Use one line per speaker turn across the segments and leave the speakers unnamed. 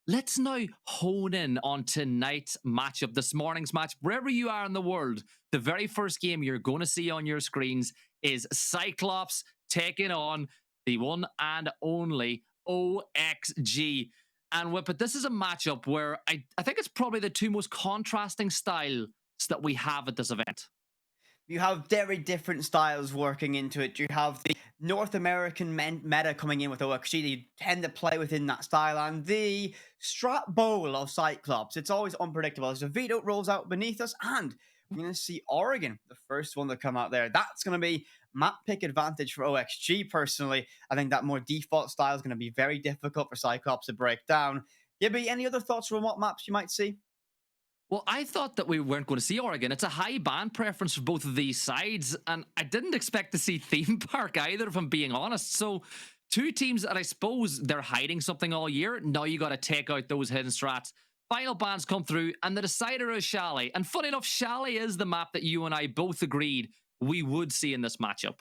let's now hone in on tonight's matchup, this morning's match. Wherever you are in the world, the very first game you're going to see on your screens is CYCLOPS taking on the one and only OXG. And Whippet, this is a matchup where I think it's probably the two most contrasting styles that we have at this event.
You have very different styles working into it. You have the North American meta coming in with OXG. You tend to play within that style. And the Strat Bowl of CYCLOPS. It's always unpredictable. As the veto rolls out beneath us. And we're going to see Oregon, the first one to come out there. That's going to be map pick advantage for OXG, personally. I think that more default style is going to be very difficult for CYCLOPS to break down. Gibby, any other thoughts on what maps you might see?
Well, I thought that we weren't going to see Oregon. It's a high ban preference for both of these sides, and I didn't expect to see Theme Park either, if I'm being honest. So, two teams that I suppose they're hiding something all year. Now you got to take out those hidden strats. Final bans come through, and the decider is Chalet. And funny enough, Chalet is the map that you and I both agreed we would see in this matchup.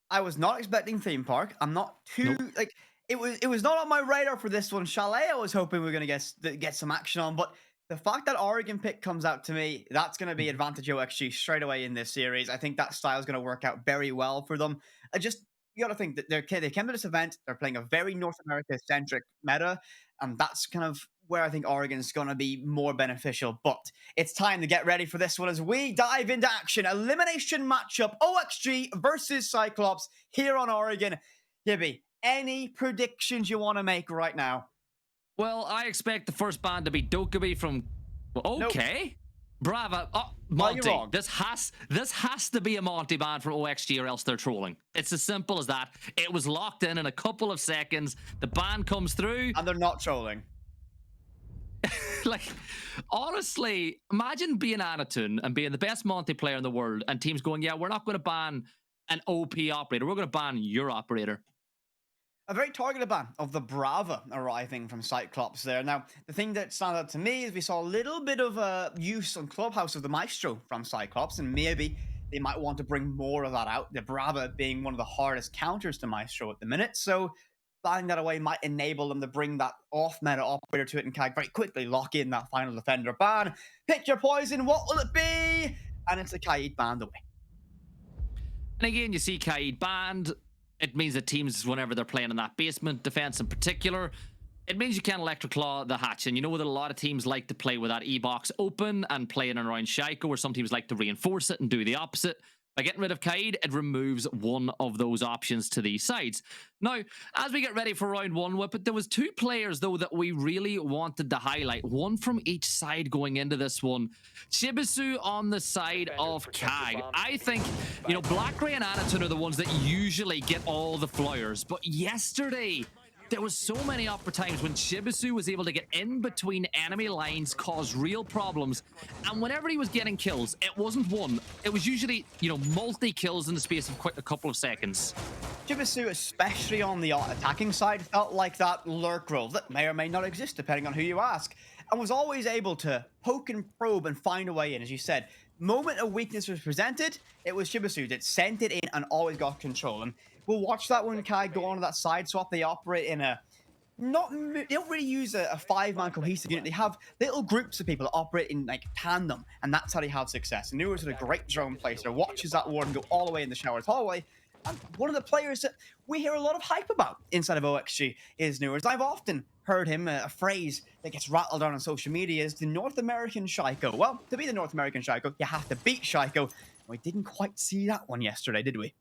I was not expecting Theme Park. I'm not too like it was not on my radar for this one. Chalet, I was hoping we were going to get some action on, but the fact that Oregon pick comes out to me, that's going to be advantage OXG straight away in this series. I think that style is going to work out very well for them. You got to think that they came to this event, they're playing a very North America-centric meta, and that's kind of where I think Oregon's going to be more beneficial. But it's time to get ready for this one as we dive into action. Elimination matchup, OXG versus CYCLOPS here on Oregon. Gibby, any predictions you want to make right now?
Well, I expect the first ban to be Dokkaebi from... Okay. Nope. Bravo. Oh, Monty.
No,
this has to be a Monty ban from OXG or else they're trolling. It's as simple as that. It was locked in a couple of seconds. The ban comes through.
And they're not trolling.
Like, honestly, imagine being Anatun and being the best Monty player in the world and teams going, yeah, we're not going to ban an OP operator. We're going to ban your operator.
A very targeted ban of the Brava arriving from CYCLOPS there. Now, the thing that stands out to me is we saw a little bit of use on Clubhouse of the Maestro from CYCLOPS, and maybe they might want to bring more of that out, the Brava being one of the hardest counters to Maestro at the minute. So banning that away might enable them to bring that off-meta operator to it and very quickly lock in that final defender ban. Pick your poison, what will it be? And it's a Kaid banned away.
And again, you see Kaid banned. It means that teams, whenever they're playing in that basement defense in particular, it means you can't Electric Claw the hatch. And you know that a lot of teams like to play with that E-box open and play in and around Shaiko, or some teams like to reinforce it and do the opposite. By getting rid of Kaid, it removes one of those options to these sides. Now, as we get ready for round one, Whippet, there was two players, though, that we really wanted to highlight. One from each side going into this one. Chibisu on the side of Kag. I think, you know, Black Ray and Anatun are the ones that usually get all the flowers. But yesterday, there was so many times when Chibisu was able to get in between enemy lines, cause real problems, and whenever he was getting kills, it wasn't one. It was usually, you know, multi-kills in the space of a couple of seconds.
Chibisu, especially on the attacking side, felt like that lurk role that may or may not exist, depending on who you ask, and was always able to poke and probe and find a way in, as you said. Moment a weakness was presented, it was Chibisu that sent it in and always got control. And we'll watch that when Kai go on to that side swap. They operate in they don't really use a five-man cohesive unit. They have little groups of people that operate in like tandem, and that's how they have success. And Nuers is a great drone placer, watches that warden go all the way in the shower's hallway. And one of the players that we hear a lot of hype about inside of OXG is Nuers. I've often heard him, a phrase that gets rattled on social media is the North American Shaiko. Well, to be the North American Shaiko, you have to beat Shaiko. We didn't quite see that one yesterday, did we?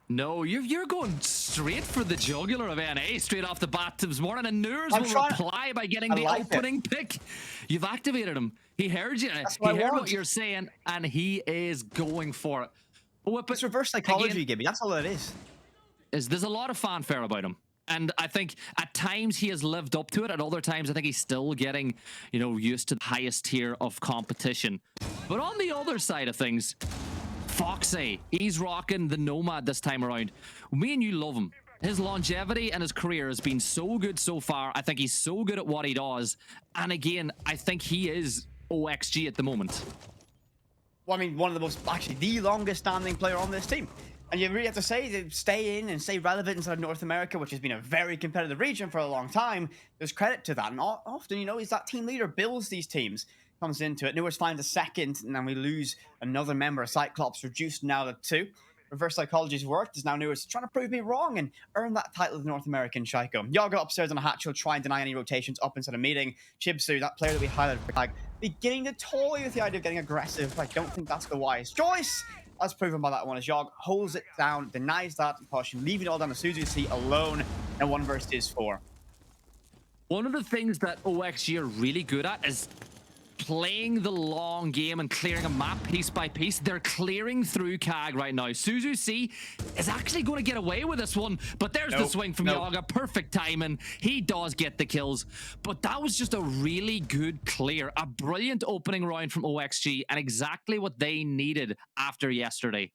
No, you're going straight for the jugular of NA straight off the bat this morning, and Nuers will reply by getting the opening pick. You've activated him. He heard you. He heard what you're saying, and he is going for it. But
it's reverse psychology, Gibby. That's all it is.
There's a lot of fanfare about him. And I think at times he has lived up to it. At other times, I think he's still getting, you know, used to the highest tier of competition. But on the other side of things, Foxy, he's rocking the Nomad this time around. Me and you love him. His longevity and his career has been so good so far. I think he's so good at what he does. And again, I think he is OXG at the moment.
Well, I mean, one of the most, actually, the longest standing player on this team. And you really have to say to stay in and stay relevant inside North America, which has been a very competitive region for a long time. There's credit to that. And often, you know, is that team leader builds these teams, comes into it. Newers finds a second, and then we lose another member. CYCLOPS reduced now to 2. Reverse psychology's worked, as now Newers trying to prove me wrong and earn that title of the North American Shaiko. Yaga upstairs on a hatch will try and deny any rotations up inside a meeting. Chibsu, that player that we highlighted for Tag, beginning to toy with the idea of getting aggressive. I don't think that's the wise choice. As proven by that one, as Yogg holds it down, denies that push, leaving it all down to Suzuki alone in 1 versus 4.
One of the things that OXG are really good at is playing the long game and clearing a map piece by piece. They're clearing through CAG right now. Suzuki is actually going to get away with this one, but there's the swing from Yaga. Perfect timing. He does get the kills, but that was just a really good clear. A brilliant opening round from OXG and exactly what they needed after yesterday.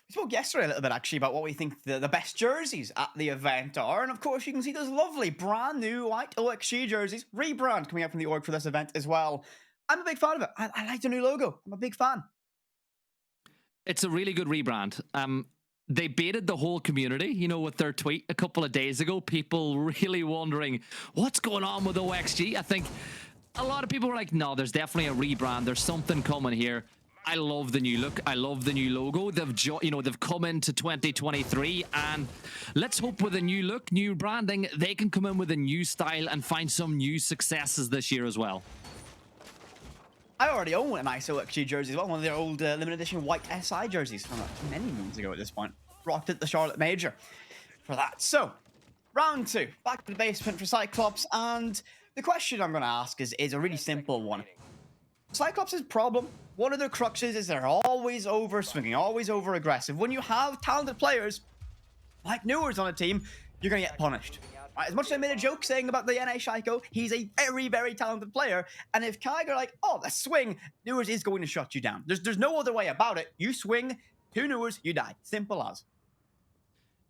We spoke yesterday a little bit, actually, about what we think the best jerseys at the event are. And, of course, you can see those lovely brand new white OXG jerseys, rebrand, coming out from the org for this event as well. I'm a big fan of it. I like the new logo. I'm a big fan.
It's a really good rebrand. They baited the whole community, you know, with their tweet a couple of days ago. People really wondering what's going on with OXG. I think a lot of people were like, no, there's definitely a rebrand. There's something coming here. I love the new look. I love the new logo. They've come into 2023, and let's hope with a new look, new branding, they can come in with a new style and find some new successes this year as well.
I already own a nice OXG jersey as well, one of their old limited edition white SI jerseys from many moons ago at this point. Rocked at the Charlotte Major for that. So, round 2, back to the basement for CYCLOPS, and the question I'm going to ask is a really simple one. CYCLOPS' problem, one of their cruxes is they're always over swinging, always over aggressive. When you have talented players like Newers on a team, you're going to get punished. Right, as much as I made a joke saying about the NA Shaiko, he's a very, very talented player. And if CAG are like, oh, let's swing, Newers is going to shut you down. There's no other way about it. You swing, 2 Newers, you die. Simple as.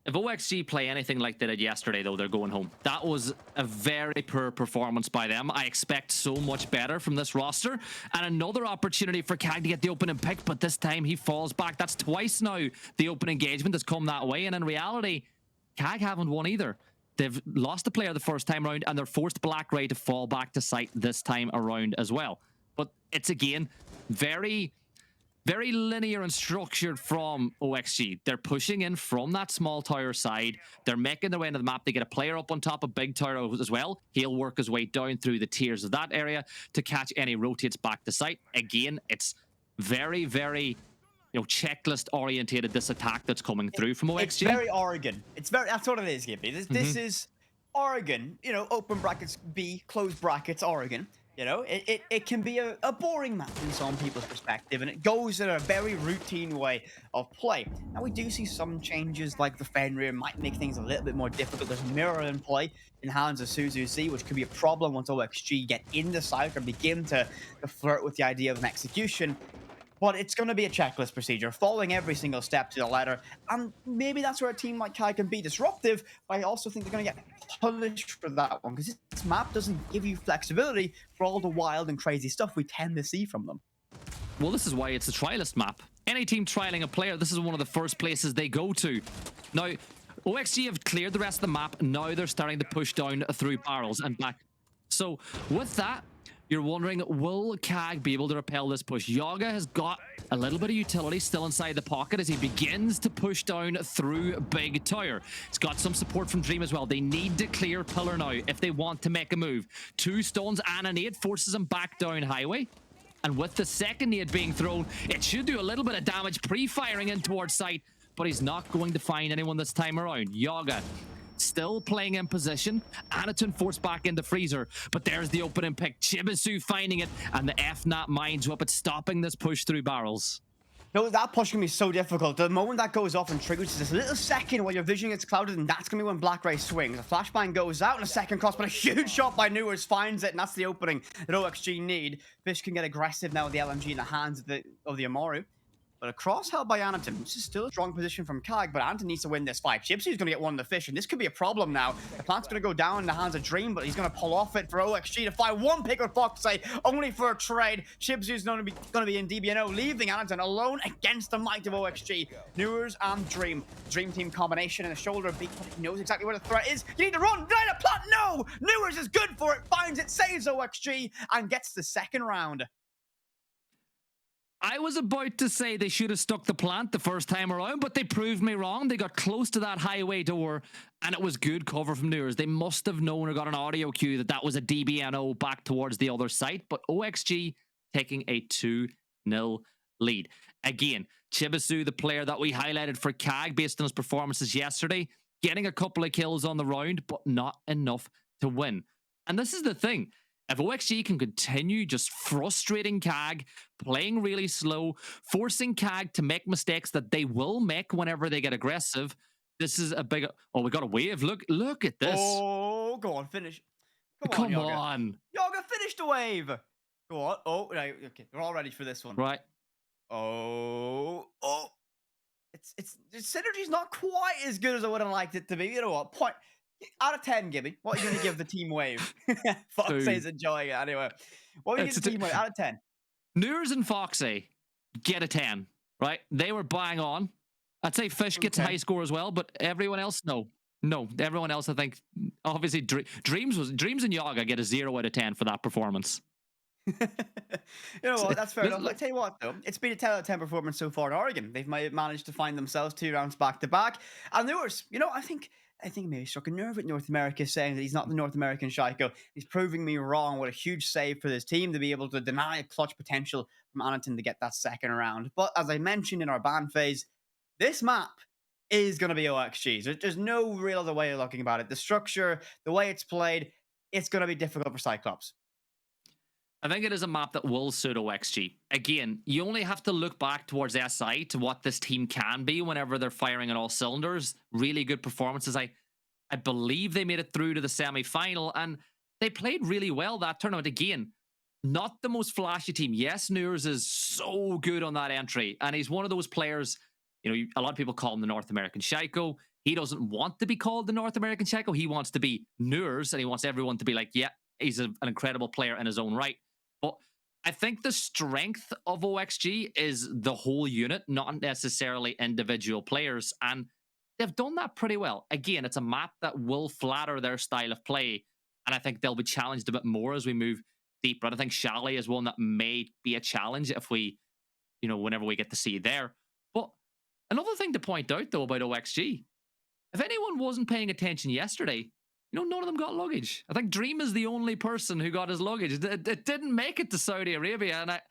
If OXG play anything like they did yesterday, though, they're going home. That was a very poor performance by them. I expect so much better from this roster. And another opportunity for CAG to get the opening pick, but this time he falls back. That's twice now the open engagement has come that way. And in reality, CAG haven't won either. They've lost the player the first time around, and they're forced Black Ray to fall back to site this time around as well. But it's, again, very, very linear and structured from OXG. They're pushing in from that small tower side. They're making their way into the map. They get a player up on top of big tower as well. He'll work his way down through the tiers of that area to catch any rotates back to site. Again, it's very, very... checklist orientated, this attack that's coming through from OXG.
It's very Oregon. That's what it is, Gibby. This is Oregon, open brackets B, close brackets Oregon. It can be a boring map in some people's perspective, and it goes in a very routine way of play. Now, we do see some changes, like the Fenrir might make things a little bit more difficult. There's mirror in play in hands of Suzuki, which could be a problem once OXG get in the site or begin to flirt with the idea of an execution. But it's going to be a checklist procedure, following every single step to the letter. And maybe that's where a team like CAG can be disruptive, but I also think they're going to get punished for that one, because this map doesn't give you flexibility for all the wild and crazy stuff we tend to see from them.
Well, this is why it's a trialist map. Any team trialing a player, this is one of the first places they go to. Now, OXG have cleared the rest of the map. Now they're starting to push down through barrels and back. So with that, you're wondering, will CAG be able to repel this push? Yaga has got a little bit of utility still inside the pocket as he begins to push down through Big Tower. He's got some support from Dream as well. They need to clear Pillar now if they want to make a move. 2 stones and a nade forces him back down highway. And with the second nade being thrown, it should do a little bit of damage pre-firing in towards site, but he's not going to find anyone this time around. Yaga still playing in position. Anaton forced back into freezer, but there's the opening pick. Chibisu finding it, and the FNAT minds up at stopping this push through barrels.
No, that push can be so difficult. The moment that goes off and triggers this little second while your vision gets clouded, and that's going to be when Black Ray swings. The flashbang goes out in a second cross, but a huge shot by Newers finds it, and that's the opening that OXG need. Fish can get aggressive now with the LMG in the hands of the Amaru. But a cross held by Anton. This is still a strong position from Kag, but Anton needs to win this fight. Gypsy's going to get one of the fish, and this could be a problem now. The plant's going to go down in the hands of Dream, but he's going to pull off it for OXG to find one pick with Foxy, only for a trade. Gypsy's going to be in DBNO, leaving Anton alone against the might of OXG. Newers and Dream. Dream team combination and a shoulder beat, but he knows exactly where the threat is. You need to run, right a plant, no! Newers is good for it, finds it, saves OXG, and gets the second round.
I was about to say they should have stuck the plant the first time around, but they proved me wrong. They got close to that highway door, and it was good cover from Newers. They must have known or got an audio cue that that was a DBNO back towards the other site, but OXG taking a 2-0 lead. Again, Chibisu, the player that we highlighted for CAG based on his performances yesterday, getting a couple of kills on the round, but not enough to win. And this is the thing. If OXG can continue just frustrating CAG, playing really slow, forcing CAG to make mistakes that they will make whenever they get aggressive, this is a big... Oh, we got a wave. Look at this.
Oh, go on, finish.
Come on.
Yoga, finish the wave. Go on. Oh, right. Okay, we're all ready for this one.
Right.
Oh. It's synergy's not quite as good as I would have liked it to be. You know what? Point out of 10, Gibby. What are you going to give the team wave? Foxy's enjoying it anyway. What are you going to give the team wave out of 10?
Newers and Foxy get a 10, right? They were bang on. I'd say Fish gets a high score as well, but everyone else, no. No, everyone else, I think, obviously, Dreams and Yaga get a 0 out of 10 for that performance.
You know what? That's fair enough. I'll tell you what, though. It's been a 10 out of 10 performance so far in Oregon. They've managed to find themselves 2 rounds back to back. And Newers, you know, I think maybe struck a nerve with North America saying that he's not the North American Shaiko. He's proving me wrong. What a huge save for this team to be able to deny a clutch potential from Anton to get that second round. But as I mentioned in our ban phase, this map is going to be OXG's. There's no real other way of looking about it. The structure, the way it's played, it's going to be difficult for CYCLOPS.
I think it is a map that will suit OXG. Again, you only have to look back towards SI to what this team can be whenever they're firing on all cylinders. Really good performances. I believe they made it through to the semi-final, and they played really well that tournament. Again, not the most flashy team. Yes, Newers is so good on that entry, and he's one of those players, you know, a lot of people call him the North American Shaiko. He doesn't want to be called the North American Shaiko. He wants to be Newers, and he wants everyone to be like, yeah, he's an incredible player in his own right. But I think the strength of OXG is the whole unit, not necessarily individual players. And they've done that pretty well. Again, it's a map that will flatter their style of play. And I think they'll be challenged a bit more as we move deeper. I think Chalet is one that may be a challenge if we, you know, whenever we get to see there. But another thing to point out, though, about OXG, if anyone wasn't paying attention yesterday, you know, none of them got luggage. I think Dream is the only person who got his luggage. It didn't make it to Saudi Arabia, and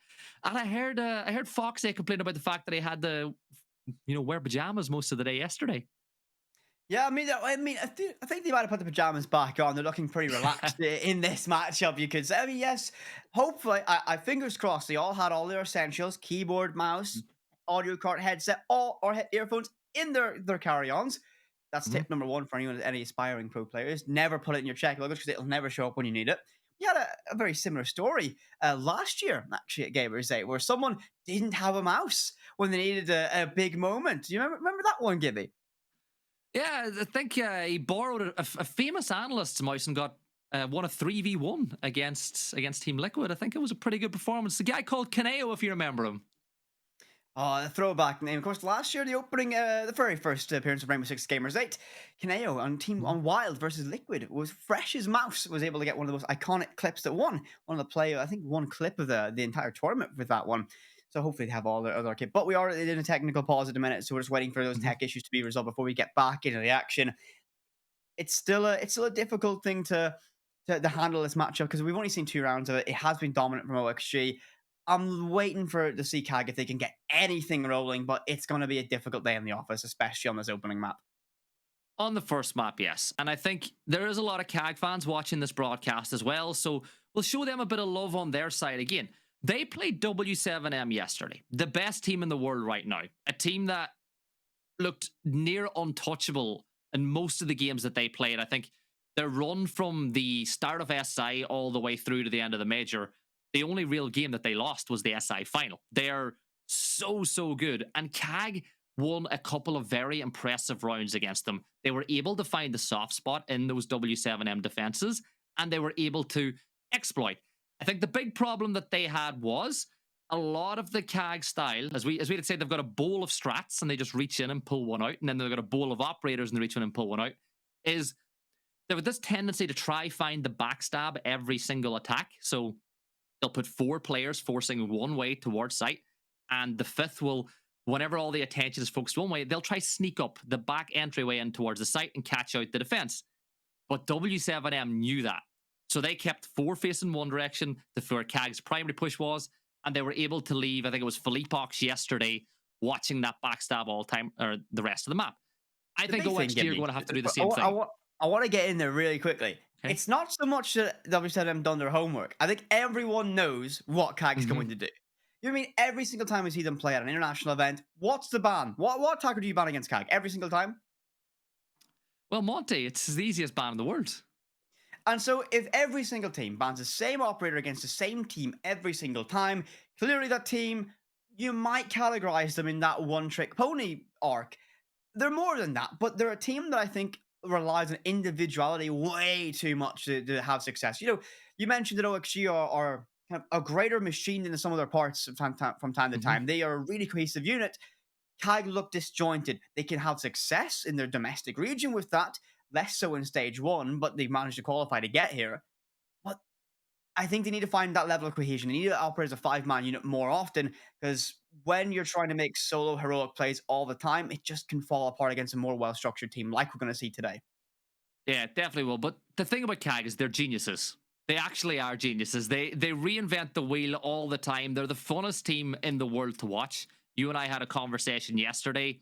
I heard Foxy complain about the fact that he had to, you know, wear pajamas most of the day yesterday.
Yeah, I think they might have put the pajamas back on. They're looking pretty relaxed in this matchup, you could say. I mean, yes, hopefully, I fingers crossed they all had all their essentials: keyboard, mouse, audio card, headset, or earphones in their carry-ons. That's tip number 1 for any aspiring pro players. Never put it in your check luggage because it'll never show up when you need it. We had a very similar story last year, actually, at Gamers8, where someone didn't have a mouse when they needed a big moment. Do you remember that one, Gibby?
Yeah, I think he borrowed a famous analyst's mouse and got won a 3v1 against Team Liquid. I think it was a pretty good performance. The guy called Kaneo, if you remember him.
Oh, the throwback name. Of course, last year, the very first appearance of Rainbow Six Gamers8, Kaneo on Wild versus Liquid was fresh as mouse, was able to get one of the most iconic clips that won. One of the play, I think, one clip of the entire tournament with that one. So hopefully they have all their other kit. But we are in a technical pause at a minute, so we're just waiting for those tech issues to be resolved before we get back into the action. It's still a difficult thing to handle this matchup because we've only seen 2 rounds of it. It has been dominant from OXG. I'm waiting to see CAG if they can get anything rolling, but it's going to be a difficult day in the office, especially on this opening map.
On the first map, yes. And I think there is a lot of CAG fans watching this broadcast as well, so we'll show them a bit of love on their side. Again, they played W7M yesterday, the best team in the world right now. A team that looked near untouchable in most of the games that they played. I think their run from the start of SI all the way through to the end of the major, the only real game that they lost was the SI final. Their so good. And CAG won a couple of very impressive rounds against them. They were able to find the soft spot in those W7M defenses, and they were able to exploit. I think the big problem that they had was a lot of the CAG style, as we'd say, they've got a bowl of strats and they just reach in and pull one out, and then they've got a bowl of operators and they reach in and pull one out, is there was this tendency to try find the backstab every single attack. So they'll put 4 players forcing one way towards site, and the 5th will, whenever all the attention is focused one way, they'll try sneak up the back entryway in towards the site and catch out the defense. But W7M knew that. So they kept 4 facing one direction to where CAG's primary push was, and they were able to leave, I think it was Philippox yesterday, watching that backstab all time, or the rest of the map. I think OXG are going to have to do the same thing.
I want to get in there really quickly. Okay. It's not so much that W7M done their homework. I think everyone knows what CAG is going to do. You know what I mean? Every single time we see them play at an international event, what's the ban? What attacker do you ban against CAG? Every single time?
Well, Monty, it's the easiest ban in the world.
And so if every single team bans the same operator against the same team every single time, clearly that team, you might categorize them in that one-trick pony arc. They're more than that, but they're a team that I think relies on individuality way too much to have success. You know, you mentioned that OXG are kind of a greater machine than some of their parts from time to time. They are a really cohesive unit. CAG look disjointed. They can have success in their domestic region with that, less so in stage 1, but they've managed to qualify to get here. But I think they need to find that level of cohesion. They need to operate as a 5-man unit more often, because when you're trying to make solo heroic plays all the time, it just can fall apart against a more well-structured team like we're going to see today.
Yeah, it definitely will. But the thing about CAG is they're geniuses. They actually are geniuses. They reinvent the wheel all the time. They're the funnest team in the world to watch. You and I had a conversation yesterday.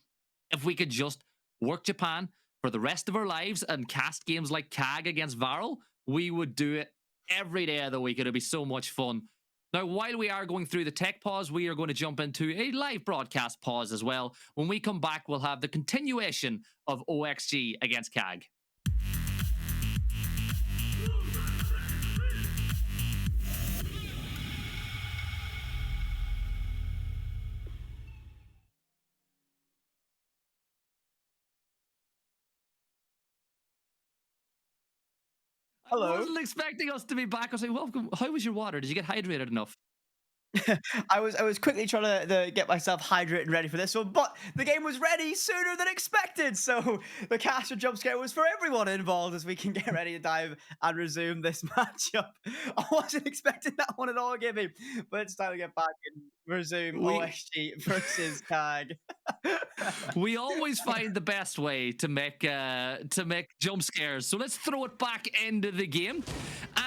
If we could just work Japan for the rest of our lives and cast games like CAG against Varel, we would do it every day of the week. It'd be so much fun. Now, while we are going through the tech pause, we are going to jump into a live broadcast pause as well. When we come back, we'll have the continuation of OXG against CAG.
Hello.
I wasn't expecting us to be back. I was like, welcome. How was your water? Did you get hydrated enough?
I was quickly trying to get myself hydrated and ready for this one, but the game was ready sooner than expected. So the caster jump scare was for everyone involved as we can get ready to dive and resume this matchup. I wasn't expecting that one at all, Gibby, but it's time to get back and resume OXG versus CAG.
We always find the best way to make jump scares. So let's throw it back into the game,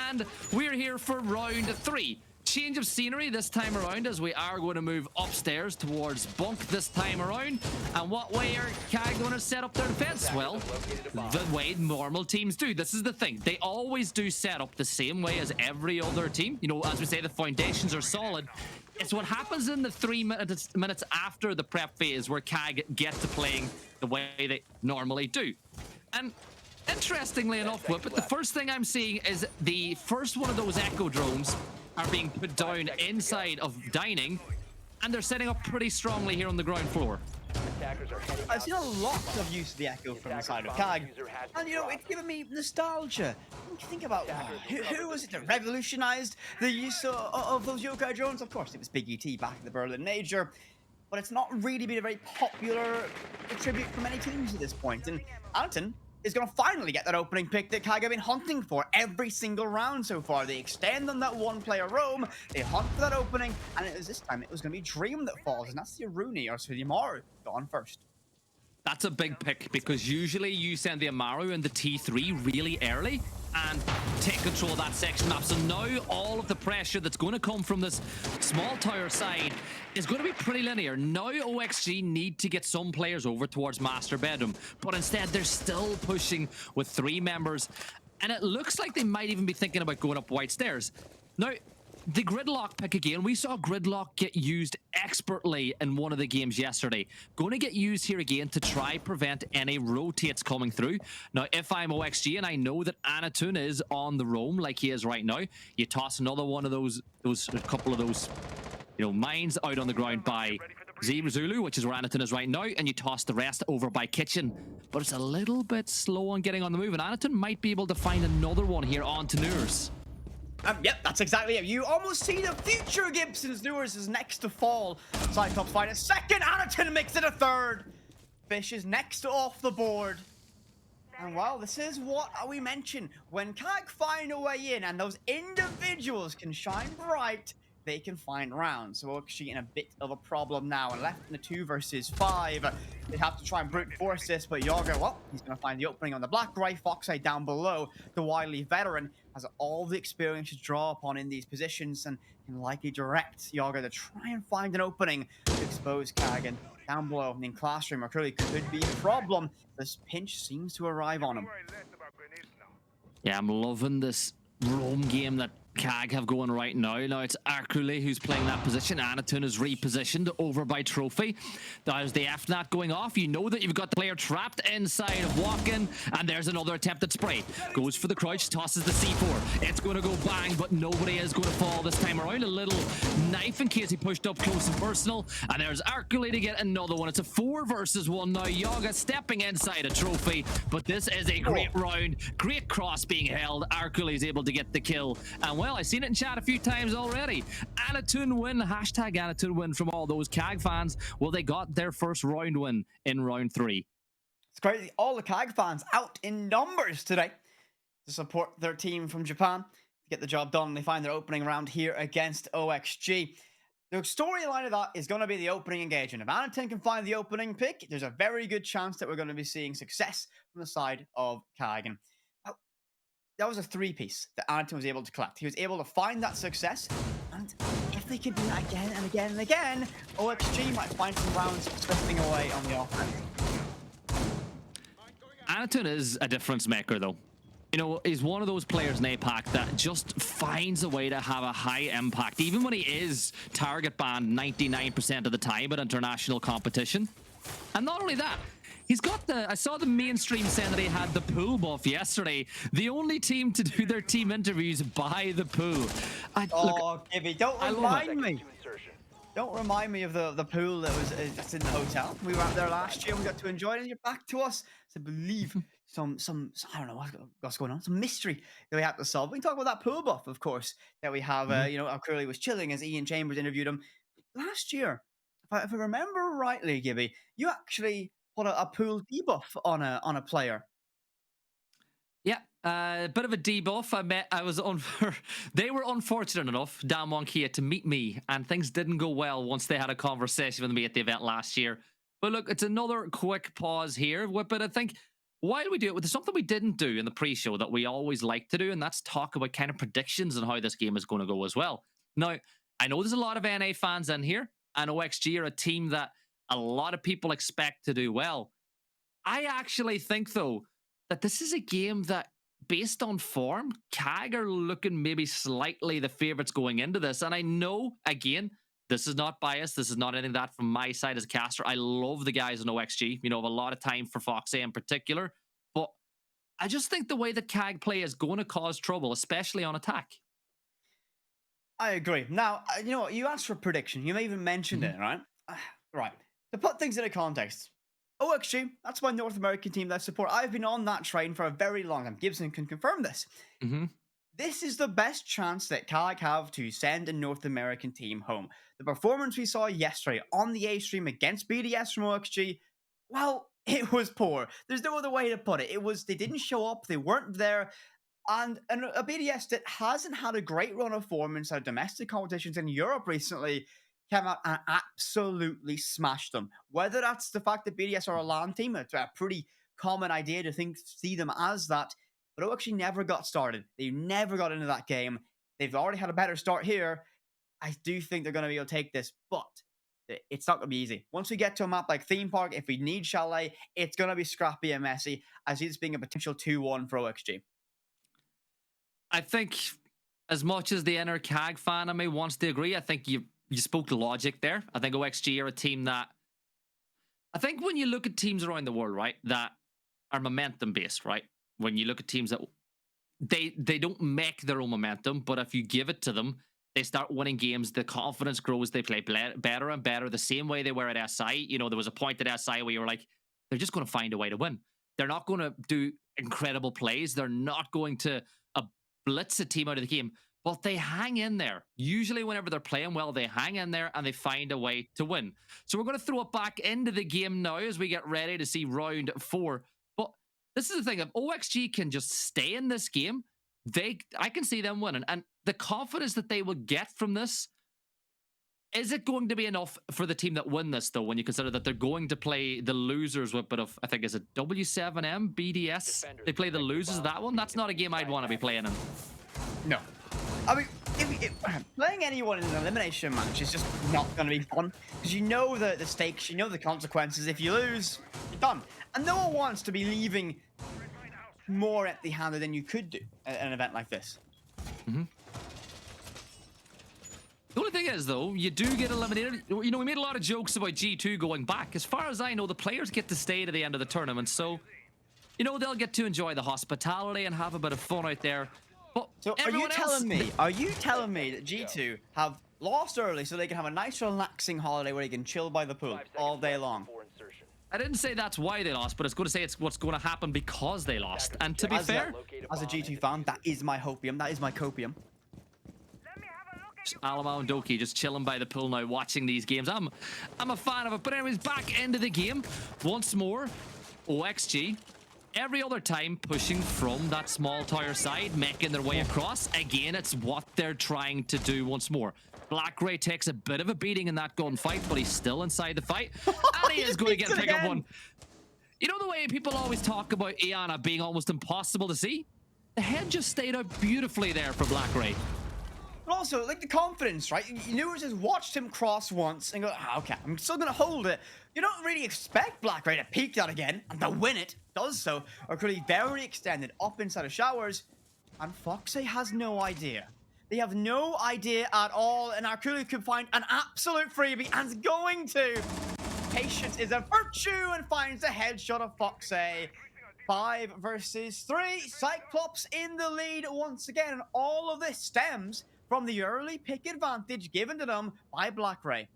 and we're here for round 3. Change of scenery this time around, as we are going to move upstairs towards bunk this time around. And what way are CAG going to set up their defense? Well, the way normal teams do. This is the thing. They always do set up the same way as every other team. You know, as we say, the foundations are solid. It's what happens in the 3 minutes after the prep phase where CAG get to playing the way they normally do. And interestingly enough, Whippet, the first thing I'm seeing is the first one of those Echo drones are being put down inside of dining, and they're setting up pretty strongly here on the ground floor.
I've seen a lot of use of the Echo from the side of CAG, and you know, it's given me nostalgia. When you think about who was it that revolutionized the use of those yokai drones? Of course, it was Big ET back in the Berlin Major, but it's not really been a very popular tribute for many teams at this point. And Anton is going to finally get that opening pick that CAG have been hunting for every single round so far. They extend on that one-player roam, they hunt for that opening, and this time it was going to be Dream that falls, and that's the Aruni, or so the Amaru, gone first.
That's a big pick, because usually you send the Amaru and the T3 really early and take control of that section map. So now all of the pressure that's going to come from this small tower side is going to be pretty linear. Now OXG need to get some players over towards Master Bedroom, but instead they're still pushing with 3 members, and it looks like they might even be thinking about going up White Stairs. Now, the Gridlock pick again, we saw Gridlock get used expertly in one of the games yesterday. Going to get used here again to try prevent any rotates coming through. Now, if I'm OXG and I know that Anatun is on the roam like he is right now, you toss another one of those a couple of those Mines out on the ground by Zulu, which is where Anaton is right now, and you toss the rest over by Kitchen. But it's a little bit slow on getting on the move, and Anaton might be able to find another one here on to Nurs.
Yep, that's exactly it. You almost see the future. Gibson's Nurs is next to fall. CYCLOPS find a second. Anaton makes it a third. Fish is next to off the board. And well, this is what we mentioned. When CAG find a way in and those individuals can shine bright, they can find rounds. So we're actually in a bit of a problem now. And left in the 2 versus 5. They have to try and brute force this, but Yager, well, he's going to find the opening on the black right. Foxeye down below. The wily veteran has all the experience to draw upon in these positions and can likely direct Yager to try and find an opening to expose CAG. And down below in Classroom, Mercury could be a problem. This pinch seems to arrive on him.
Yeah, I'm loving this roam game that CAG have going right now. Now it's Arculi who's playing that position. Anaton is repositioned over by Trophy. There's the FNAT going off. You know that you've got the player trapped inside of Walk-In, and there's another attempt at spray. Goes for the crouch, tosses the C4. It's going to go bang, but nobody is going to fall this time around. A little knife in case he pushed up close and personal, and there's Arculi to get another one. It's a 4 versus 1 now. Yaga stepping inside a Trophy, but this is a great round. Great cross being held. Arculi is able to get the kill, and well, I've seen it in chat a few times already. Anaton win, hashtag Anaton win from all those CAG fans. Well, they got their first round win in round 3.
It's crazy. All the CAG fans out in numbers today to support their team from Japan to get the job done. They find their opening round here against OXG. The storyline of that is going to be the opening engagement. If Anaton can find the opening pick, there's a very good chance that we're going to be seeing success from the side of CAG. And that was a 3-piece that Anaton was able to collect. He was able to find that success, and if they can do that again and again and again, OXG might find some rounds slipping away on the offense.
Anaton is a difference maker, though. He's one of those players in APAC that just finds a way to have a high impact, even when he is target banned 99% of the time at international competition. And not only that, he's got I saw the mainstream saying that he had the pool buff yesterday. The only team to do their team interviews by the pool.
Gibby, don't remind me. Don't remind me of the pool that's in the hotel. We were out there last year and we got to enjoy it, and you're back to us. So I believe some I don't know what's going on, some mystery that we have to solve. We can talk about that pool buff, of course, that we have. How Curly was chilling as Ian Chambers interviewed him last year. If I remember rightly, Gibby, you actually put a pool debuff on a player.
Yeah, a bit of a debuff. They were unfortunate enough, Damwon Kia, to meet me, and things didn't go well once they had a conversation with me at the event last year. But look, it's another quick pause here. But I think while we do it, there's something we didn't do in the pre-show that we always like to do, and that's talk about kind of predictions on how this game is going to go as well. Now, I know there's a lot of NA fans in here, and OXG are a team that a lot of people expect to do well. I actually think, though, that this is a game that, based on form, CAG are looking maybe slightly the favourites going into this. And I know, again, this is not biased. This is not anything that from my side as a caster. I love the guys in OXG. I have a lot of time for Foxy in particular. But I just think the way that CAG play is going to cause trouble, especially on attack.
I agree. Now, you know what? You asked for a prediction. You even mentioned it, right? Right. To put things into context, OXG, that's my North American team that I support. I've been on that train for a very long time. Gibson can confirm this. This is the best chance that CAG have to send a North American team home. The performance we saw yesterday on the A stream against BDS from OXG, well, it was poor. There's no other way to put it. They didn't show up. They weren't there. And a BDS that hasn't had a great run of form inside domestic competitions in Europe recently came out and absolutely smashed them. Whether that's the fact that BDS are a LAN team, it's a pretty common idea to see them as that, but it actually never got started. They never got into that game. They've already had a better start here. I do think they're going to be able to take this, but it's not going to be easy. Once we get to a map like Theme Park, if we need Chalet, it's going to be scrappy and messy. I see this being a potential 2-1 for OXG.
I think as much as the inner CAG fan of me wants to agree, I think you spoke logic there. I think OXG are a team that, I think when you look at teams around the world, right, that are momentum based, right? When you look at teams that they don't make their own momentum, but if you give it to them, They start winning games. The confidence grows. They play better and better the same way they were at SI. You know, there was a point at SI where you were like, they're just going to find a way to win. They're not going to do incredible plays. They're not going to blitz a team out of the game, but they hang in there. Usually whenever they're playing well, they hang in there and they find a way to win. So we're going to throw it back into the game now as we get ready to see round 4. But this is the thing, if OXG can just stay in this game, I can see them winning. And the confidence that they will get from this, is it going to be enough for the team that win this, though, when you consider that they're going to play the losers with a bit of, I think, is it W7M, BDS? They play the losers of that one? That's not a game I'd want to be playing in.
No. I mean, playing anyone in an elimination match is just not going to be fun, because you know the stakes, you know the consequences. If you lose, you're done. And no one wants to be leaving more empty-handed than you could do at an event like this.
Mm-hmm. The only thing is, though, you do get eliminated. You know, we made a lot of jokes about G2 going back. As far as I know, the players get to stay to the end of the tournament. So, you know, they'll get to enjoy the hospitality and have a bit of fun out there. But
so are you telling me that G2 have lost early so they can have a nice relaxing holiday where they can chill by the pool all day long?
I didn't say that's why they lost, but it's going to say it's what's going to happen because they lost. And to be fair,
as a G2 fan, that is my hopium. That is my copium.
Alamo and Doki just chilling by the pool now, watching these games. I'm a fan of it. But anyways, back into the game once more. OXG, every other time pushing from that small tower side, making their way across. Again, it's what they're trying to do once more. Blackray takes a bit of a beating in that gunfight, but he's still inside the fight. And he is going to get a pick up one. You know the way people always talk about Iana being almost impossible to see? The head just stayed out beautifully there for Blackray.
But also, like, the confidence, right? You knew it, just watched him cross once and go, okay, I'm still going to hold it. You don't really expect Blackray to peek that again and to win it. Does so. Or could he very extended up inside of showers? And Foxy has no idea. They have no idea at all. And Arculi could find an absolute freebie and is going to. Patience is a virtue and finds a headshot of Foxy. 5 versus 3. Cyclops in the lead once again. And all of this stems from the early pick advantage given to them by Blackray.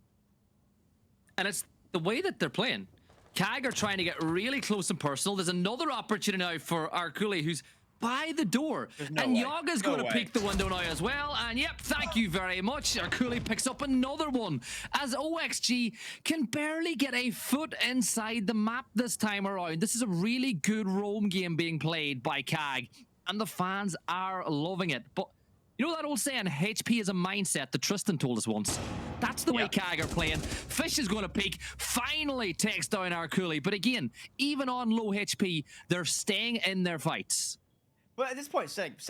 And it's the way that they're playing. CAG are trying to get really close and personal. There's another opportunity now for Arculi, who's by the door. And Yaga's going to peek the window now as well. And yep, thank you very much. Arculi picks up another one as OXG can barely get a foot inside the map this time around. This is a really good roam game being played by CAG. And the fans are loving it. But you know that old saying, HP is a mindset that Tristan told us once? That's the way CAG are playing. Fish is going to peek, finally takes down Arculi. But again, even on low HP, they're staying in their fights.
But at this point, it's like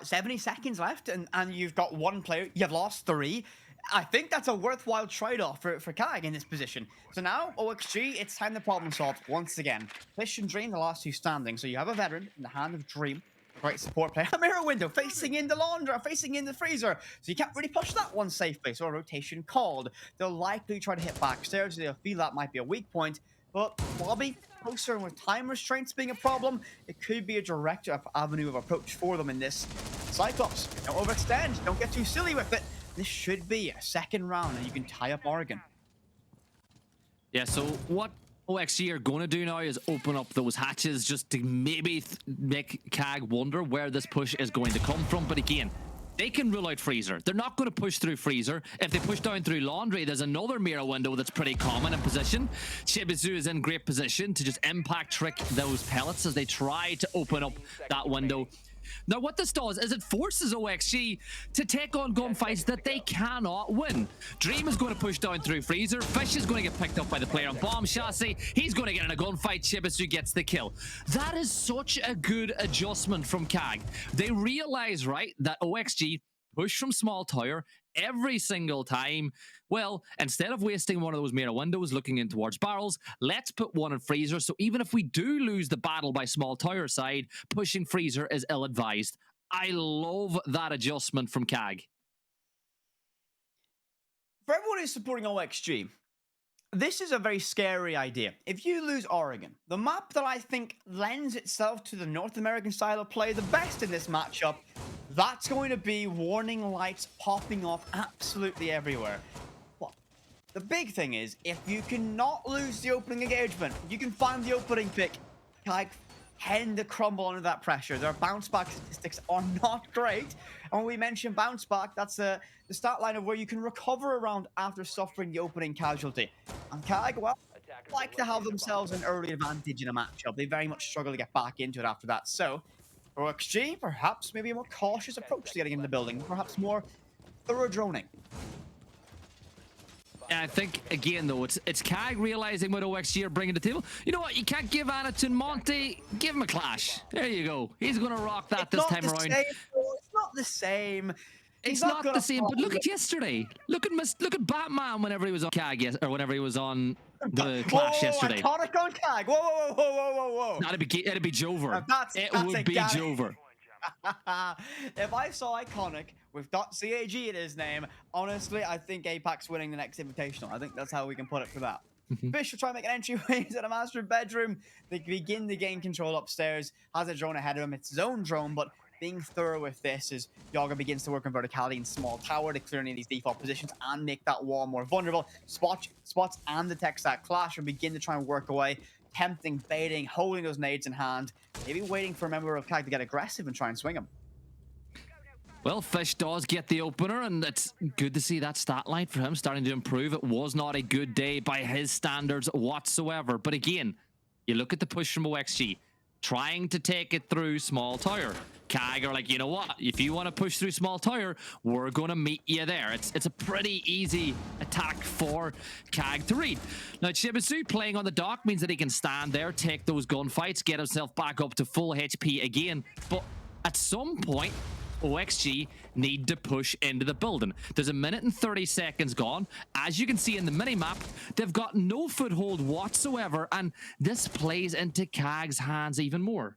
70 seconds left, and you've got one player, you've lost 3. I think that's a worthwhile trade-off for CAG in this position. So now, OXG, it's time to problem solve once again. Fish and Dream, the last 2 standing. So you have a veteran in the hand of Dream. Great support player. A mirror window facing in the Laundra, facing in the freezer. So you can't really push that one safely. So a rotation called. They'll likely try to hit backstairs. They'll feel that might be a weak point. But Bobby, closer, and with time restraints being a problem, it could be a direct avenue of approach for them in this. Cyclops, don't overextend. Don't get too silly with it. This should be a second round and you can tie up Oregon.
Yeah, so what OXG are going to do now is open up those hatches just to maybe make CAG wonder where this push is going to come from. But again, they can rule out Freezer. They're not going to push through Freezer. If they push down through Laundry, there's another mirror window that's pretty common in position. Shibizu is in great position to just impact trick those pellets as they try to open up that window. Now, what this does is it forces OXG to take on gunfights that they cannot win. Dream is going to push down through Freezer. Fish is going to get picked up by the player on Bomb Chassis. He's going to get in a gunfight. Shibizu gets the kill. That is such a good adjustment from CAG. They realize, right, that OXG push from small tower every single time. Well, instead of wasting one of those mirror windows looking in towards barrels, let's put one in Freezer. So even if we do lose the battle by small tower side, pushing Freezer is ill-advised. I love that adjustment from CAG.
For everyone who's supporting OXG, this is a very scary idea. If you lose Oregon, the map that I think lends itself to the North American style of play the best in this matchup, that's going to be warning lights popping off absolutely everywhere. But the big thing is, if you cannot lose the opening engagement, you can find the opening pick, like, tend to crumble under that pressure. Their bounce back statistics are not great. And when we mention bounce back, that's the stat line of where you can recover around after suffering the opening casualty. And CAG, well, like to have themselves an early advantage in a matchup. They very much struggle to get back into it after that. So, for XG, perhaps maybe a more cautious approach to getting into the building, perhaps more thorough droning.
And I think, again, though, it's CAG realizing what OXG are bringing to the table. You know what? You can't give Anaton Monte. Give him a clash. There you go. He's going to rock that this time around.
It's not the same.
It's not the same, but look at yesterday. Look at Batman whenever he was on CAG, or whenever he was on the clash yesterday.
Iconic on CAG. Whoa.
That'd be Jover. It would be Jover.
If I saw Iconic with .cag in his name, honestly, I think Apex winning the next Invitational. I think that's how we can put it for that. Fish will try and make an entryway into the master bedroom. They begin to gain control upstairs. Has a drone ahead of him. It's his own drone, but being thorough with this as Yaga begins to work on verticality in small tower to clear any of these default positions and make that wall more vulnerable. Spots and the tech stack clash and begin to try and work away. Tempting, baiting, holding those nades in hand, maybe waiting for a member of CAG to get aggressive and try and swing him.
Well, Fish does get the opener, and it's good to see that stat line for him starting to improve. It was not a good day by his standards whatsoever. But again, you look at the push from OXG, trying to take it through small tower. CAG are like, you know what? If you want to push through small tower, we're going to meet you there. It's a pretty easy attack for CAG to read. Now, Shibisu playing on the dock means that he can stand there, take those gunfights, get himself back up to full HP again. But at some point, OXG need to push into the building. There's 1 minute and 30 seconds gone. As you can see in the minimap, they've got no foothold whatsoever, and this plays into CAG's hands even more.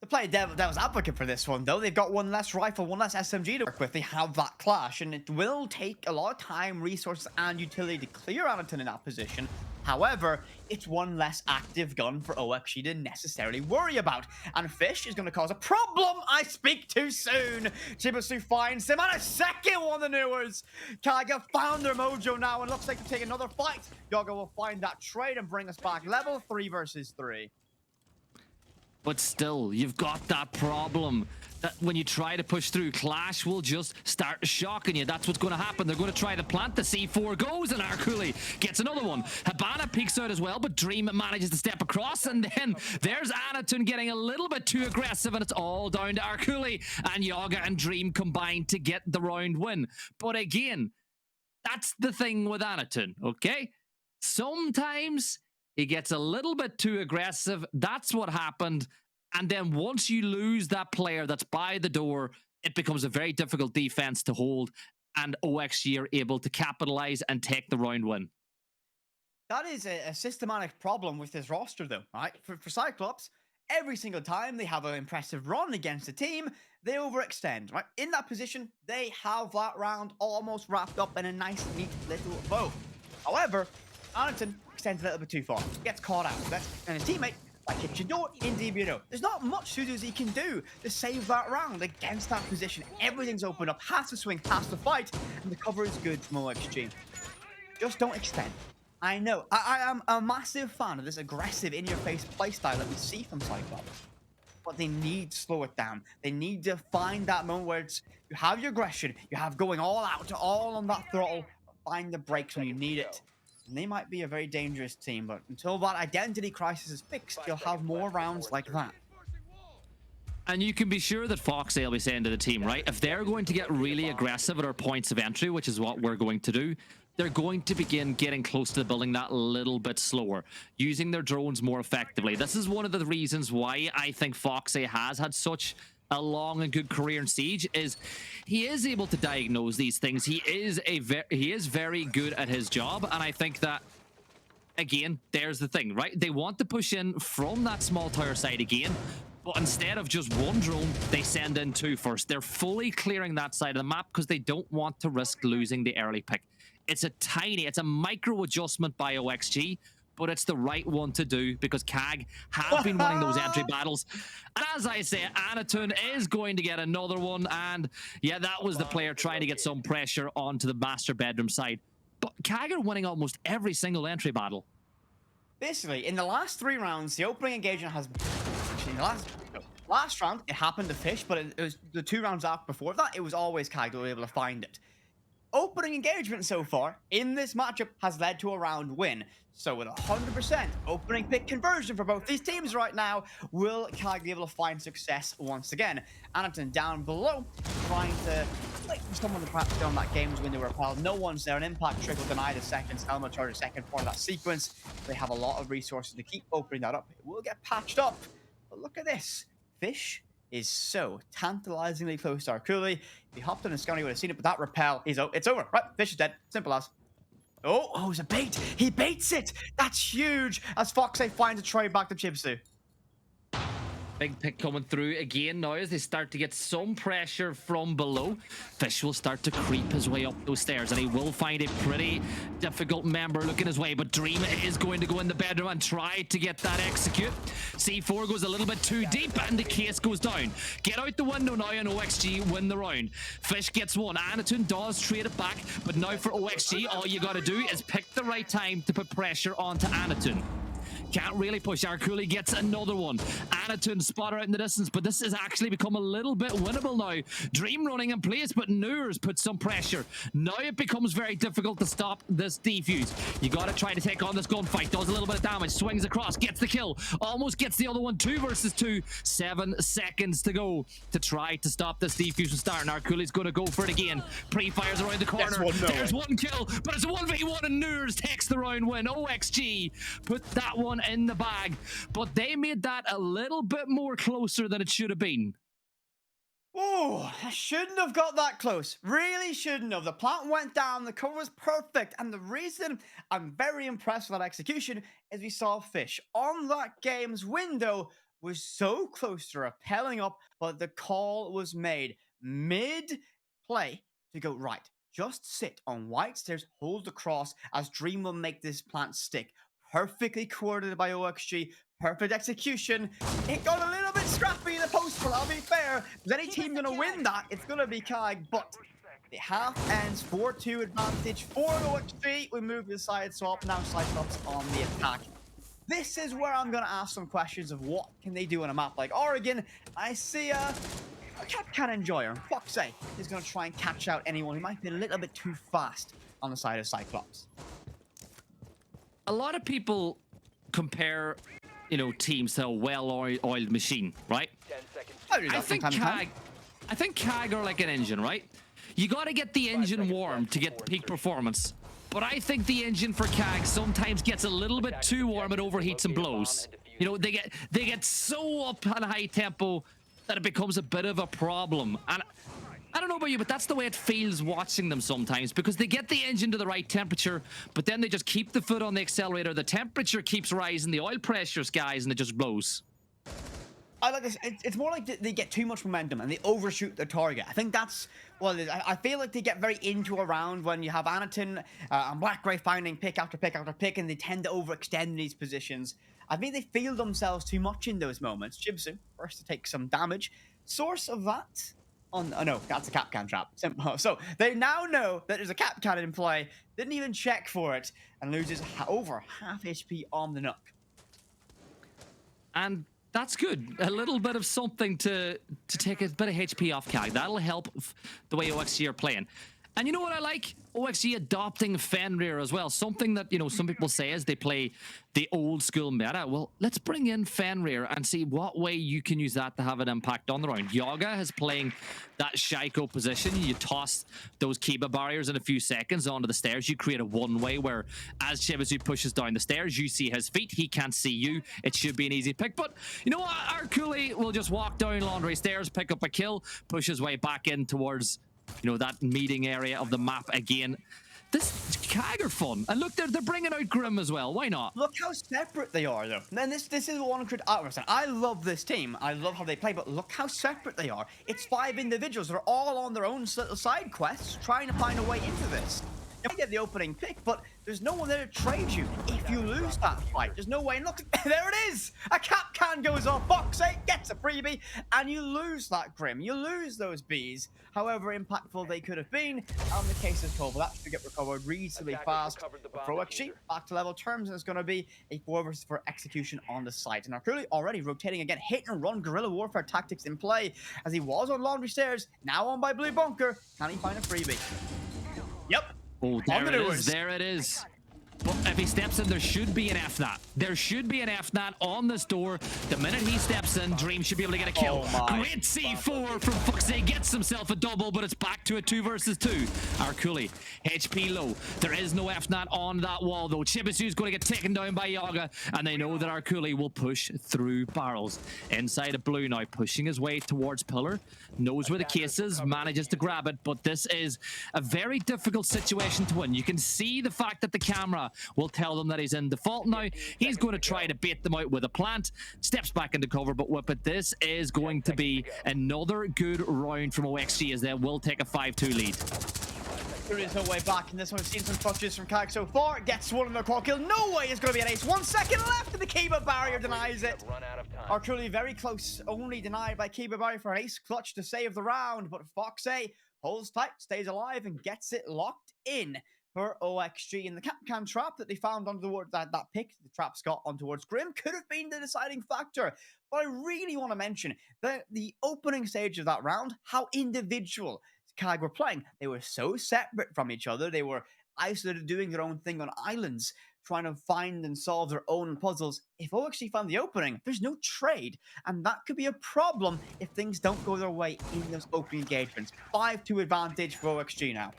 To play devil's advocate for this one, though, they've got one less rifle, one less SMG to work with. They have that clash, and it will take a lot of time, resources, and utility to clear Anaton in that position. However, it's one less active gun for OXG to necessarily worry about. And Fish is going to cause a problem. I speak too soon. Chibisu finds him, and a second one of the newers. Kaga found their mojo now, and looks like to take another fight. Yoga will find that trade and bring us back level 3 versus 3.
But still, you've got that problem that when you try to push through, Clash will just start shocking you. That's what's going to happen. They're going to try to plant. The C4 goes, and Arculi gets another one. Habana peeks out as well, but Dream manages to step across, and then there's Anaton getting a little bit too aggressive, and it's all down to Arculi, and Yaga and Dream combined to get the round win. But again, that's the thing with Anaton, okay? Sometimes he gets a little bit too aggressive. That's what happened. And then once you lose that player that's by the door, it becomes a very difficult defense to hold. And OXG are able to capitalize and take the round win.
That is a systematic problem with this roster, though, right? For Cyclops, every single time they have an impressive run against a team, they overextend, right? In that position, they have that round almost wrapped up in a nice, neat little bow. However, Anaton extends a little bit too far, gets caught out, and his teammate, like Chidor in DBO, there's not much Suzuki can do to save that round against that position. Everything's open up, has to swing, has to fight, and the cover is good from OXG. Just don't extend. I know, I am a massive fan of this aggressive in-your-face playstyle that we see from Cyclops, but they need to slow it down. They need to find that moment where it's, you have your aggression, you have going all out, all on that throttle, find the brakes when you need it. And they might be a very dangerous team, but until that identity crisis is fixed, you'll have more rounds like that.
And you can be sure that Foxy will be saying to the team, right? If they're going to get really aggressive at our points of entry, which is what we're going to do, they're going to begin getting close to the building that little bit slower, using their drones more effectively. This is one of the reasons why I think Foxy has had such a long and good career in Siege, is he is able to diagnose these things. He is very good at his job, and I think that, again, there's the thing, right? They want to push in from that small tower side again, but instead of just one drone, they send in 2 first. They're fully clearing that side of the map because they don't want to risk losing the early pick. It's a micro adjustment by OXG, but it's the right one to do because CAG have been winning those entry battles. And as I say, Anatun is going to get another one. And yeah, that was the player trying to get some pressure onto the master bedroom side. But CAG are winning almost every single entry battle.
Basically, in the last 3 rounds, the opening engagement has... Actually, in the last round, it happened to Fish, but it was the 2 rounds after before that, it was always CAG that were able to find it. Opening engagement so far in this matchup has led to a round win. So with 100% opening pick conversion for both these teams right now, will CAG be able to find success once again? Anatun down below, trying to wait for someone to perhaps go on that game's window repel. No one's there. An impact trick will deny the second. Element charge the second part of that sequence. They have a lot of resources to keep opening that up. It will get patched up. But look at this. Fish is so tantalizingly close to Arculi. If he hopped on and Scotty would have seen it, but that repel is it's over. Right, Fish is dead. Simple as. Oh, it's a bait. He baits it. That's huge. As Foxay finds a trade back to Chibsu.
Big pick coming through again now as they start to get some pressure from below. Fish will start to creep his way up those stairs and he will find a pretty difficult member looking his way, but Dream is going to go in the bedroom and try to get that execute. C4 goes a little bit too deep and the case goes down. Get out the window now and OXG win the round. Fish gets one. Anatun does trade it back, but now for OXG, all you got to do is pick the right time to put pressure onto Anatun. Can't really push. Arculi gets another one. Anatun spotter out in the distance, but this has actually become a little bit winnable now. Dream running in place, but Noors puts some pressure. Now it becomes very difficult to stop this defuse. You got to try to take on this gunfight. Does a little bit of damage. Swings across. Gets the kill. Almost gets the other one. 2 versus 2. 7 seconds to go to try to stop this defuse from starting. Arculi's going to go for it again. Pre-fires around the corner. There's one kill, but it's a 1v1 and Noors takes the round win. OXG put that one in the bag, but they made that a little bit more closer than it should have been.
Oh, I shouldn't have got that close. Really shouldn't have. The plant went down, the cover was perfect, and the reason I'm very impressed with that execution is we saw Fish on that game's window was so close to rappelling up, but the call was made mid-play to go right. Just sit on white stairs, hold the cross as Dream will make this plant stick. Perfectly coordinated by OXG. Perfect execution. It got a little bit scrappy in the post, but I'll be fair. Is any team going to win that? It's going to be CAG, but the half ends 4-2 advantage for OXG. We move to the side swap. Now CYCLOPS on the attack. This is where I'm going to ask some questions of what can they do on a map like Oregon. I see a Cap Cannon enjoyer. Foxay is going to try and catch out anyone who might be a little bit too fast on the side of CYCLOPS.
A lot of people compare, teams to a well-oiled machine, right? I think CAG are like an engine, right? You got to get the engine warm to get the peak performance. But I think the engine for CAG sometimes gets a little bit too warm and overheats and blows. They get so up on high tempo that it becomes a bit of a problem. And I don't know about you, but that's the way it feels watching them sometimes, because they get the engine to the right temperature, but then they just keep the foot on the accelerator. The temperature keeps rising, the oil pressure skies, and it just blows.
I like this. It's more like they get too much momentum and they overshoot their target. I think that's what it is. I feel like they get very into a round when you have Anatun and Blackgray finding pick after pick after pick, and they tend to overextend in these positions. I think they feel themselves too much in those moments. Chibsu, first to take some damage. Source of that? Oh no, that's a cap can trap. Simple. So they now know that there's a cap cannon in play. Didn't even check for it and loses over half HP on the Nook.
And that's good. A little bit of something to take a bit of HP off CAG. That'll help the way OXG are playing. And you know what I like? OXG adopting Fenrir as well. Something that, some people say is they play the old school meta. Well, let's bring in Fenrir and see what way you can use that to have an impact on the round. Yaga is playing that Shaiko position. You toss those Kiba barriers in a few seconds onto the stairs. You create a one-way where as Shibizu pushes down the stairs, you see his feet. He can't see you. It should be an easy pick. But you know what? Arculi will just walk down Laundry stairs, pick up a kill, push his way back in towards that meeting area of the map again. This CAG are fun. And look, they're bringing out Grim as well. Why not?
Look how separate they are, though. And this is one could understand. I love this team. I love how they play, but look how separate they are. It's 5 individuals. They're all on their own little side quests, trying to find a way into this. You might get the opening pick, but there's no one there to trade you if you lose that fight. There's no way. And look, there it is. A cap can goes off. Box8 gets a freebie, and you lose that Grim. You lose those Bs. However impactful they could have been, and the case is covered. That should get recovered reasonably fast. Pro XG back to level terms, and it's going to be a 4 versus 4 execution on the site. And Arculi already rotating again, hit and run guerrilla warfare tactics in play, as he was on Laundry Stairs, now on by Blue Bunker. Can he find a freebie? Yep.
Oh, there it is. There it is. Well, if he steps in, there should be an FNAT. There should be an FNAT on this door. The minute he steps in, Dream should be able to get a kill. Great C4 from Foxy. Gets himself a double, but it's back to a 2 versus 2. Arculi, HP low. There is no FNAT on that wall, though. Chibisu's going to get taken down by Yaga, and they know that Arculi will push through barrels. Inside of Blue now, pushing his way towards Pillar. Knows where the case is, manages to grab it, but this is a very difficult situation to win. You can see the fact that the camera will tell them that he's in default now. He's going to try to bait them out with a plant, steps back into cover, but whip it. This is going to be another good round from OXG, as they will take a 5-2 lead.
There is no way back in this one. We've seen some touches from Kag so far. Gets one in the core kill. No way it's going to be an ace. 1 second left, and the Kiba barrier denies it. Arculi very close, only denied by Kiba barrier for an ace clutch to save the round, but Foxy holds tight, stays alive, and gets it locked in for OXG. And the Capcan trap that they found on towards that pick, the trap got on towards Grim, could have been the deciding factor. But I really want to mention that the opening stage of that round, how individual Kag were playing. They were so separate from each other. They were isolated, doing their own thing on islands, trying to find and solve their own puzzles. If OXG found the opening, there's no trade, and that could be a problem if things don't go their way in those opening engagements. 5-2 advantage for OXG now.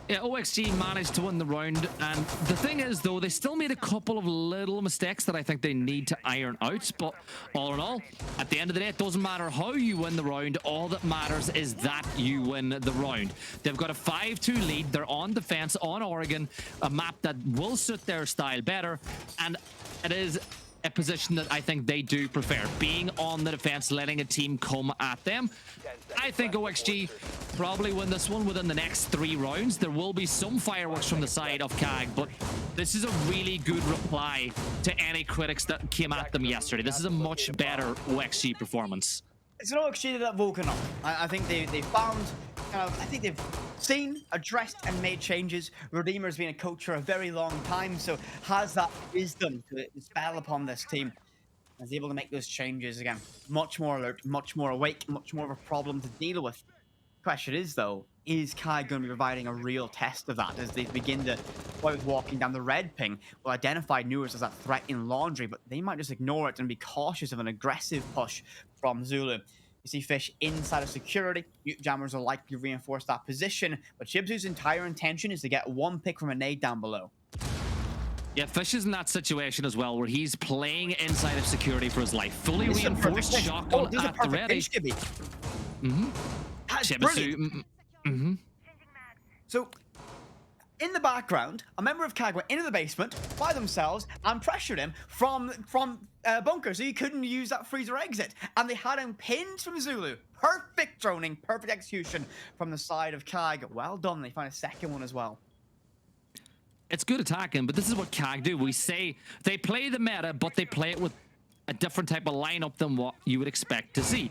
Yeah, OXG managed to win the round, and the thing is, though, they still made a couple of little mistakes that I think they need to iron out, but all in all, at the end of the day, it doesn't matter how you win the round. All that matters is that you win the round. They've got a 5-2 lead. They're on defense on Oregon, a map that will suit their style better, and it is a position that I think they do prefer, being on the defense, letting a team come at them. I think OXG probably win this one within the next 3 rounds. There will be some fireworks from the side of Kag, but this is a really good reply to any critics that came at them yesterday. This is a much better OXG performance.
It's an OXG that Vulcan up. I think they found, I think they've seen, addressed, and made changes. Redeemer's been a coach for a very long time, so has that wisdom to spell upon this team. Is able to make those changes again. Much more alert, much more awake, much more of a problem to deal with. Question is, though, is Kai going to be providing a real test of that as they begin to, while walking down the red ping, will identify Newers as that threat in Laundry, but they might just ignore it and be cautious of an aggressive push from Zulu. You see Fish inside of security. Mute Jammers will likely reinforce that position, but Chibsu's entire intention is to get 1 pick from a nade down below.
Yeah, Fish is in that situation as well, where he's playing inside of security for his life. Fully reinforced shotgun at the ready.
Chibisu. So, in the background, a member of Kag went into the basement by themselves and pressured him from bunker, so he couldn't use that freezer exit. And they had him pinned from Zulu. Perfect droning, perfect execution from the side of Kag. Well done. They find a second one as well.
It's good attacking, but this is what Kag do. We say they play the meta, but they play it with a different type of lineup than what you would expect to see.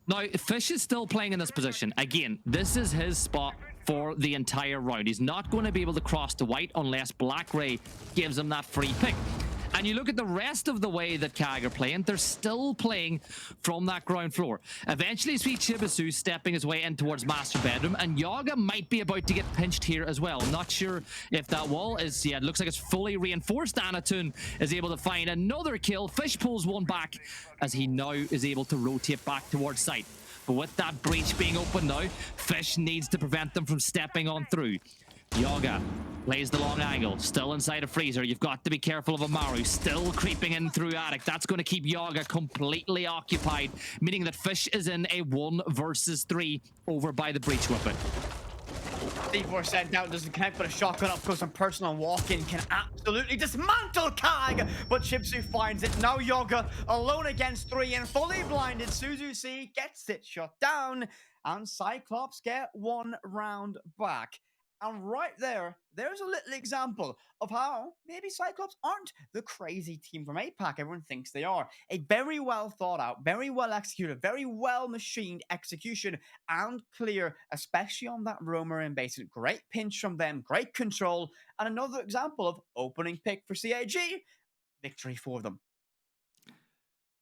Now, Fish is still playing in this position. Again, this is his spot for the entire round. He's not going to be able to cross to white unless Black Ray gives him that free pick. And you look at the rest of the way that Kag are playing, they're still playing from that ground floor. Eventually, see Chibisu stepping his way in towards master bedroom, and Yaga might be about to get pinched here as well. I'm not sure if that wall is, yeah, it looks like it's fully reinforced. Anatun is able to find another kill. Fish pulls one back as he now is able to rotate back towards site. But with that breach being open now, Fish needs to prevent them from stepping on through. Yaga plays the long angle, still inside a freezer. You've got to be careful of Amaru, still creeping in through attic. That's going to keep Yaga completely occupied, meaning that Fish is in a 1 versus 3 over by the breach weapon.
D4 sent down, doesn't connect, but a shotgun up close and personal walk-in can absolutely dismantle Kag, but Chibsu finds it. Now Yaga alone against 3 and fully blinded. Suzuki gets it shut down, and Cyclops get 1 round back. And right there, there's a little example of how maybe Cyclops aren't the crazy team from APAC everyone thinks they are. A very well thought out, very well executed, very well machined execution and clear, especially on that roamer in base. Great pinch from them, great control, and another example of opening pick for CAG. Victory for them.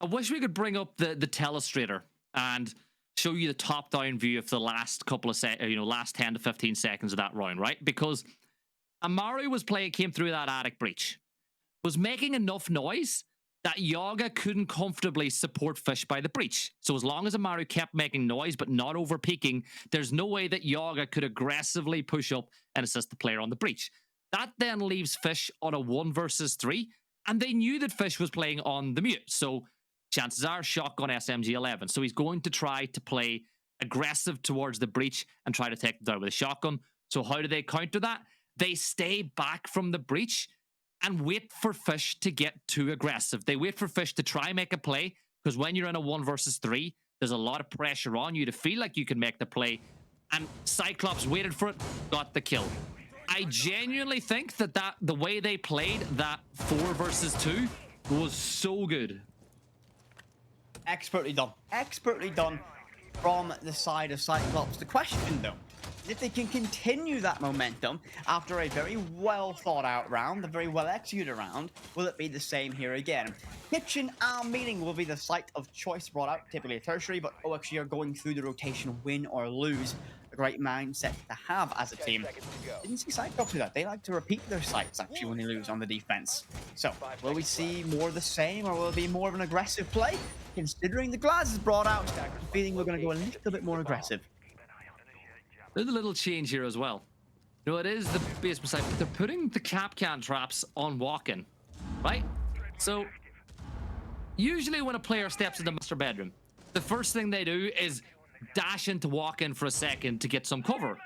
I wish we could bring up the telestrator and show you the top-down view of the last couple of last 10 to 15 seconds of that round, right? Because Amaru came through that attic breach, was making enough noise that Yaga couldn't comfortably support Fish by the breach. So as long as Amaru kept making noise but not over peaking, there's no way that Yaga could aggressively push up and assist the player on the breach. That then leaves Fish on a 1 versus 3, and they knew that Fish was playing on the mute. So chances are shotgun SMG-11. So he's going to try to play aggressive towards the breach and try to take it down with a shotgun. So how do they counter that? They stay back from the breach and wait for Fish to get too aggressive. They wait for Fish to try make a play, because when you're in a 1 versus 3, there's a lot of pressure on you to feel like you can make the play. And Cyclops waited for it, got the kill. I genuinely think that the way they played that 4 versus 2 was so good.
Expertly done. Expertly done from the side of Cyclops. The question, though, is if they can continue that momentum after a very well thought out round, a very well executed round, will it be the same here again? Kitchen and Meeting will be the site of choice brought out, typically a tertiary, but OXG are going through the rotation, win or lose. A great mindset to have as a team. Didn't see Cyclops do that. They like to repeat their sites, actually, when they lose on the defense. So, will we see more of the same, or will it be more of an aggressive play? Considering the glass is brought out, I'm feeling we're going to go a little bit more aggressive.
There's a little change here as well. You know, it is the basement side, but they're putting the cap can traps on walk-in, right? So, usually when a player steps into the master bedroom, the first thing they do is dash into walk-in for a second to get some cover.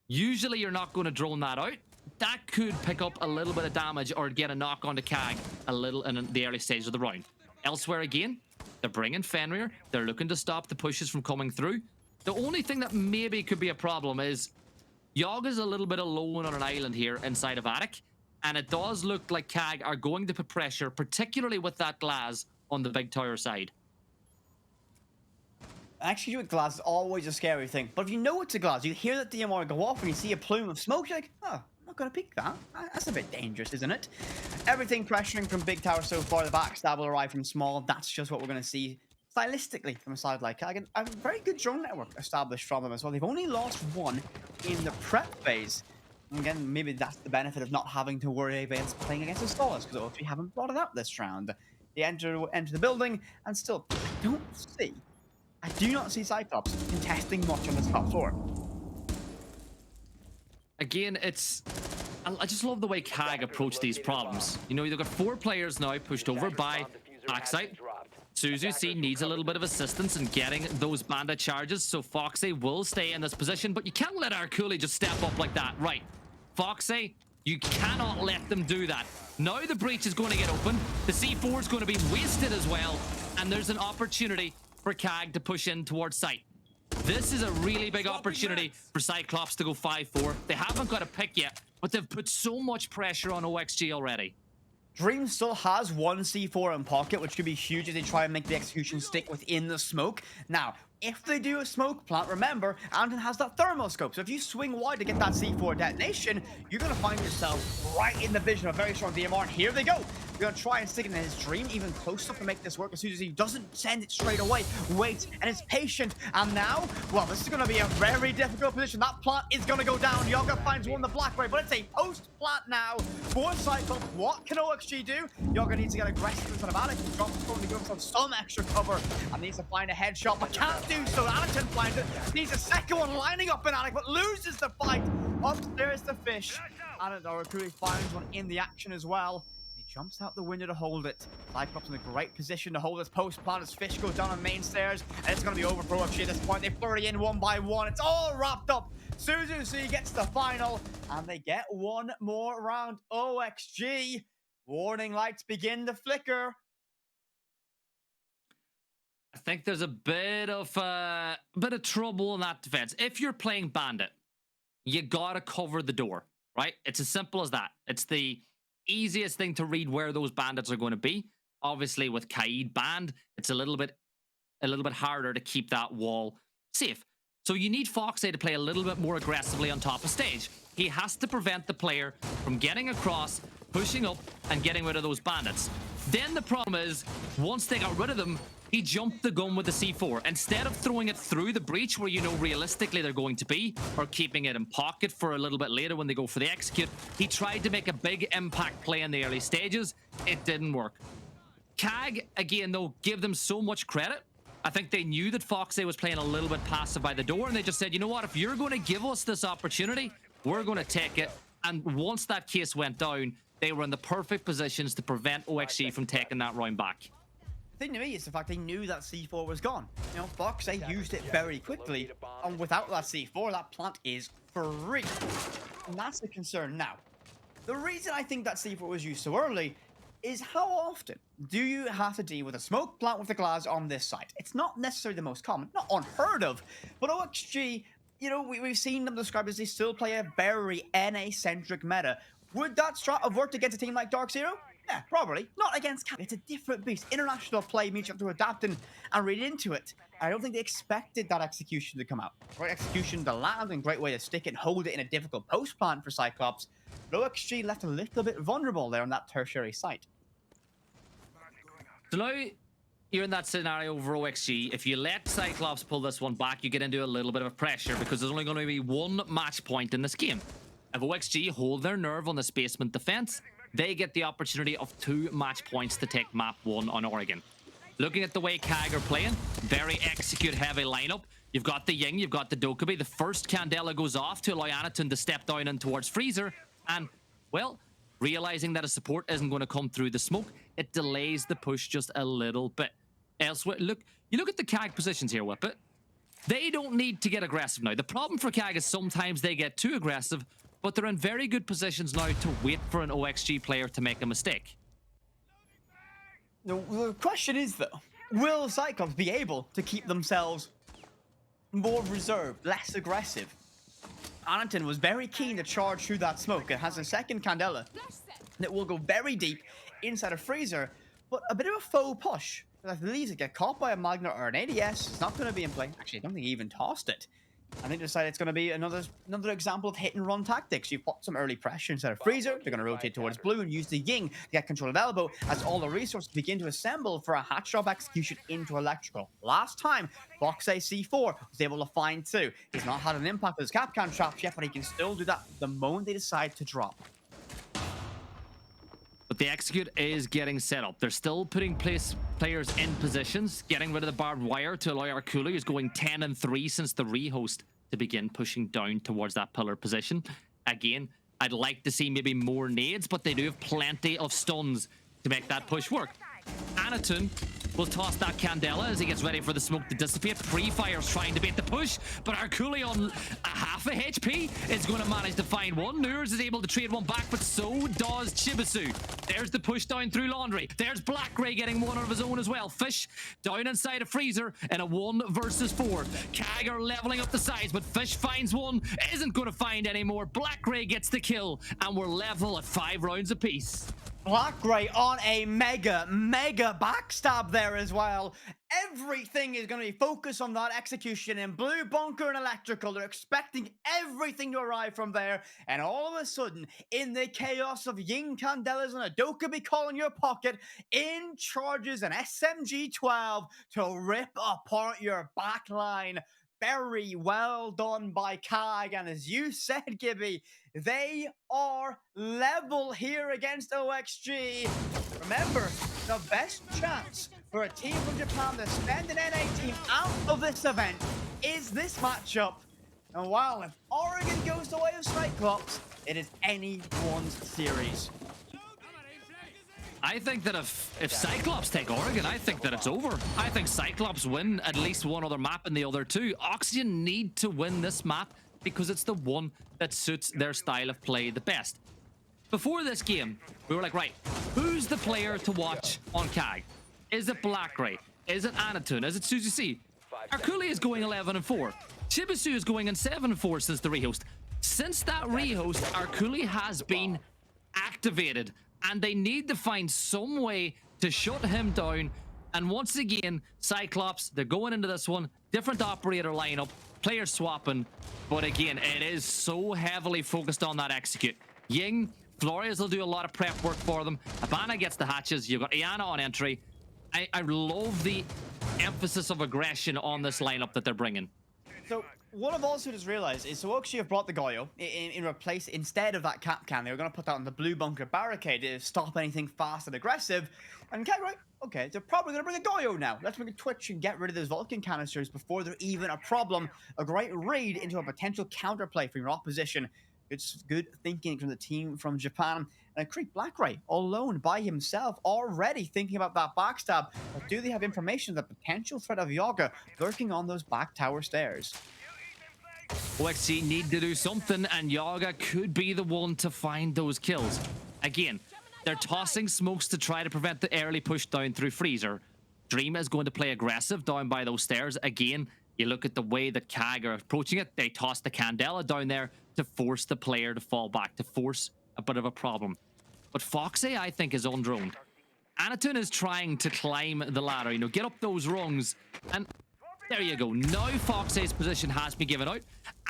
Usually you're not going to drone that out. That could pick up a little bit of damage or get a knock onto CAG a little in the early stage of the round. Elsewhere again, they're bringing Fenrir. They're looking to stop the pushes from coming through. The only thing that maybe could be a problem is Yaga's a little bit alone on an island here inside of attic, and it does look like CAG are going to put pressure, particularly with that glass on the big tower side.
Actually, with glass is always a scary thing. But if you know it's a glass, you hear that DMR go off and you see a plume of smoke, you're like, oh, I'm not going to peek that. That's a bit dangerous, isn't it? Everything pressuring from big tower so far. The backstab will arrive from small. That's just what we're going to see stylistically from a side like CAG. And a very good drone network established from them as well. They've only lost 1 in the prep phase. And again, maybe that's the benefit of not having to worry against playing against the stallers, because OFG haven't brought it up this round. They enter the building, and still, I do not see Cyclops contesting much on this top floor.
Again, I just love the way CAG approach these problems. You know, you've got 4 players now pushed over by backside. Suzu needs a little bit of assistance in getting those bandit charges, so Foxy will stay in this position, but you can't let Arculi just step up like that. Right, Foxy, you cannot let them do that. Now the breach is going to get open. The C4 is going to be wasted as well, and there's an opportunity for CAG to push in towards site. This is a really big opportunity for Cyclops to go 5-4. They haven't got a pick yet, but they've put so much pressure on OXG already.
Dream still has 1 C4 in pocket, which could be huge if they try and make the execution stick within the smoke. Now, if they do a smoke plant, remember, Anton has that thermal scope. So if you swing wide to get that C4 detonation, you're going to find yourself right in the vision of a very strong DMR. And here they go. They're going to try and stick it in his Dream even closer to make this work. As soon as he doesn't send it straight away, waits and is patient. And now, well, this is going to be a very difficult position. That plant is going to go down. Yaga finds one the black way, but it's a post plant now for Cyclops. What can OXG do? Yaga needs to get aggressive in front of Alex. He drops the phone to give himself some extra cover and needs to find a headshot, but can't do so. Alex finds it. Needs a second one lining up in Alex, but loses the fight. Upstairs to Fish. And Arculi finds one in the action as well. He jumps out the window to hold it. Cyclops in a great position to hold his post plant as Fish goes down on main stairs. And it's going to be over for OFG at this point. They flurry in 1 by 1. It's all wrapped up. Suzu gets the final. And they get 1 more round. OXG. Warning lights begin to flicker.
I think there's a bit of trouble in that defense. If you're playing Bandit, you gotta cover the door, right? It's as simple as that. It's the easiest thing to read where those bandits are going to be. Obviously, with Kaid banned, it's a little bit harder to keep that wall safe. So you need Foxy to play a little bit more aggressively on top of stage. He has to prevent the player from getting across, pushing up, and getting rid of those bandits. Then the problem is, once they got rid of them, he jumped the gun with the C4. Instead of throwing it through the breach where you know realistically they're going to be, or keeping it in pocket for a little bit later when they go for the execute, he tried to make a big impact play in the early stages. It didn't work. CAG, again though, give them so much credit. I think they knew that Foxy was playing a little bit passive by the door, and they just said, you know what, if you're going to give us this opportunity, we're going to take it. And once that case went down, they were in the perfect positions to prevent OXG from taking that round back.
The thing to me is the fact they knew that C4 was gone. You know, Foxy used it very quickly, and without that C4, that plant is free. And that's the concern now. The reason I think that C4 was used so early is how often do you have to deal with a smoke plant with the glass on this site? It's not necessarily the most common, not unheard of, but OXG, you know, we've seen them described as they still play a very NA-centric meta. Would that strat have worked against a team like Dark Zero? Yeah, probably. Not against CAG. It's a different beast. International play means you have to adapt and read into it. I don't think they expected that execution to come out. Great execution to land and great way to stick it and hold it in a difficult post plan for CYCLOPS. But OXG left a little bit vulnerable there on that tertiary site.
So now you're in that scenario over OXG. If you let CYCLOPS pull this one back, you get into a little bit of pressure because there's only going to be one match point in this game. If OXG hold their nerve on this basement defense, they get the opportunity of 2 match points to take map 1 on Oregon. Looking at the way CAG are playing, very execute heavy lineup. You've got the Ying, you've got the Dokkaebi. The first Candela goes off to allow Anatun to step down in towards Freezer. And, well, realizing that a support isn't going to come through the smoke, it delays the push just a little bit. Elsewhere, you look at the CAG positions here, Whippet. They don't need to get aggressive now. The problem for CAG is sometimes they get too aggressive, but they're in very good positions now to wait for an OXG player to make a mistake.
The question is, though, will CYCLOPS be able to keep themselves more reserved, less aggressive? Anatun was very keen to charge through that smoke. It has a second Candela that will go very deep inside a Freezer, but a bit of a faux push. I believe it get caught by a Magna or an ADS. It's not going to be in play. Actually, I don't think he even tossed it. I think they decided it's going to be another example of hit and run tactics. You put some early pressure inside of Freezer. They're going to rotate towards blue and use the Ying to get control of elbow as all the resources begin to assemble for a hatch drop execution into electrical. Last time, Foxy C4 was able to find 2. He's not had an impact with his Capcan traps yet, but he can still do that the moment they decide to drop.
But the execute is getting set up. They're still putting players in positions, getting rid of the barbed wire to allow Arculi, who's going 10-3 since the rehost, to begin pushing down towards that pillar position. Again, I'd like to see maybe more nades, but they do have plenty of stuns to make that push work. Anatun will toss that Candela as he gets ready for the smoke to dissipate. Pre-Fire's trying to beat the push, but Arculi on a half a HP is going to manage to find one. Nurs is able to trade one back, but so does Chibisu. There's the push down through Laundry. There's Black Ray getting one out of his own as well. Fish down inside a Freezer in a 1 versus 4. CAG are leveling up the sides, but Fish finds one, isn't going to find any more. Black Ray gets the kill, and we're level at 5 rounds apiece.
Black Ray on a mega backstab there as well. Everything is going to be focused on that execution in blue, bunker, and electrical. They're expecting everything to arrive from there. And all of a sudden, in the chaos of Ying Candelas and a Dokkaebi call in your pocket, in charges an SMG-12 to rip apart your backline. Very well done by CAG, and as you said, Gibby, they are level here against OXG. Remember, the best chance for a team from Japan to send an NA team out of this event is this matchup. And while if Oregon goes the way of CYCLOPS, it is anyone's series.
I think that if CYCLOPS take Oregon, I think that it's over. I think CYCLOPS win at least one other map in the other 2. Oxygen need to win this map because it's the one that suits their style of play the best. Before this game, we were like, right, who's the player to watch on CAG? Is it Black Ray? Is it Anatun? Is it Suzy C? Arculi is going 11-4. Shibisu is going in 7-4 since the rehost. Since that rehost, Arculi has been activated, and they need to find some way to shut him down. And once again, Cyclops, they're going into this one, different operator lineup, player swapping, but again, it is so heavily focused on that execute. Ying, Flores will do a lot of prep work for them. Habana gets the hatches. You've got Iana on entry. I love the emphasis of aggression on this lineup that they're bringing.
So what I've also just realized is, so actually have brought the Goyo in replace, instead of that cap can, they were going to put that on the blue bunker barricade to stop anything fast and aggressive. And okay, right, okay, they're probably going to bring a Goyo now. Let's bring a Twitch and get rid of those Vulcan canisters before they're even a problem. A great read into a potential counterplay from your opposition. It's good thinking from the team from Japan. And a Creep Blackray alone by himself, already thinking about that backstab. But do they have information of the potential threat of Yaga lurking on those back tower stairs?
OXG need to do something, and Yaga could be the one to find those kills. Again, they're tossing smokes to try to prevent the early push down through Freezer. Dream is going to play aggressive down by those stairs. Again, you look at the way that CAG are approaching it. They toss the Candela down there to force the player to fall back, to force a bit of a problem. But Foxy, I think, is undroned. Anatun is trying to climb the ladder, you know, get up those rungs, and there you go. Now Foxy's position has been given out.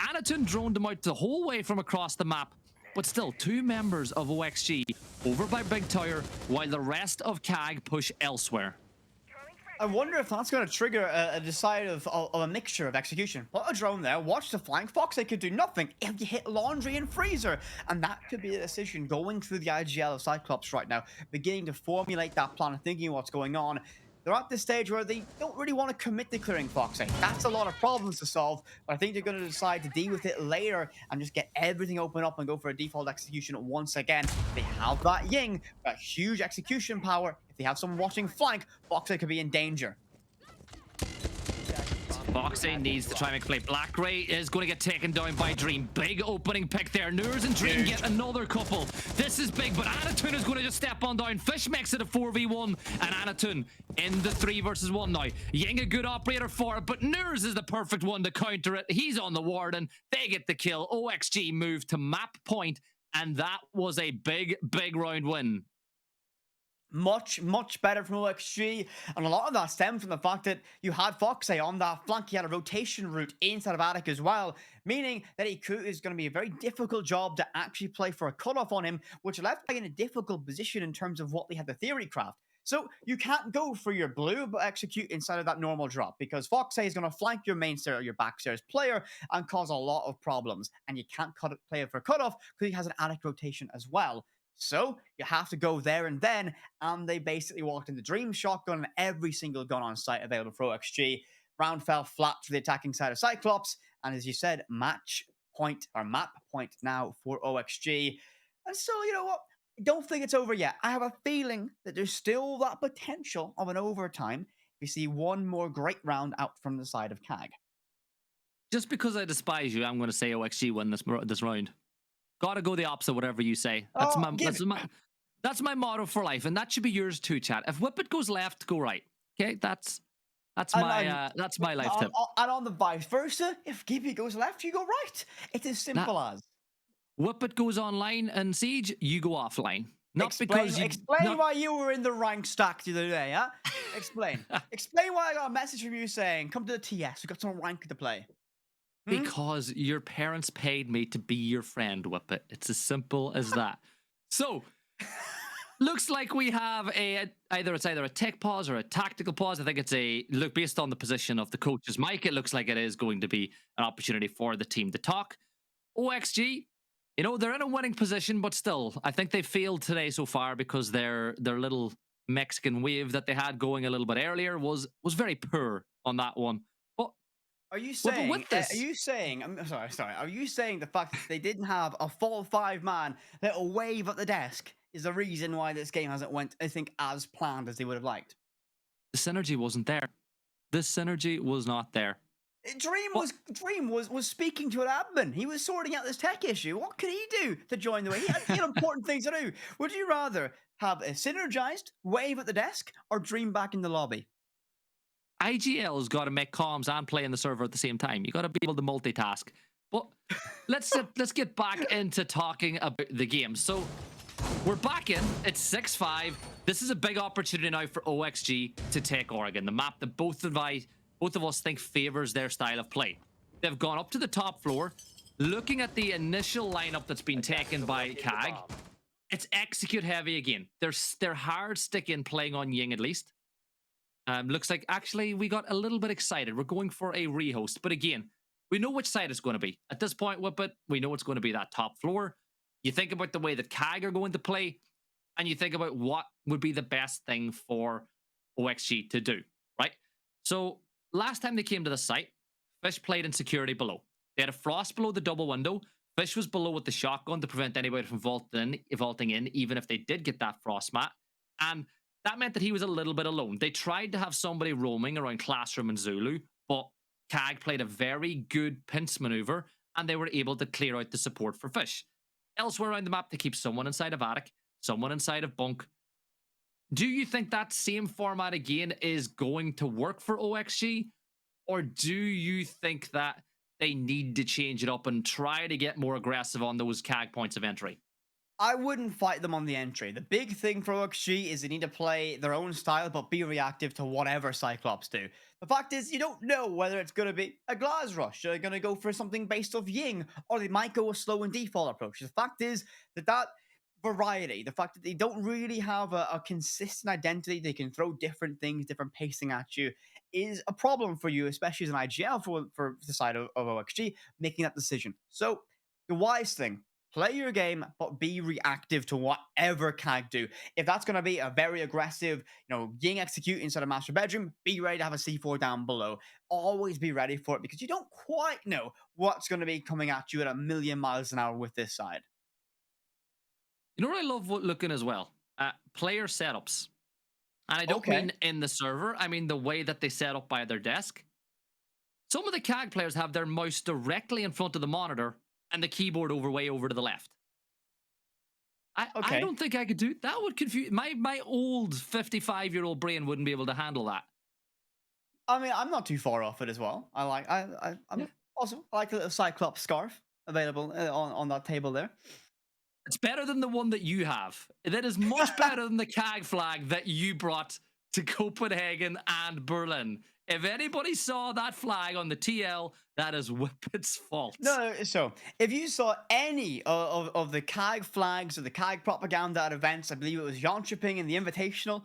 Anatun droned him out the whole way from across the map, but still, two members of OXG over by Big Tower, while the rest of CAG push elsewhere.
I wonder if that's going to trigger a decide of a mixture of execution. Put a drone there, watch the flank. Foxy could do nothing if you hit Laundry and Freezer. And that could be a decision going through the IGL of Cyclops right now, beginning to formulate that plan and thinking what's going on. They're at this stage where they don't really want to commit to clearing Foxy. That's a lot of problems to solve, but I think they're going to decide to deal with it later and just get everything open up and go for a default execution once again. They have that Ying, that huge execution power. If they have someone watching flank, Foxy could be in danger.
Foxy needs to try and make a play. Blackray is going to get taken down by Dream. Big opening pick there. Nurs and Dream get another couple. This is big, but Anatun is going to just step on down. Fish makes it a 4v1, and Anatun in the 3 versus 1 now. Ying a good operator for it, but Nurs is the perfect one to counter it. He's on the warden. They get the kill. OXG move to map point, and that was a big, big round win.
Much better from OXG, and a lot of that stemmed from the fact that you had Foxy on that flank. He had a rotation route inside of Attic as well, meaning that is going to be a very difficult job to actually play for a cutoff on him, which left him in a difficult position in terms of what they had the theory craft. So you can't go for your blue, but execute inside of that normal drop, because Foxy is going to flank your main stair or your backstairs player and cause a lot of problems, and you can't play it for a cutoff because he has an Attic rotation as well. So you have to go there and then, and they basically walked into Dream Shotgun and every single gun on site available for OXG. Round fell flat for the attacking side of Cyclops, and as you said, match point or map point now for OXG. And so, you know what? I don't think it's over yet. I have a feeling that there's still that potential of an overtime if you see one more great round out from the side of CAG.
Just because I despise you, I'm going to say OXG win this round. Gotta go the opposite, whatever you say. That's my motto for life, and that should be yours too, chat. If Whippet goes left, go right. Okay, that's my life tip.
And on the vice versa, if Gibby goes left, you go right. It's as simple as.
Whippet goes online and Siege, you go offline.
Explain why you were in the rank stack the other day, huh? Explain. Explain why I got a message from you saying, come to the TS, we got some rank to play.
Because your parents paid me to be your friend, Whippet. It's as simple as that. So, looks like we have either a tech pause or a tactical pause. I think it's based on the position of the coach's mic, it looks like it is going to be an opportunity for the team to talk. OXG, you know, they're in a winning position, but still, I think they failed today so far because their little Mexican wave that they had going a little bit earlier was very poor on that one.
Are you saying? I'm sorry. Are you saying the fact that they didn't have a full 5-man little wave at the desk is the reason why this game hasn't went, I think, as planned as they would have liked?
The synergy wasn't there. The synergy was not there.
Dream was speaking to an admin. He was sorting out this tech issue. What could he do to join the way? He had important things to do. Would you rather have a synergized wave at the desk or Dream back in the lobby?
IGL's got to make comms and play in the server at the same time. You got to be able to multitask. But let's get back into talking about the game. So we're back in. It's 6-5. This is a big opportunity now for OXG to take Oregon, the map that both of us think favors their style of play. They've gone up to the top floor, looking at the initial lineup that's been taken by CAG. It's execute heavy again. They're hard sticking playing on Ying at least. Looks like actually we got a little bit excited. We're going for a rehost, but again, we know which side it's going to be. At this point, Whip It, we know it's going to be that top floor. You think about the way that CAG are going to play, and you think about what would be the best thing for OXG to do, right? So last time they came to the site, Fish played in security below. They had a frost below the double window. Fish was below with the shotgun to prevent anybody from vaulting in, even if they did get that frost mat. And that meant that he was a little bit alone. They tried to have somebody roaming around Classroom and Zulu, but CAG played a very good pinch maneuver, and they were able to clear out the support for Fish. Elsewhere around the map, they keep someone inside of Attic, someone inside of Bunk. Do you think that same format again is going to work for OXG? Or do you think that they need to change it up and try to get more aggressive on those CAG points of entry?
I wouldn't fight them on the entry. The big thing for OXG is they need to play their own style, but be reactive to whatever Cyclops do. The fact is, you don't know whether it's going to be a Glass Rush, they're going to go for something based off Ying, or they might go a slow and default approach. The fact is that variety, the fact that they don't really have a consistent identity, they can throw different things, different pacing at you, is a problem for you, especially as an IGL for the side of OXG, making that decision. So, the wise thing, play your game, but be reactive to whatever CAG do. If that's going to be a very aggressive, Ying execute inside a master bedroom, be ready to have a C4 down below. Always be ready for it because you don't quite know what's going to be coming at you at a million miles an hour with this side.
You know what I love looking as well? Player setups. And I don't mean in the server, I mean the way that they set up by their desk. Some of the CAG players have their mouse directly in front of the monitor and the keyboard way over to the left. I don't think I could do that. Would confuse my old 55-year-old brain wouldn't be able to handle that.
I mean, I'm not too far off it as well. I'm also I like the little Cyclops scarf available on that table there.
It's better than the one that you have. That is much better than the CAG flag that you brought to Copenhagen and Berlin. If anybody saw that flag on the TL, that is Whip It's fault.
No, so if you saw any of the CAG flags or the CAG propaganda at events, I believe it was Jönköping in the Invitational,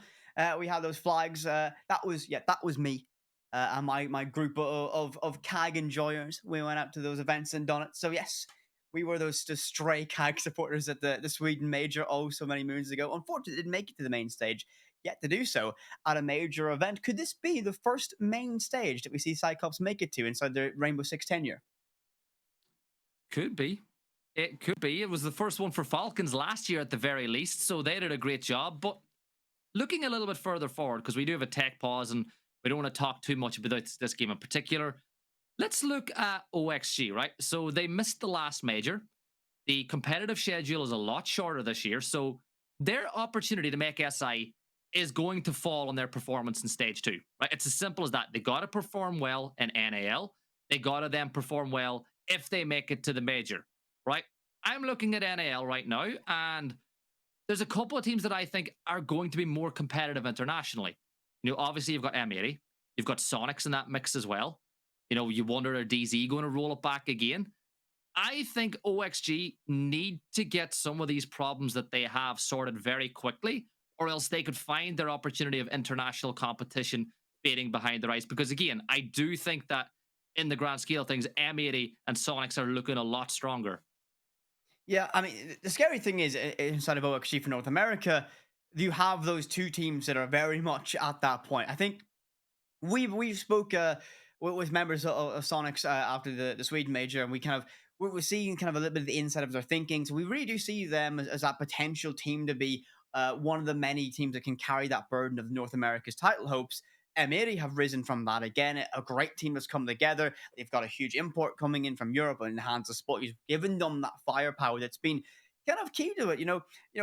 we had those flags. That was me and my group of CAG enjoyers. We went out to those events and done it. So yes, we were those stray CAG supporters at the Sweden Major so many moons ago. Unfortunately, didn't make it to the main stage. Yet to do so at a major event. Could this be the first main stage that we see Cyclops make it to inside the Rainbow Six tenure?
Could be. It could be. It was the first one for Falcons last year at the very least, so they did a great job. But looking a little bit further forward, because we do have a tech pause and we don't want to talk too much about this game in particular, let's look at OXG, right? So they missed the last major. The competitive schedule is a lot shorter this year, so their opportunity to make SI is going to fall on their performance in stage 2, right? It's as simple as that. They got to perform well in NAL. They got to then perform well if they make it to the major, right? I'm looking at NAL right now, and there's a couple of teams that I think are going to be more competitive internationally. Obviously you've got M80, you've got Sonics in that mix as well. You wonder, are DZ going to roll it back again? I think OXG need to get some of these problems that they have sorted very quickly, or else they could find their opportunity of international competition fading behind their eyes. Because again, I do think that in the grand scale of things, M80 and Sonics are looking a lot stronger.
Yeah, I mean, the scary thing is, inside of OXG for North America, you have those two teams that are very much at that point. I think we spoke with members of Sonics after the Sweden major, and we're seeing kind of a little bit of the inside of their thinking. So we really do see them as that potential team to be one of the many teams that can carry that burden of North America's title hopes. M80 have risen from that again. A great team has come together. They've got a huge import coming in from Europe and hands of spot. You've given them that firepower that's been kind of key to it.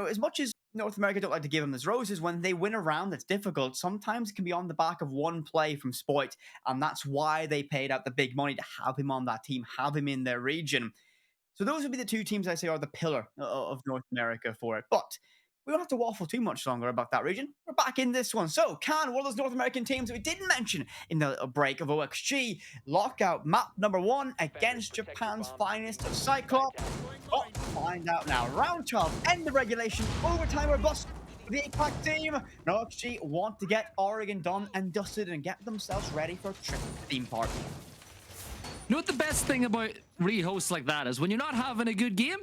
As much as North America don't like to give him his roses. When they win a round that's difficult, sometimes it can be on the back of one play from Spoit, and that's why they paid out the big money to have him on that team, have him in their region. So those would be the two teams I say are the pillar of North America for it. But we don't have to waffle too much longer about that region. We're back in this one. So, one of those North American teams that we didn't mention in the break of OXG, lockout map number 1 against Japan's finest of Cyclops. Oh, find out now. Round 12, end of regulation, overtime or bust. The APAC team, OXG want to get Oregon done and dusted and get themselves ready for a trip to the theme park.
You know what the best thing about rehosts like that is? When you're not having a good game,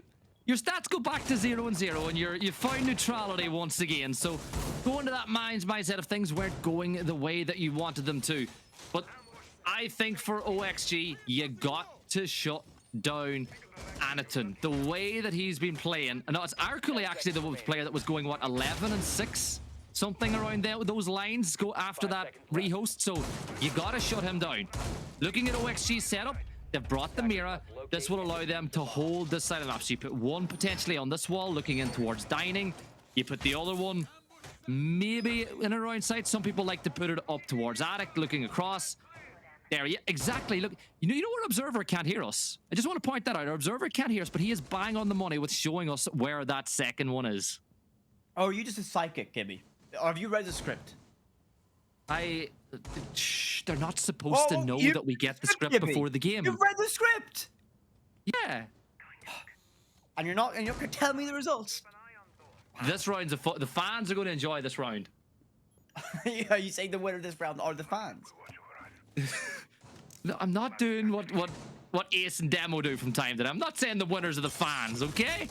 your stats go back to 0 and 0, and you found neutrality once again. So go into that mindset of things weren't going the way that you wanted them to. But I think for OXG, you got to shut down Anaton. The way that he's been playing, and it's Arculi actually the player that was going, what, 11 and 6? Something around there, those lines go after that rehost. So you got to shut him down. Looking at OXG's setup, they've brought the mirror. This will allow them to hold this side of the map. So you put one potentially on this wall looking in towards dining. You put the other one maybe in around sight. Some people like to put it up towards attic looking across. There, yeah, exactly. Look, you know what, Observer can't hear us. I just want to point that out. Our Observer can't hear us, but he is bang on the money with showing us where that second one is.
Oh, are you just a psychic, Gibby? Or have you read the script?
Shh, they're not supposed to know that we get the script before the game.
You've read the script!
Yeah.
And you're not going to tell me the results.
This round's the fans are going to enjoy this round.
Yeah, you say the winner of this round are the fans.
No, I'm not doing what Ace and Demo do from time to time. I'm not saying the winners are the fans, okay?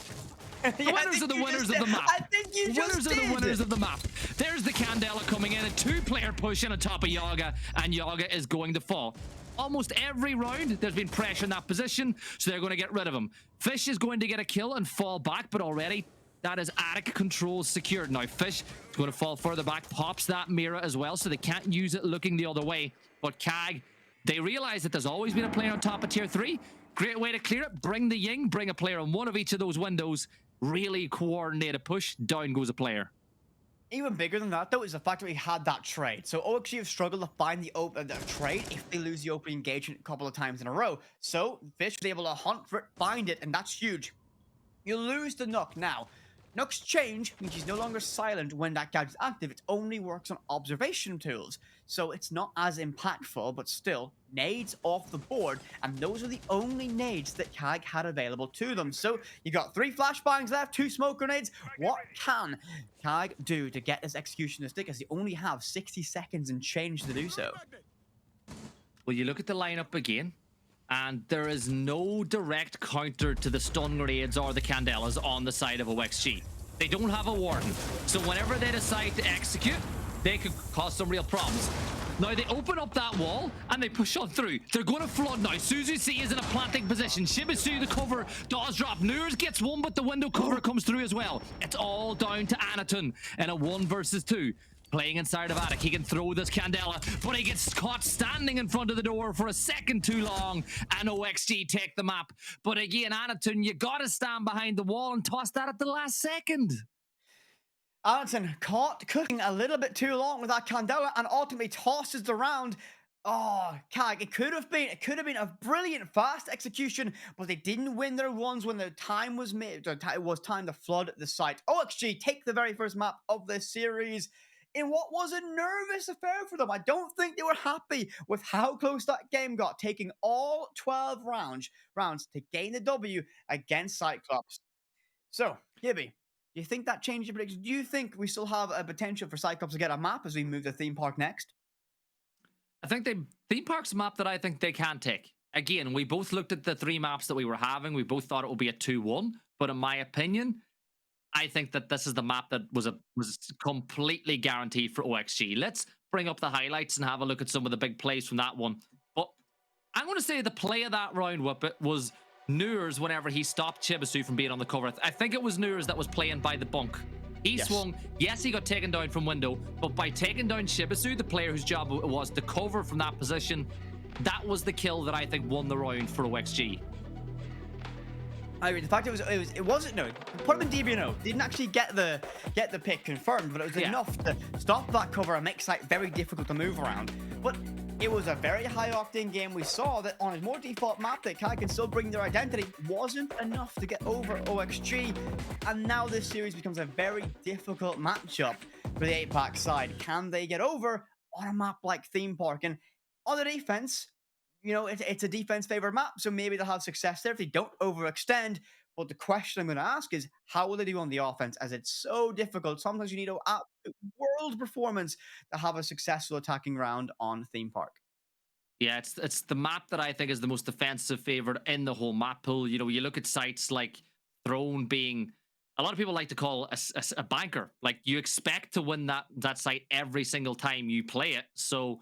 The winners are the winners of the map.
I think you just did.
Winners are the winners of the map. There's the Candela coming in, a 2-player push in on top of Yaga, and Yaga is going to fall. Almost every round, there's been pressure in that position, so they're going to get rid of him. Fish is going to get a kill and fall back, but already that is attic control secured. Now, Fish is going to fall further back, pops that mirror as well, so they can't use it looking the other way. But CAG, they realize that there's always been a player on top of tier 3. Great way to clear it. Bring the Ying, bring a player on one of each of those windows. Really coordinate a push, down goes a player.
Even bigger than that, though, is the fact that we had that trade. So OXG have struggled to find the trade if they lose the opening engagement a couple of times in a row. So Fish was able to hunt for it, find it, and that's huge. You lose the Nook now. Nook's change means he's no longer silent when that gadget's active. It only works on observation tools. So it's not as impactful, but still, nades off the board. And those are the only nades that CAG had available to them. So you got 3 flashbangs left, 2 smoke grenades. What can CAG do to get this execution to stick, as they only have 60 seconds and change to do so?
Well, you look at the lineup again, and there is no direct counter to the stun grenades or the Candelas on the side of OXG. They don't have a warden. So whenever they decide to execute, they could cause some real problems. Now, they open up that wall, and they push on through. They're going to flood now. Suzu C is in a planting position. Shibisu, the cover, does drop. Nurs gets one, but the window cover comes through as well. It's all down to Anaton in a 1 versus 2. Playing inside of attic, he can throw this Candela, but he gets caught standing in front of the door for a second too long, and OXG take the map. But again, Anaton, you gotta stand behind the wall and toss that at the last second.
Anaton caught cooking a little bit too long with that Candela and ultimately tosses the round. Oh, CAG, it could have been a brilliant fast execution, but they didn't win their ones when the time was made. It was time to flood the site. OXG take the very first map of this series in what was a nervous affair for them. I don't think they were happy with how close that game got, taking all 12 rounds to gain the W against Cyclops. So, Gibby, do you think that changed your prediction? Do you think we still have a potential for Cyclops to get a map as we move to theme park next?
I think theme park's a map that I think they can take. Again, we both looked at the 3 maps that we were having. We both thought it would be a 2-1, but in my opinion, I think that this is the map that was completely guaranteed for OXG. Let's bring up the highlights and have a look at some of the big plays from that one. But I'm going to say the play of that round, Whippet, was Nurs whenever he stopped Shibisu from being on the cover. I think it was Nurs that was playing by the bunk. He swung. Yes, he got taken down from window, but by taking down Shibisu, the player whose job it was to cover from that position, that was the kill that I think won the round for OXG.
I agree. The fact it wasn't no. Put him in DBNO. Didn't actually get the pick confirmed, but it was enough to stop that cover and make sight very difficult to move around. But it was a very high octane game. We saw that on a more default map that Kai can still bring their identity wasn't enough to get over OXG, and now this series becomes a very difficult matchup for the 8-pack side. Can they get over on a map like Theme Park? And on the defense, you know, it's a defense-favored map, so maybe they'll have success there if they don't overextend. But the question I'm going to ask is, how will they do on the offense, as it's so difficult? Sometimes you need an absolute world performance to have a successful attacking round on Theme Park.
Yeah, it's the map that I think is the most defensive favored in the whole map pool. You know, you look at sites like Throne being, a lot of people like to call a banker. Like, you expect to win that site every single time you play it. So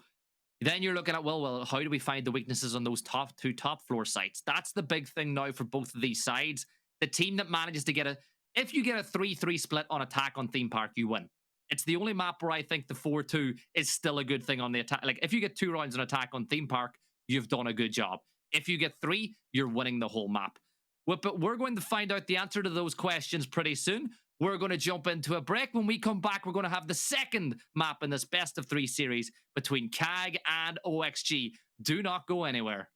then you're looking at, well, how do we find the weaknesses on those two top floor sites? That's the big thing now for both of these sides. The team that manages to get if you get a 3-3 split on attack on Theme Park, you win. It's the only map where I think the 4-2 is still a good thing on the attack. Like, if you get 2 rounds on attack on Theme Park, you've done a good job. If you get 3, you're winning the whole map. But we're going to find out the answer to those questions pretty soon. We're going to jump into a break. When we come back, we're going to have the second map in this best of 3 series between CAG and OXG. Do not go anywhere.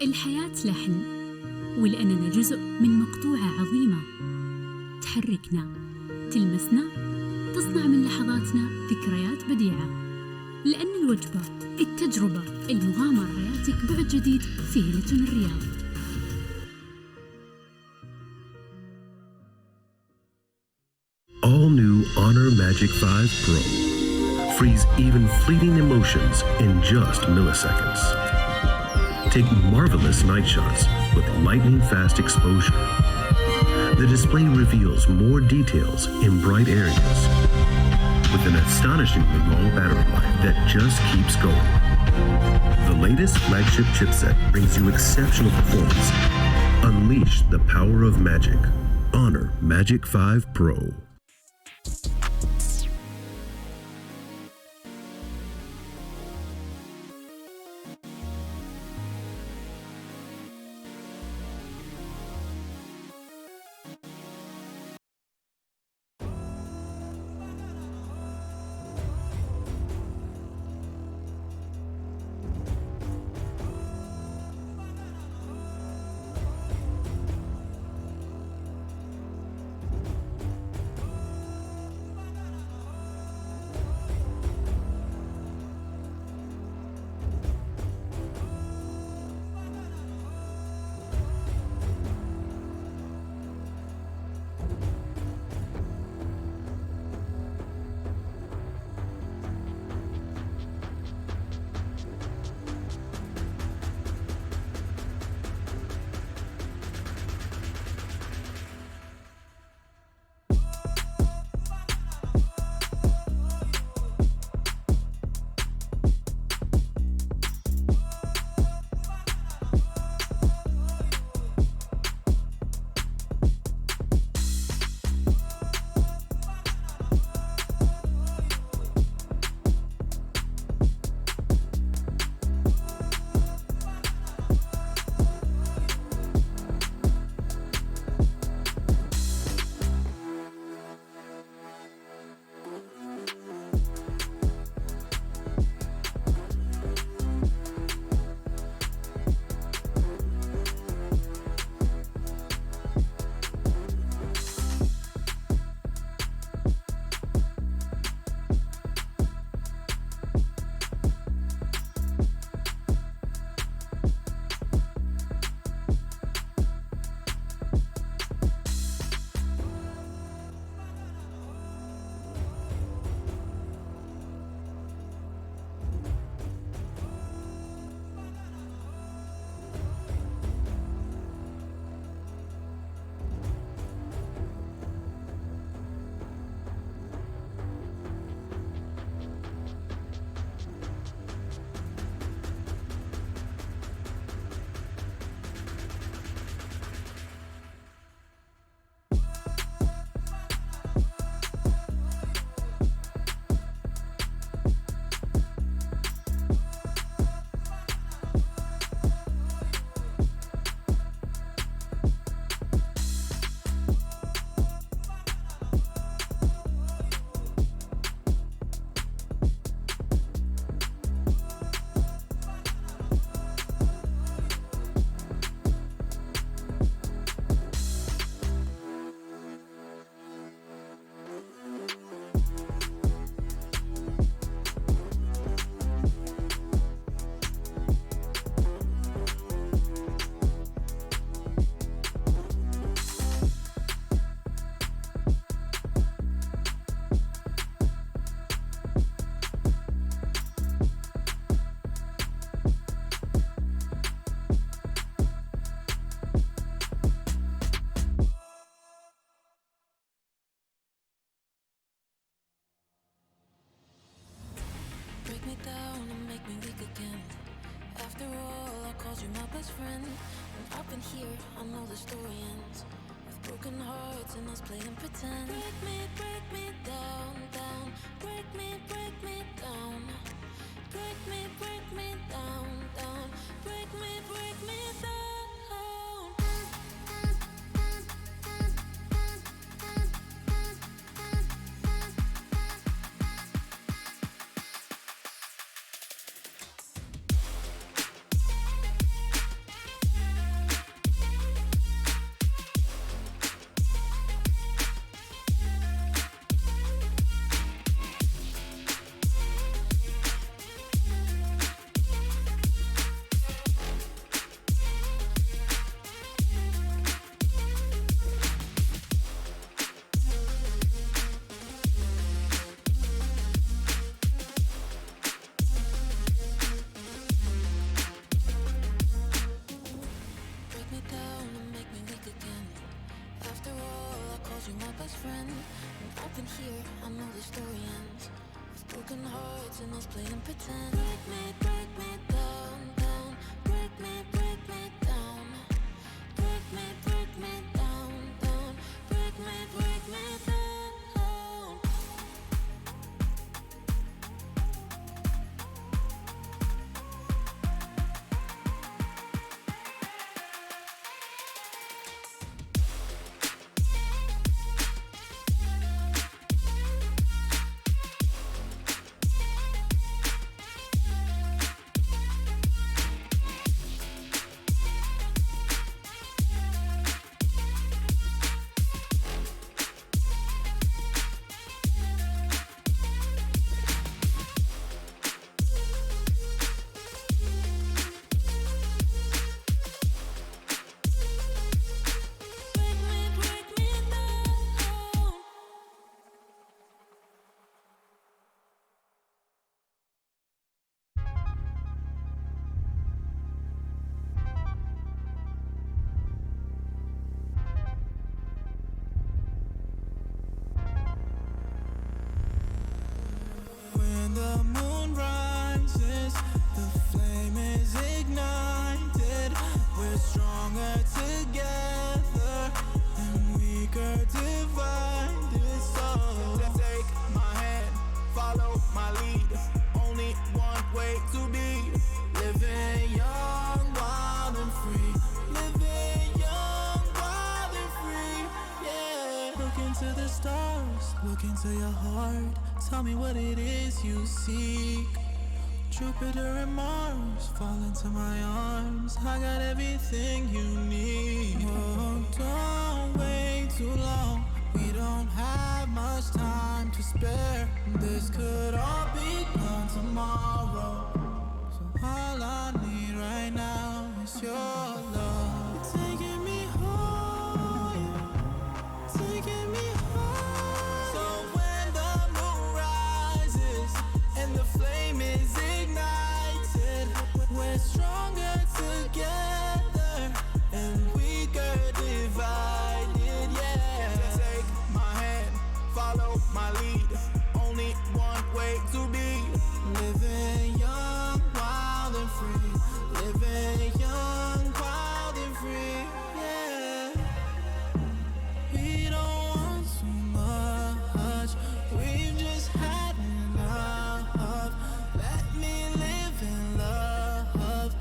الحياة لحن، ولأننا جزء من مقطوعة عظيمة تحركنا، تلمسنا، تصنع من لحظاتنا ذكريات بديعة. لأن الوجبة، التجربة، المغامرة، حياتك بعد جديد في هيلتون الرياض.
All new Honor Magic 5 Pro. Freeze even fleeting emotions in just milliseconds. Take marvelous night shots with lightning-fast exposure. The display reveals more details in bright areas with an astonishingly long battery life that just keeps going. The latest flagship chipset brings you exceptional performance. Unleash the power of magic. Honor Magic 5 Pro.
again. After all, I called you my best friend. And up in here, I know the story ends with broken hearts and us playing pretend. Break me down, down. Break me down. Break me down, down. Break me down. You my best friend, and up in here, I know the story ends with broken hearts and us playing pretend. Break me down, down. Break me down. Break me down, down. Break me down.
Look into your heart, tell me what it is you seek. Jupiter and Mars fall into my arms. I got everything you need. Oh, don't wait too long. We don't have much time to spare. This could all be gone tomorrow. So all I need right now is your love. You're taking me home. Taking me home. So when the moon rises and the flame is ignited, we're stronger together and weaker divided. Yeah. Take my hand, follow my lead. Only one way to be. Living young, wild and free. Living young, wild and free. Yeah. We don't want too much. We've just had enough. Let me live in love.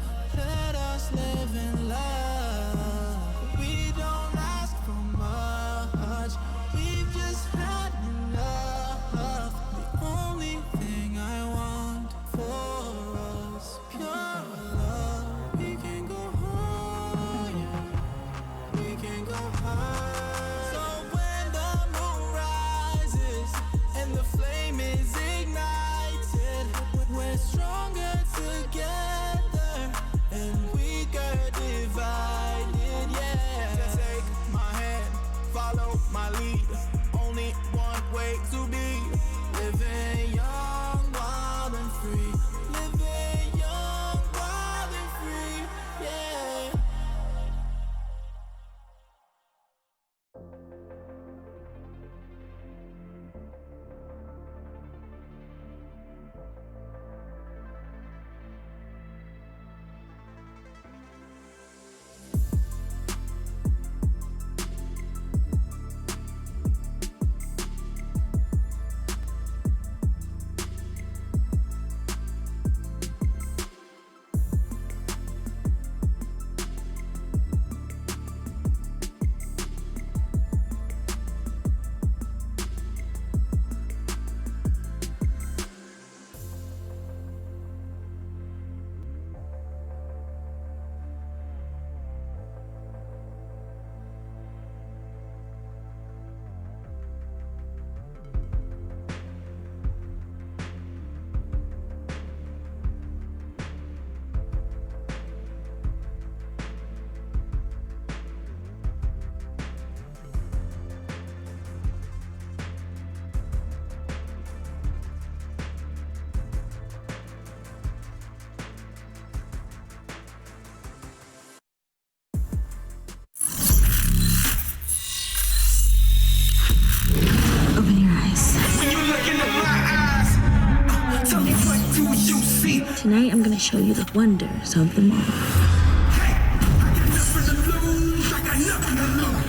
show you the wonders of the mall.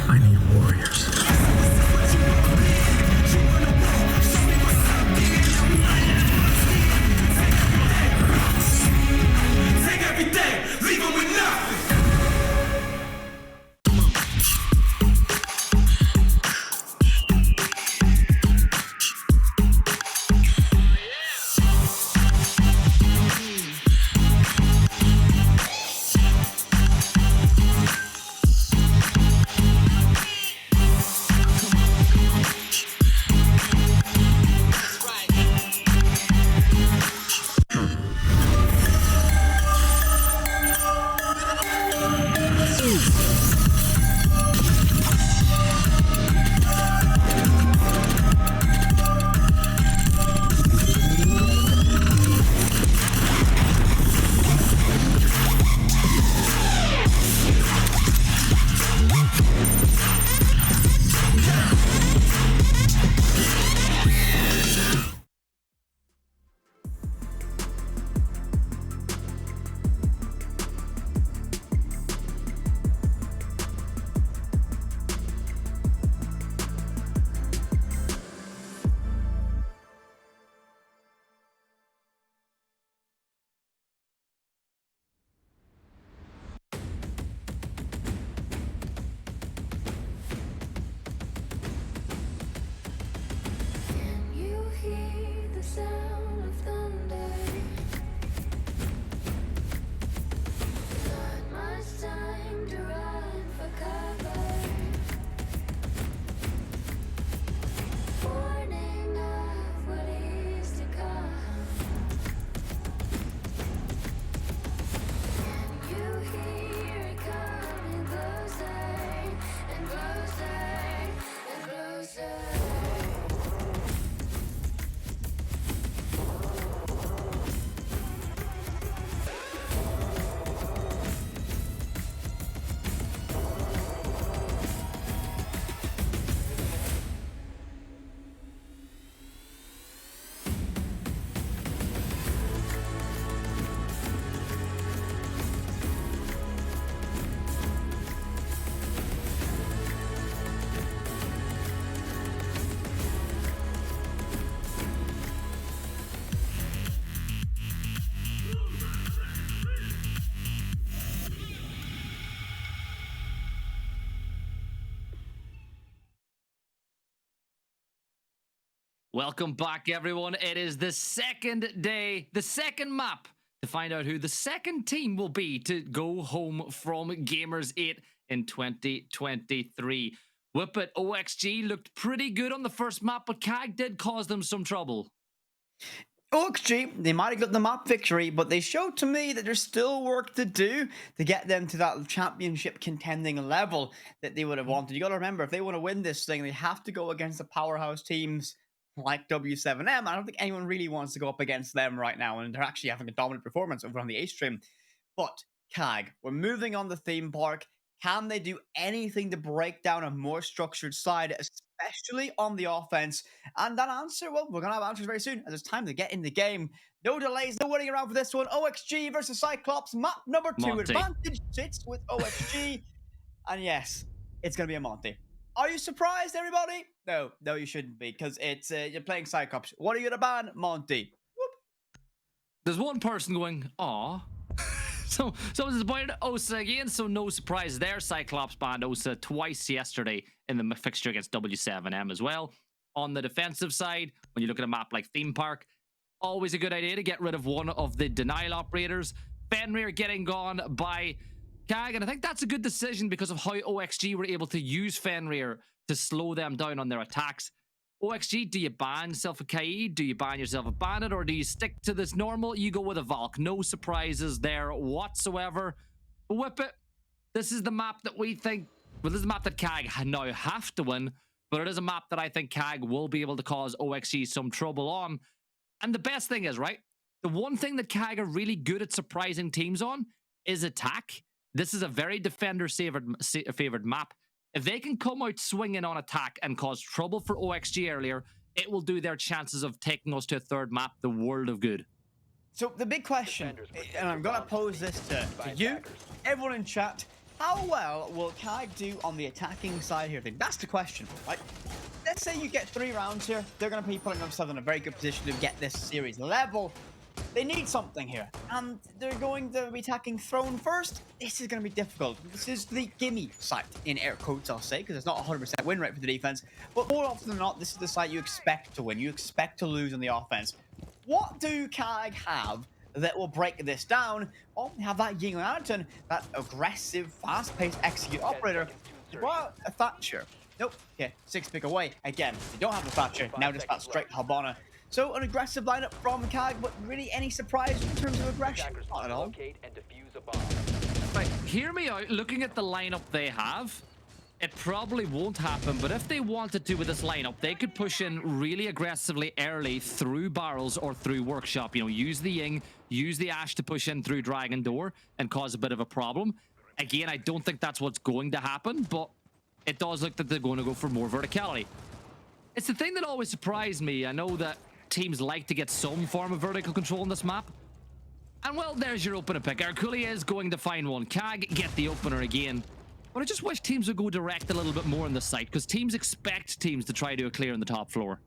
I need warriors.
Take everything, leave them with nothing.
You hear the sound of thunder. Not much time to run for cover. Warning of what is to come. And you hear it coming closer and closer and closer.
Welcome back, everyone. It is the second day, the second map to find out who the second team will be to go home from Gamers8 in 2023. Whippet OXG looked pretty good on the first map, but CAG did cause them some trouble.
OXG, they might have got the map victory, but they showed to me that there's still work to do to get them to that championship contending level that they would have wanted. You got to remember, if they want to win this thing, they have to go against the powerhouse teams like W7M. I don't think anyone really wants to go up against them right now, and they're actually having a dominant performance over on the A stream. But CAG, we're moving on the theme park. Can they do anything to break down a more structured side, especially on the offense? And that answer, well, we're going to have answers very soon, as it's time to get in the game. No delays, no waiting around for this one. OXG versus CYCLOPS, map number 2.
Monty.
Advantage sits with OXG. And yes, it's going to be a Monty. Are you surprised, everybody? No, you shouldn't be, because it's you're playing CYCLOPS. What are you going to ban? Monty. Whoop.
There's one person going, aw. So disappointed. Osa again, so no surprise there. CYCLOPS banned Osa twice yesterday in the fixture against W7M as well. On the defensive side, when you look at a map like Theme Park, always a good idea to get rid of one of the denial operators. Fenrir getting gone by CAG, and I think that's a good decision because of how OXG were able to use Fenrir to slow them down on their attacks. OXG, do you ban yourself a Kaid? Do you ban yourself a Bandit? Or do you stick to this normal? You go with a Valk. No surprises there whatsoever. Whip it. This is the map that we think... Well, this is a map that CAG now have to win. But it is a map that I think CAG will be able to cause OXG some trouble on. And the best thing is, right? The one thing that CAG are really good at surprising teams on is attack. This is a very defender-favored map. If they can come out swinging on attack and cause trouble for OXG earlier, it will do their chances of taking us to a third map the world of good.
So the big question, and I'm gonna pose this to you, everyone in chat, how well will CAG do on the attacking side here? That's the question, right? Let's say you get 3 rounds here. They're gonna be putting themselves in a very good position to get this series level. They need something here, and they're going to be attacking Throne first. This is going to be difficult. This is the gimme site, in air quotes, I'll say, because it's not 100% win rate for the defense. But more often than not, this is the site you expect to win. You expect to lose on the offense. What do CAG have that will break this down? Well, we have that Ying Lantern, that aggressive, fast-paced execute operator. Well, a Thatcher. Nope. Okay, 6-pick away. Again, you don't have the Thatcher. Now just that straight Habana. So an aggressive lineup from CAG, but really any surprise in terms of aggression? Not at all.
Right, hear me out. Looking at the lineup they have, it probably won't happen, but if they wanted to with this lineup, they could push in really aggressively early through barrels or through workshop. You know, use the Ying, use the Ash to push in through Dragon Door and cause a bit of a problem. Again, I don't think that's what's going to happen, but it does look that they're going to go for more verticality. It's the thing that always surprised me. I know that teams like to get some form of vertical control on this map. And well, there's your opener pick. Arculia is going to find one. CAG get the opener again. But I just wish teams would go direct a little bit more on the site, because teams expect teams to try to do a clear on the top floor.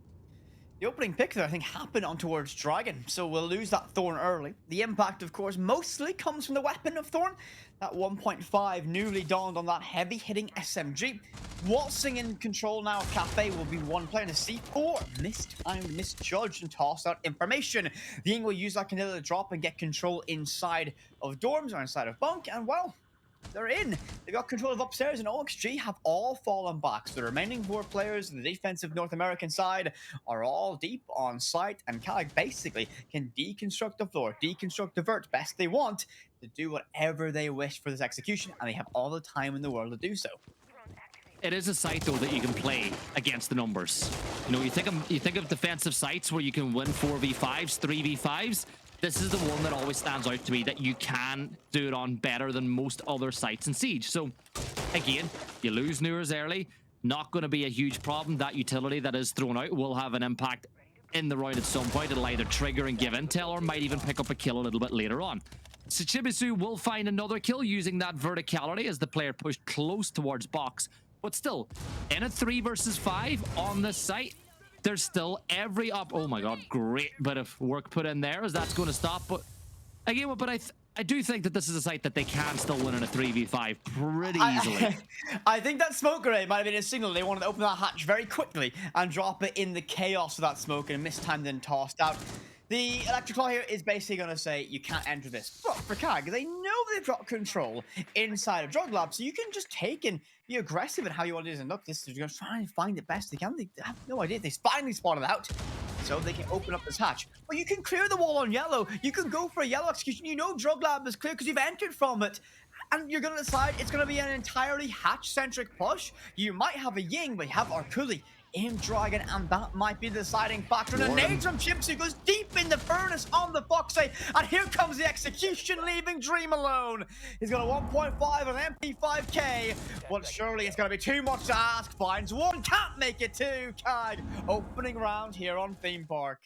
The opening pick there, I think, happened on towards Dragon, so we'll lose that Thorn early. The impact, of course, mostly comes from the weapon of Thorn. That 1.5 newly donned on that heavy-hitting SMG. Waltzing in control now of Cafe will be one player in a C4. Mistimed, misjudged, and tossed out information. The Ying will use that Canilla to drop and get control inside of dorms or inside of bunk, and well, they're in. They got control of upstairs, and OXG have all fallen back. So the remaining 4 players on the defensive North American side are all deep on site, and CAG basically can deconstruct the floor, deconstruct the vert best they want to do whatever they wish for this execution, and they have all the time in the world to do so.
It is a site though that you can play against the numbers. You know, you think of defensive sites where you can win 4v5s, 3v5s. This is the one that always stands out to me that you can do it on better than most other sites in Siege. So, again, you lose Newers early. Not going to be a huge problem. That utility that is thrown out will have an impact in the round at some point. It'll either trigger and give intel or might even pick up a kill a little bit later on. Shichibisu will find another kill using that verticality as the player pushed close towards box. But still, in a 3 versus 5 on the site, there's still every oh my god, great bit of work put in there as that's going to stop. But again, I do think that this is a site that they can still win in a 3v5 pretty easily.
I think that smoke grenade might have been a signal they wanted to open that hatch very quickly and drop it in the chaos of that smoke, and mistimed and tossed out. The Electric Claw here is basically going to say you can't enter this. But for CAG, they know they've got control inside of Drug Lab, so you can just take and be aggressive in how you want to do this. And look, this is going to try and find it best they can. They have no idea. They finally spotted out, so they can open up this hatch. But you can clear the wall on yellow. You can go for a yellow execution. You know Drug Lab is clear because you've entered from it. And you're going to decide it's going to be an entirely hatch-centric push. You might have a Ying, but you have Arculi in Dragon, and that might be the deciding factor. And a nade from Chipsy goes deep in the furnace on the box site, and here comes the execution, leaving Dream alone. He's got a 1.5 and MP5K, but surely it's going to be too much to ask. Finds one, can't make it two. CAG opening round here on Theme Park.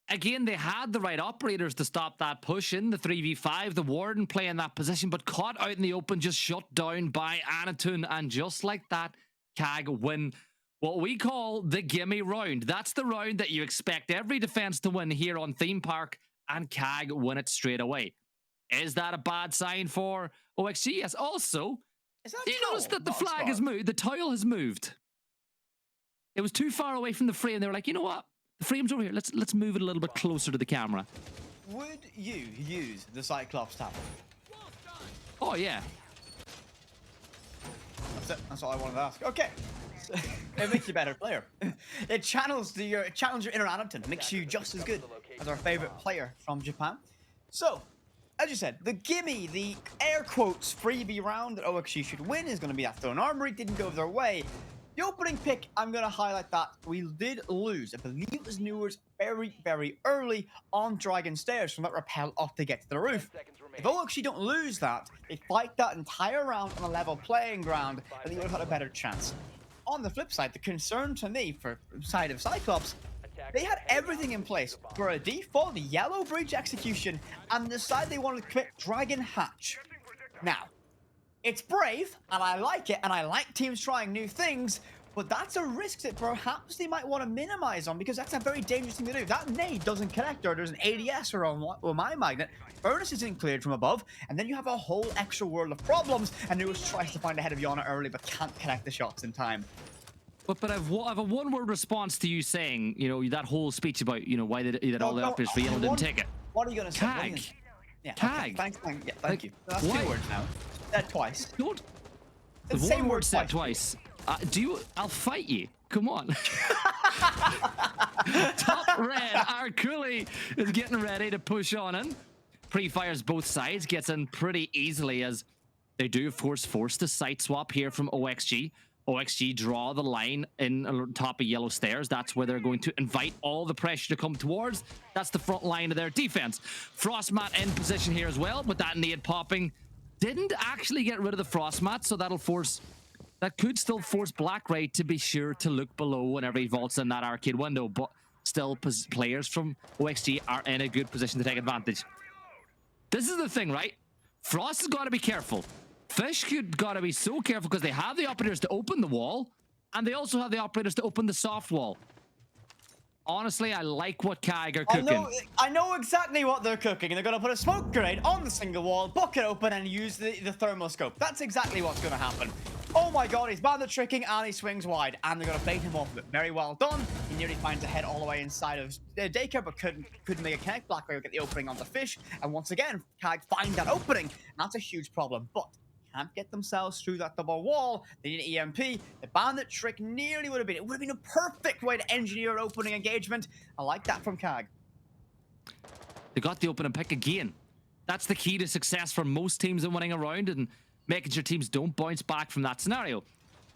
Again, they had the right operators to stop that push in the 3v5. The Warden playing that position, but caught out in the open, just shut down by Anatun, and just like that, CAG win what we call the gimme round. That's the round that you expect every defense to win here on Theme Park, and CAG win it straight away. Is that a bad sign for OXG? Yes. Also, do you notice that the flag has moved? The tile has moved. It was too far away from the frame. They were like, you know what? The frame's over here. Let's move it a little bit closer to the camera.
Would you use the Cyclops tab?
Oh, yeah.
That's it. That's all I wanted to ask. Okay. It makes you a better player. It channels your inner Anatun. It makes you just as good as our favorite player from Japan. So, as you said, the gimme, the air quotes freebie round that OXG should win is going to be that Throne Armory. Didn't go their way. The opening pick, I'm going to highlight that we did lose. I believe it was Newers very, very early on Dragon Stairs from that rappel up to get to the roof. If OXG don't lose that, they fight that entire round on a level playing ground, I think they would have had a better chance. On the flip side, the concern to me for side of Cyclops, They had everything in place for a default yellow breach execution and decided they wanted to commit Dragon Hatch. Now, it's brave, and I like it, and I like teams trying new things, but that's a risk that perhaps they might want to minimize on, because that's a very dangerous thing to do. That nade doesn't connect, or there's an ADS or on my magnet. Furnace isn't cleared from above, and then you have a whole extra world of problems, and Newers tries to find ahead of Yana early, but can't connect the shots in time.
But I've a one-word response to you saying, you know, that whole speech about, you know, why that all the operators for Yellow didn't take it.
What are you going to say?
Tag.
Yeah,
Tag.
Okay, thank you. That's
why?
2 words now. Said twice.
Don't.
The
One
same
word
word
said twice. I'll fight you. Come on. Top red, Arculi is getting ready to push on in. Pre-fires both sides, gets in pretty easily as they do, of course, force the site swap here from OXG. OXG draw the line in on top of yellow stairs. That's where they're going to invite all the pressure to come towards. That's the front line of their defense. Frostmat in position here as well, but that nade popping didn't actually get rid of the Frostmat, so that could still force BlackRay to be sure to look below whenever he vaults in that arcade window, but still players from OXG are in a good position to take advantage. This is the thing, right? Frost has got to be careful. Fish got to be so careful because they have the operators to open the wall, and they also have the operators to open the soft wall. Honestly, I like what KAG are cooking.
I know exactly what they're cooking, and they're going to put a smoke grenade on the single wall, buck it open, and use the thermal scope. That's exactly what's going to happen. Oh my god, he's bandit tricking, and he swings wide, and they're going to bait him off of it. Very well done. He nearly finds a head all the way inside of Daycare, but couldn't make a connect. BlackRay will get the opening on the Fish, and once again, KAG find that opening, and that's a huge problem. But can't get themselves through that double wall. They need an EMP. The bandit trick nearly would have been. It would have been a perfect way to engineer an opening engagement. I like that from KAG.
They got the opening pick again. That's the key to success for most teams in winning a round and making sure teams don't bounce back from that scenario.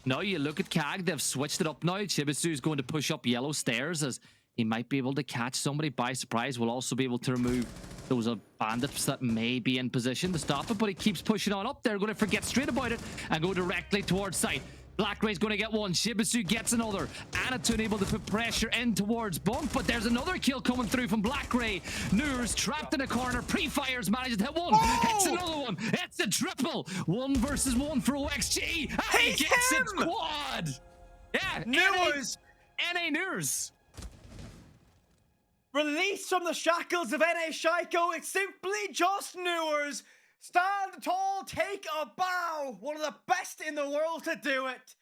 Now you look at KAG. They've switched it up now. Chibisu's going to push up yellow stairs as he might be able to catch somebody by surprise. Will also be able to remove those bandits that may be in position to stop it, but he keeps pushing on up. They're going to forget straight about it and go directly towards site. BlackRay's going to get one. Shibisu gets another. Anatun able to put pressure in towards Bump, but there's another kill coming through from BlackRay. Nurs trapped in a corner. Pre-fires manages to hit one. Hits another one. It's a triple. 1 versus 1 for OXG. And he gets it quad. Yeah,
Nurs.
NA Nurs.
Released from the shackles of NA Shaiko, it's simply just Newers. Stand tall, take a bow. One of the best in the world to do it.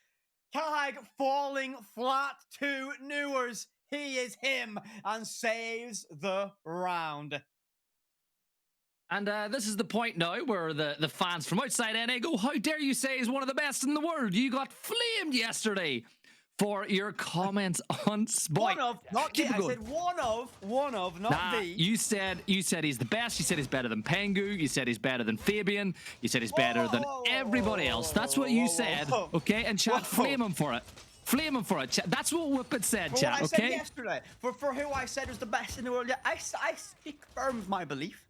KAG falling flat to Newers. He is him and saves the round.
And this is the point now where the fans from outside NA go, how dare you say he's one of the best in the world? You got flamed yesterday for your comments on Spike.
One of, not the. I said one of, not the.
You said he's the best. You said he's better than Pengu. You said he's better than Fabian. You said he's better than everybody else. That's what you said, okay? And chat, flame him for it. Flame him for it. Chat. That's what Whippet said, chat,
what I
okay?
said yesterday. For who I said was the best in the world. Yeah, I stick firm with my belief.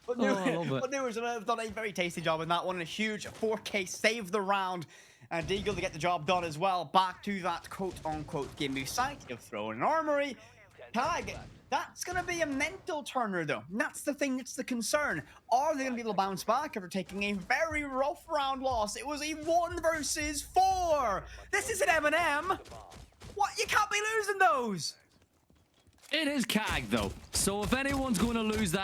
But Newers have done a very tasty job in that one. A huge 4K save the round. And Deagle to get the job done as well. Back to that quote-unquote game site. You've thrown an armory. KAG, that's going to be a mental turner, though. And that's the thing that's the concern. Are they going to be able to bounce back after taking a very rough round loss? It was a 1 versus 4. This is an M&M. What? You can't be losing those.
It is KAG, though. So if anyone's going to lose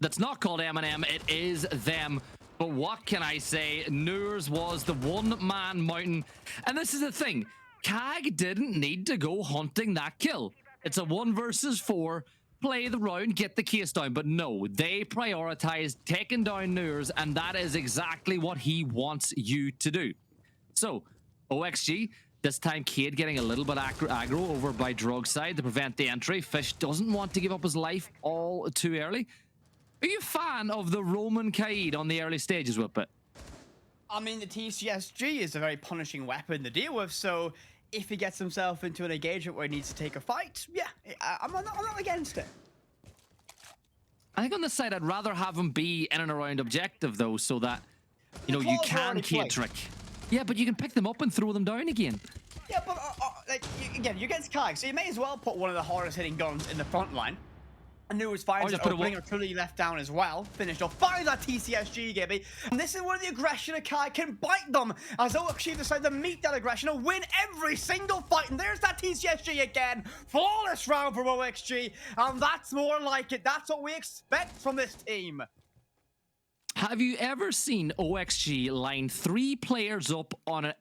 that's not called M&M, it is them. But what can I say? Nurs was the one-man mountain. And this is the thing. KAG didn't need to go hunting that kill. It's a 1 versus 4. Play the round, get the case down. But no, they prioritized taking down Nurs, and that is exactly what he wants you to do. So, OXG, this time Cade getting a little bit aggro over by Drug side to prevent the entry. Fish doesn't want to give up his life all too early. Are you a fan of the Roman Kaid on the early stages, Whippet?
I mean, the TCSG is a very punishing weapon to deal with, so if he gets himself into an engagement where he needs to take a fight, yeah, I'm not against it.
I think on this side, I'd rather have him be in and around objective, though, so that, you know, you can Kaid trick. Yeah, but you can pick them up and throw them down again.
Yeah, but like, again, you're against Kag, so you may as well put one of the hardest hitting guns in the front line. And News finds an opening, or truly left down as well. Finished off by that TCSG, Gibby. And this is where the aggression of Kai can bite them, as OXG decide to meet that aggression and win every single fight. And there's that TCSG again. Flawless round from OXG. And that's more like it. That's what we expect from this team.
Have you ever seen OXG line 3 players up on a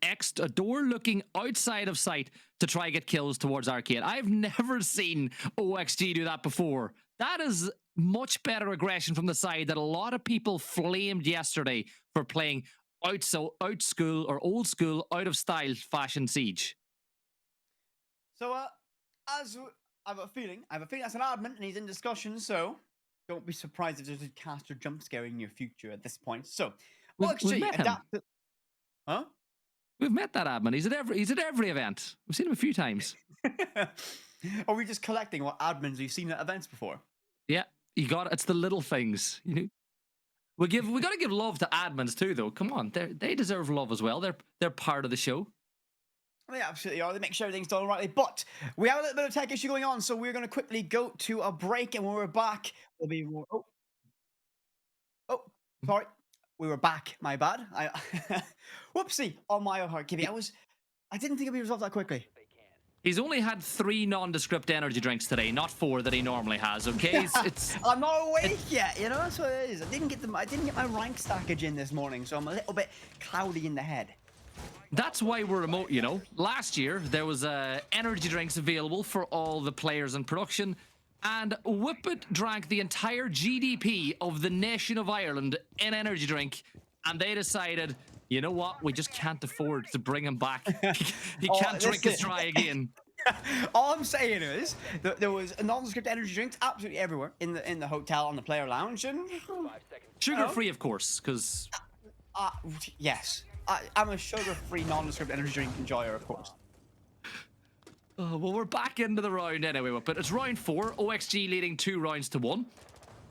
door looking outside of sight to try to get kills towards Arcade? I've never seen OXG do that before. That is much better aggression from the side that a lot of people flamed yesterday for playing out school or old school, out of style fashion Siege.
So, as I have a feeling that's an admin and he's in discussion, so don't be surprised if there's a caster jump scaring in your future at this point. So,
we've met him.
Huh?
We've met that admin. He's at every event. We've seen him a few times.
Are we just collecting what admins we've seen at events before?
Yeah, you got it. It's the little things. You know, we got to give love to admins too, though. Come on, they deserve love as well. They're part of the show.
They absolutely are. They make sure everything's done rightly. But we have a little bit of tech issue going on, so we're going to quickly go to a break, and when we're back, we'll be more. Oh, sorry. We were back. My bad. Whoopsie on my heart, Gibby. I didn't think it'd be resolved that quickly.
He's only had 3 nondescript energy drinks today, not 4 that he normally has. Okay, it's
I'm not awake yet. You know, that's what it is. I didn't get my rank stackage in this morning, so I'm a little bit cloudy in the head.
That's why we're remote, you know. Last year, there was energy drinks available for all the players in production, and Whippet drank the entire GDP of the nation of Ireland in energy drink, and they decided, you know what, we just can't afford to bring him back. He can't drink us dry again.
All I'm saying is that there was nondescript energy drinks absolutely everywhere in the hotel, on the player lounge, and
sugar-free, of course, because...
yes. I'm a sugar-free, nondescript energy drink enjoyer, of course.
Well, we're back into the round anyway, but it's round 4. OXG leading 2 rounds to 1.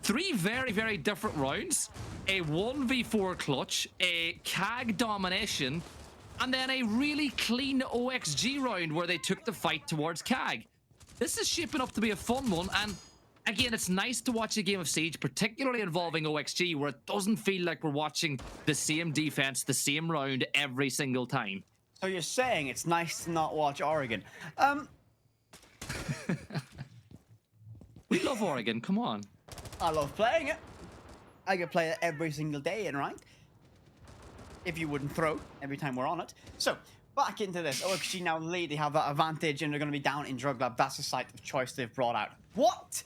3 very, very different rounds. A 1v4 clutch, a CAG domination, and then a really clean OXG round where they took the fight towards CAG. This is shaping up to be a fun one, and again, it's nice to watch a game of Siege, particularly involving OXG, where it doesn't feel like we're watching the same defense, the same round every single time.
So you're saying it's nice to not watch Oregon?
We love Oregon, come on.
I love playing it. I could play it every single day in ranked. If you wouldn't throw every time we're on it. So, back into this. OXG now lead. They have that advantage, and they're going to be down in Drug Lab. That's the site of choice they've brought out. What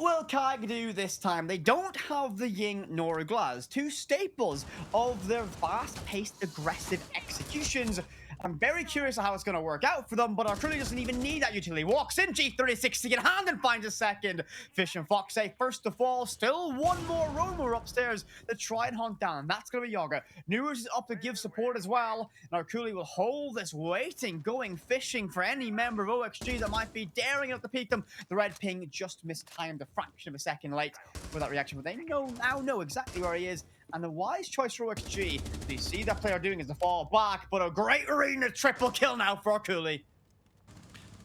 will KAG do this time? They don't have the Ying nor Glaz, 2 staples of their fast-paced, aggressive executions. I'm very curious how it's going to work out for them, but Artillery doesn't even need that utility. Walks in, G36 to get hand and finds a second. Fish and Fox say first to fall. Still one more roamer upstairs to try and hunt down. That's going to be Yaga. Newers is up to give support as well. And Artillery will hold this, waiting, going fishing for any member of OXG that might be daring enough to peek them. The red ping just mistimed a fraction of a second late with that reaction, but they now know exactly where he is. And the wise choice for OXG, they see that player doing is to fall back, but a great arena triple kill now for Arculi.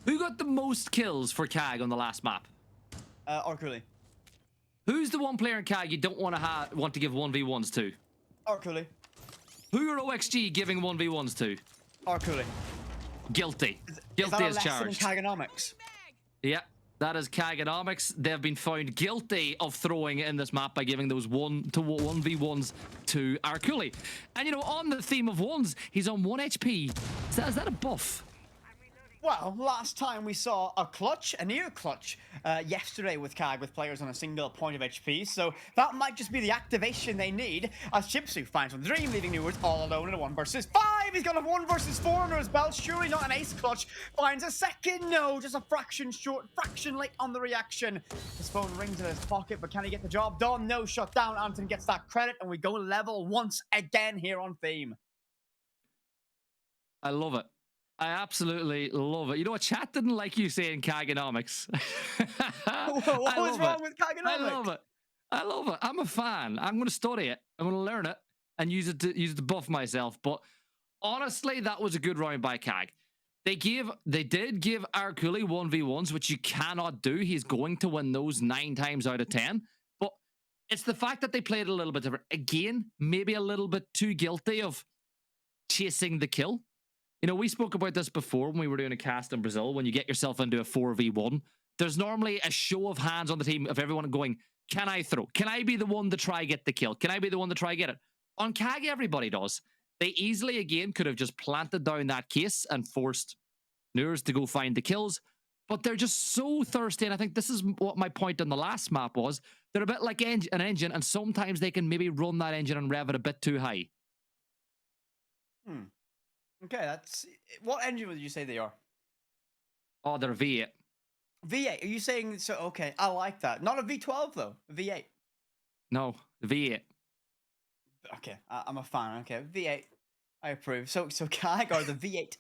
Who got the most kills for CAG on the last map?
Arculi.
Who's the one player in CAG you don't want to give 1v1s to?
Arculi.
Who are OXG giving 1v1s to?
Arculi.
Guilty. Guilty as charged.
Is that a lesson in Kaganomics?
Yeah. That is Kaganomics. They've been found guilty of throwing in this map by giving those 1v1s to Arculi. And, you know, on the theme of ones, he's on 1 HP. Is that a buff?
Well, last time we saw a near clutch, yesterday with KAG, with players on a single point of HP, so that might just be the activation they need, as Chipsu finds one Dream, leaving Newwards all alone in a 1 versus 5. He's got a 1 versus 4 under his belt, surely not an ace clutch. Finds a second, no, just a fraction short, fraction late on the reaction. His phone rings in his pocket, but can he get the job done? No, shut down. Anton gets that credit, and we go level once again here on theme.
I love it. I absolutely love it. You know what? Chat didn't like you saying Kaganomics.
What was wrong with Kaganomics?
I love it. I love it. I'm a fan. I'm going to study it. I'm going to learn it and use it to buff myself. But honestly, that was a good round by KAG. They did give Arculi 1v1s, which you cannot do. He's going to win those 9 times out of 10. But it's the fact that they played a little bit different. Again, maybe a little bit too guilty of chasing the kill. You know, we spoke about this before when we were doing a cast in Brazil. When you get yourself into a 4v1, there's normally a show of hands on the team of everyone going, can I throw? Can I be the one to try get the kill? Can I be the one to try get it? On CAG, everybody does. They easily, again, could have just planted down that case and forced Nurs to go find the kills. But they're just so thirsty. And I think this is what my point on the last map was. They're a bit like an engine, and sometimes they can maybe run that engine and rev it a bit too high.
Okay, that's... What engine would you say they are?
Oh, they're V8.
V8, are you saying... So, okay, I like that. Not a V12, though. A V8.
No, V8.
Okay, I'm a fan. Okay, V8. I approve. So CAG are the V8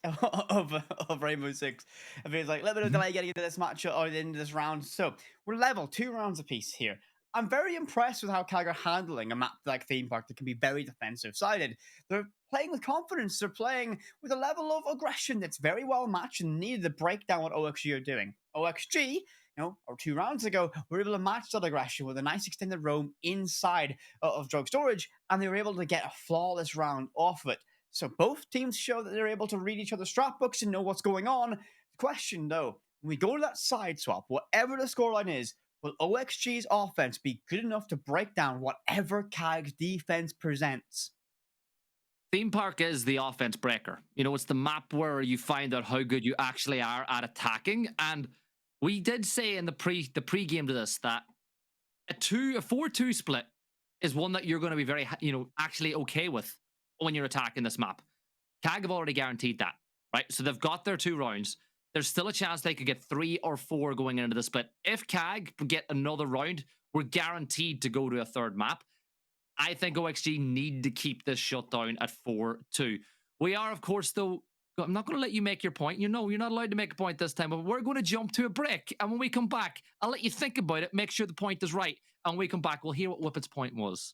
of Rainbow Six. If it's like, let me know delay getting into this match or into this round. So we're level, 2 rounds apiece here. I'm very impressed with how CAG are handling a map like Theme Park that can be very defensive-sided. They're playing with confidence. They're playing with a level of aggression that's very well matched and needed to break down what OXG are doing. OXG, or 2 rounds ago, were able to match that aggression with a nice extended roam inside of drug storage, and they were able to get a flawless round off of it. So both teams show that they're able to read each other's strat books and know what's going on. The question, though, when we go to that side swap, whatever the scoreline is, will OXG's offense be good enough to break down whatever CAG's defense presents?
Theme Park is the offense breaker. You know, it's the map where you find out how good you actually are at attacking. And we did say in the pre-game to this that a 4-2 split is one that you're going to be very, actually okay with when you're attacking this map. CAG have already guaranteed that, right? So they've got their 2 rounds. There's still a chance they could get 3 or 4 going into the split. If CAG get another round, we're guaranteed to go to a 3rd map. I think OXG need to keep this shutdown at 4-2. We are, of course, though, I'm not going to let you make your point. You're not allowed to make a point this time, but we're going to jump to a break. And when we come back, I'll let you think about it, make sure the point is right. And when we come back, we'll hear what Whippet's point was.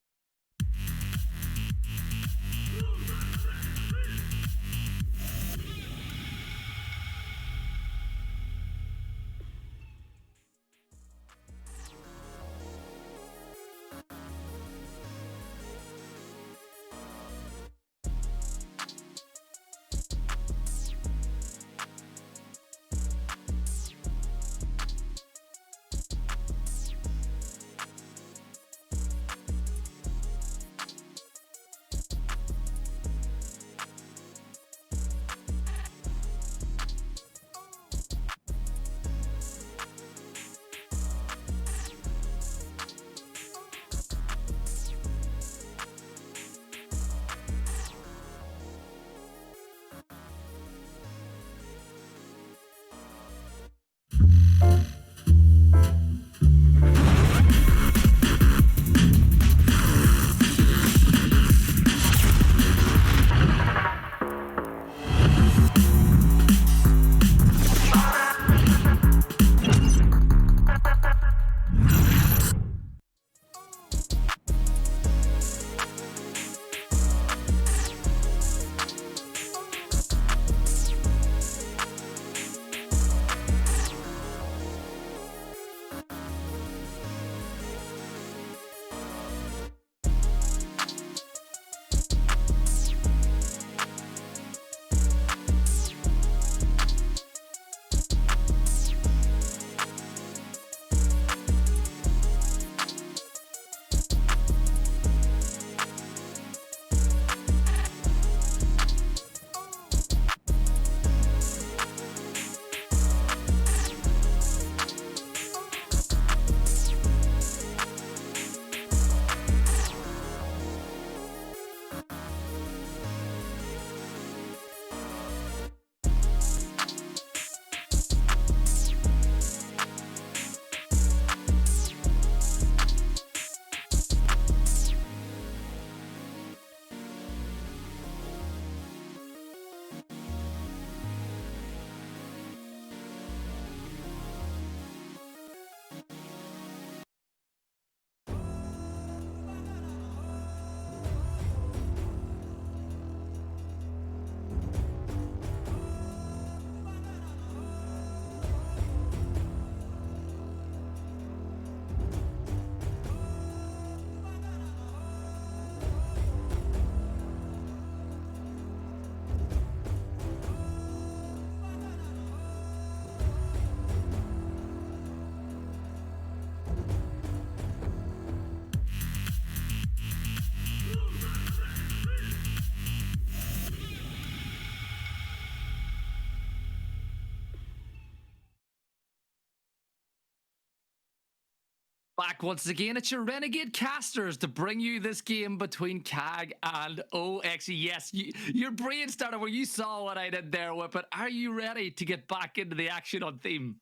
Back once again, it's your Renegade casters to bring you this game between CAG and OXG. Yes, your brain started where you saw what I did there, Whippet. Are you ready to get back into the action on theme?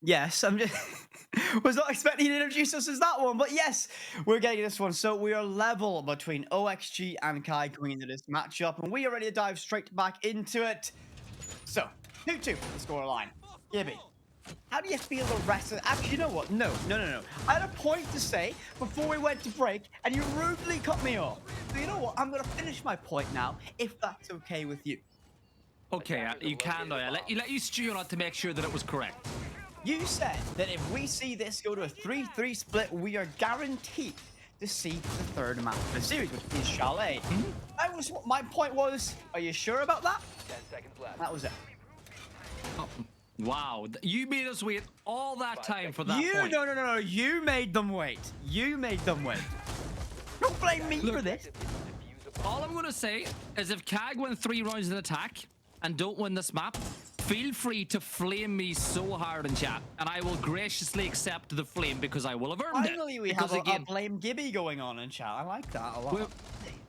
Yes, I'm just was not expecting you to introduce us as that one, but yes, we're getting this one. So we are level between OXG and Kai going into this matchup, and we are ready to dive straight back into it. So 2-2, the scoreline. Gibby, how do you feel the rest of actually, you know what? No. I had a point to say before we went to break, and you rudely cut me off. So you know what? I'm gonna finish my point now, if that's okay with you.
Okay, you can now. I let you stew on it to make sure that it was correct.
You said that if we see this go to a 3-3 split, we are guaranteed to see the third match of the series, which is Chalet. My point was, are you sure about that?
10 seconds left.
That was it.
Oh, wow, you made us wait all that time for that point.
No. You made them wait. You made them wait. Don't blame me for this.
All I'm going to say is if CAG win 3 rounds in attack and don't win this map, feel free to flame me so hard in chat, and I will graciously accept the flame because I will have earned it.
Finally, we have a blame Gibby going on in chat. I like that a lot.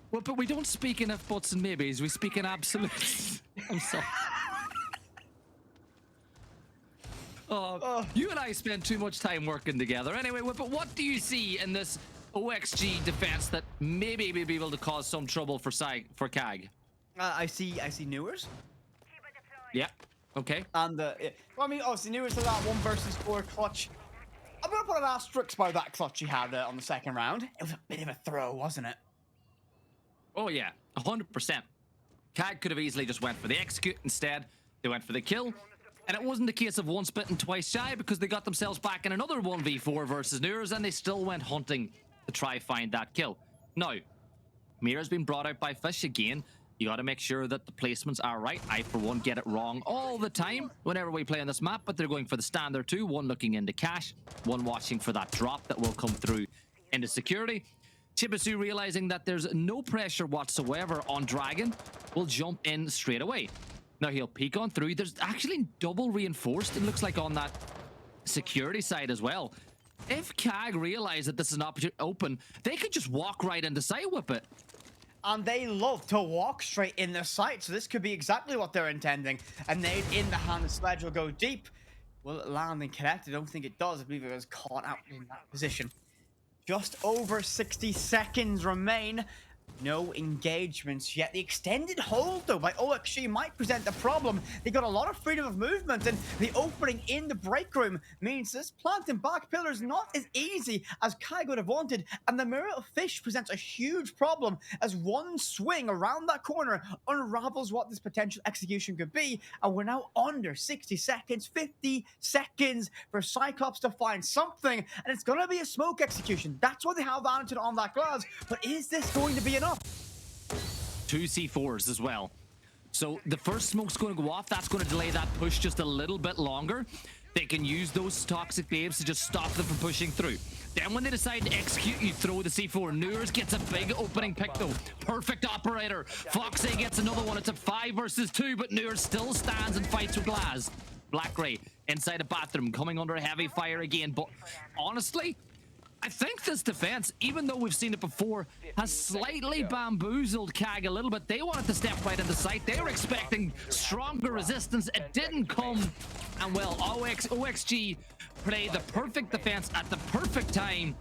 Well, but we don't speak in if, buts, and maybes. We speak in absolutes. I'm sorry. You and I spend too much time working together. Anyway, but what do you see in this OXG defense that maybe will be able to cause some trouble for CAG?
I see Newers.
Yeah. Okay.
And well, I mean, obviously Newers to that 1 versus 4 clutch. I'm gonna put an asterisk by that clutch he had on the second round. It was a bit of a throw, wasn't it?
Oh yeah, 100%. CAG could have easily just went for the execute. Instead, they went for the kill. And it wasn't a case of once bitten, twice shy, because they got themselves back in another 1v4 versus Newers, and they still went hunting to try find that kill. Now, Mira's been brought out by Fish again. You got to make sure that the placements are right. I, for one, get it wrong all the time whenever we play on this map, but they're going for the stand there too. One looking into cash, one watching for that drop that will come through into security. Chibisu, realizing that there's no pressure whatsoever on Dragon, will jump in straight away. Now he'll peek on through. There's actually double reinforced, it looks like, on that security side as well. If CAG realize that this is an opportunity open, they could just walk right into sight with it.
And they love to walk straight in their sight, so this could be exactly what they're intending. A nade in the hand, the sledge will go deep. Will it land and connect? I don't think it does. I believe it was caught out in that position. Just over 60 seconds remain. No engagements yet. The extended hold, though, by OXG might present a problem. They got a lot of freedom of movement, and the opening in the break room means this planting back pillar is not as easy as Kai would have wanted, and the mirror of Fish presents a huge problem as one swing around that corner unravels what this potential execution could be, and we're now under 60 seconds, 50 seconds for CYCLOPS to find something, and it's going to be a smoke execution. That's why they have Vantage on that glass, but is this going to be enough?
2 C4s as well. So the first smoke's going to go off. That's going to delay that push just a little bit longer. They can use those toxic waves to just stop them from pushing through. Then when they decide to execute, you throw the C4. Newers gets a big opening pick though. Perfect operator. Foxy gets another one. It's a 5 versus 2, but Newers still stands and fights with Glaz. Black Ray inside a bathroom, coming under heavy fire again. But honestly, I think this defense, even though we've seen it before, has slightly bamboozled CAG a little bit. They wanted to step right into sight. They were expecting stronger resistance. It didn't come. And well, OXG played the perfect defense at the perfect time.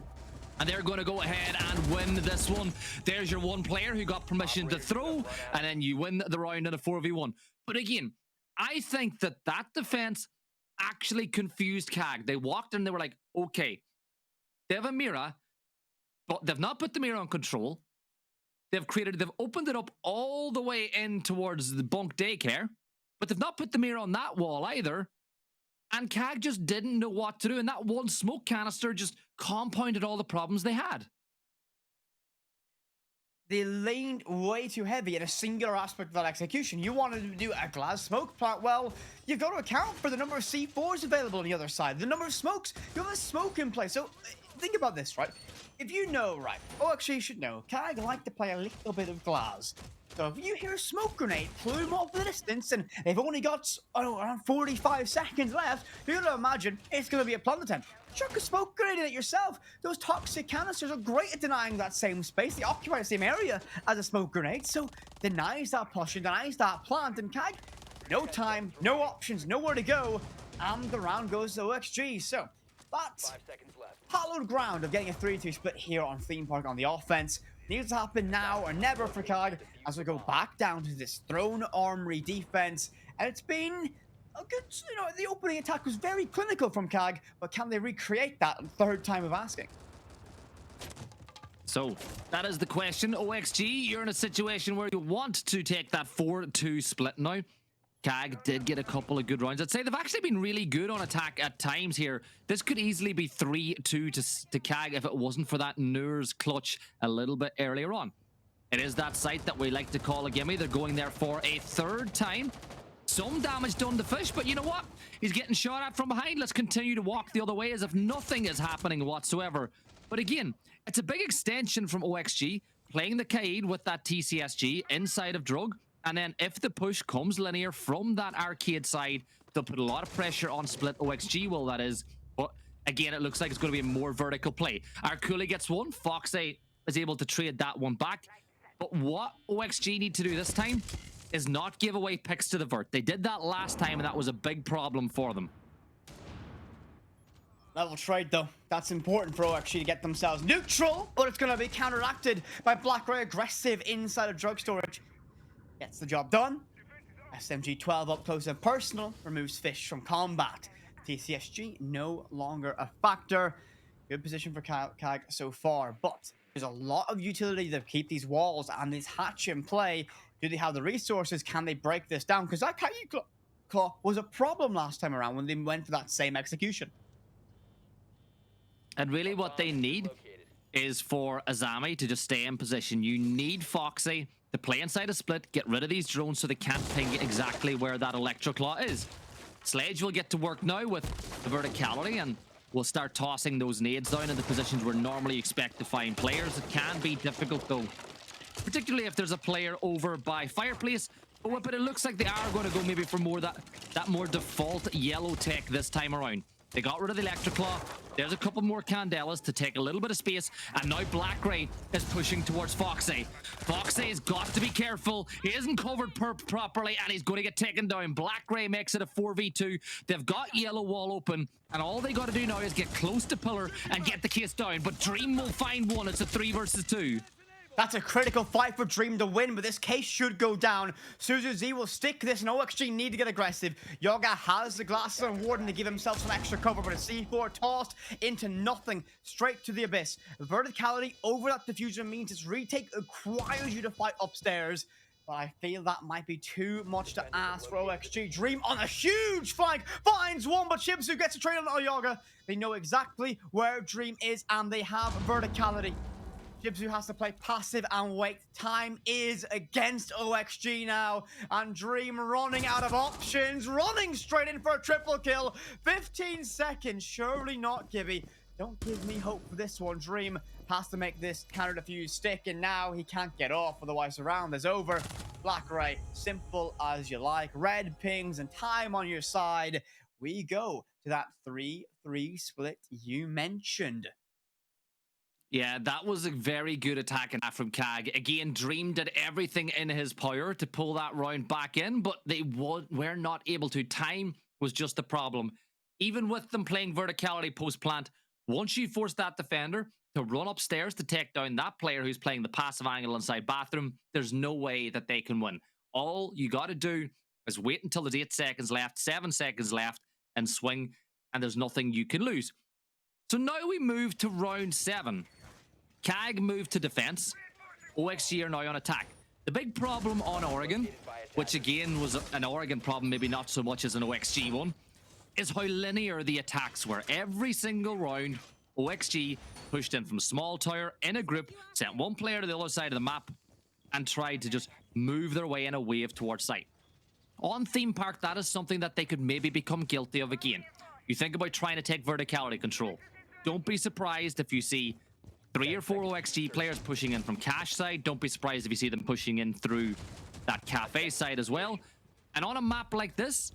And they're going to go ahead and win this one. There's your one player who got permission to throw, and then you win the round in a 4v1. But again, I think that defense actually confused CAG. They walked in and they were like, okay, they have a mirror, but they've not put the mirror on control. They've opened it up all the way in towards the bunk daycare, but they've not put the mirror on that wall either. And CAG just didn't know what to do, and that one smoke canister just compounded all the problems they had.
They leaned way too heavy in a singular aspect of that execution. You wanted to do a glass smoke plant. Well, you've got to account for the number of C4s available on the other side, the number of smokes. You have a smoke in place. So think about this, right? If you know, right? Oh, actually, you should know. CAG like to play a little bit of glass. So if you hear a smoke grenade plume off the distance and they've only got, I don't know, around 45 seconds left, you're going to imagine it's going to be a plunder attempt. Chuck a smoke grenade in it yourself. Those toxic canisters are great at denying that same space. They occupy the same area as a smoke grenade, so denies that push and denies that plant. And CAG, no time, no options, nowhere to go, and the round goes to OXG. So that's hallowed ground of getting a 3-2 split here on Theme Park on the offense. Needs to happen now or never for CAG as we go back down to this Throne Armory defense. And it's been a good, the opening attack was very clinical from CAG, but can they recreate that third time of asking?
So that is the question. OXG, you're in a situation where you want to take that 4-2 split now. CAG did get a couple of good rounds. I'd say they've actually been really good on attack at times here. This could easily be 3-2 to CAG if it wasn't for that Nurs clutch a little bit earlier on. It is that site that we like to call a gimme. They're going there for a third time. Some damage done to Fish, but you know what? He's getting shot at from behind. Let's continue to walk the other way as if nothing is happening whatsoever. But again, it's a big extension from OXG, playing the Kaid with that TCSG inside of Drug. And then if the push comes linear from that arcade side, they'll put a lot of pressure on split OXG, well, that is. But again, it looks like it's going to be a more vertical play. Arculi gets one. Fox8 is able to trade that one back. But what OXG need to do this time is not give away picks to the vert. They did that last time, and that was a big problem for them.
Level trade, though. That's important for OXG to get themselves neutral, but it's going to be counteracted by BlackRay aggressive inside of Drug storage. Gets the job done. SMG-12 up close and personal. Removes Fish from combat. TCSG no longer a factor. Good position for CAG so far, but there's a lot of utility to keep these walls and this hatch in play. Do they have the resources? Can they break this down? Because that CYCLOPS was a problem last time around when they went for that same execution.
And really what they need is for Azami to just stay in position. You need Foxy to play inside a split, get rid of these drones so they can't ping exactly where that Electroclaw is. Sledge will get to work now with the verticality, and we'll start tossing those nades down in the positions where normally expect to find players. It can be difficult though, particularly if there's a player over by Fireplace. But it looks like they are going to go maybe for more that more default yellow tech this time around. They got rid of the Electroclaw. There's a couple more Candelas to take a little bit of space. And now BlackRay is pushing towards Foxy. Foxy's got to be careful. He isn't covered properly, and he's going to get taken down. BlackRay makes it a 4v2. They've got yellow wall open, and all they got to do now is get close to Pillar and get the case down. But Dream will find one. It's a 3 versus 2.
That's a critical fight for Dream to win, but this case should go down. Suzu Z will stick this, and OXG need to get aggressive. Yoga has the glasses on Warden to give himself some extra cover, but a C4 tossed into nothing, straight to the abyss. Verticality over that diffusion means its retake requires you to fight upstairs, but I feel that might be too much to ask for OXG. Dream on a huge flank, finds one, but Shibsu gets a trade on Yoga. They know exactly where Dream is, and they have verticality. Shibsu has to play passive and wait. Time is against OXG now. And Dream running out of options. Running straight in for a triple kill. 15 seconds. Surely not Gibby. Don't give me hope for this one. Dream has to make this counter defuse stick. And now he can't get off. Otherwise the round is over. BlackRay, simple as you like. Red pings and time on your side. We go to that 3-3 split you mentioned.
Yeah, that was a very good attack from CAG. Again, Dream did everything in his power to pull that round back in, but they were not able to. Time was just the problem. Even with them playing verticality post-plant, once you force that defender to run upstairs to take down that player who's playing the passive angle inside bathroom, there's no way that they can win. All you got to do is wait until there's 8 seconds left, 7 seconds left, and swing, and there's nothing you can lose. So now we move to round 7. CAG moved to defense. OXG are now on attack. The big problem on Oregon, which again was an Oregon problem, maybe not so much as an OXG one, is how linear the attacks were. Every single round, OXG pushed in from small tower in a group, sent one player to the other side of the map, and tried to just move their way in a wave towards site. On Theme Park, that is something that they could maybe become guilty of again. You think about trying to take verticality control. Don't be surprised if you see 3 or 4 OXG players pushing in from cash side. Don't be surprised if you see them pushing in through that cafe side as well. And on a map like this,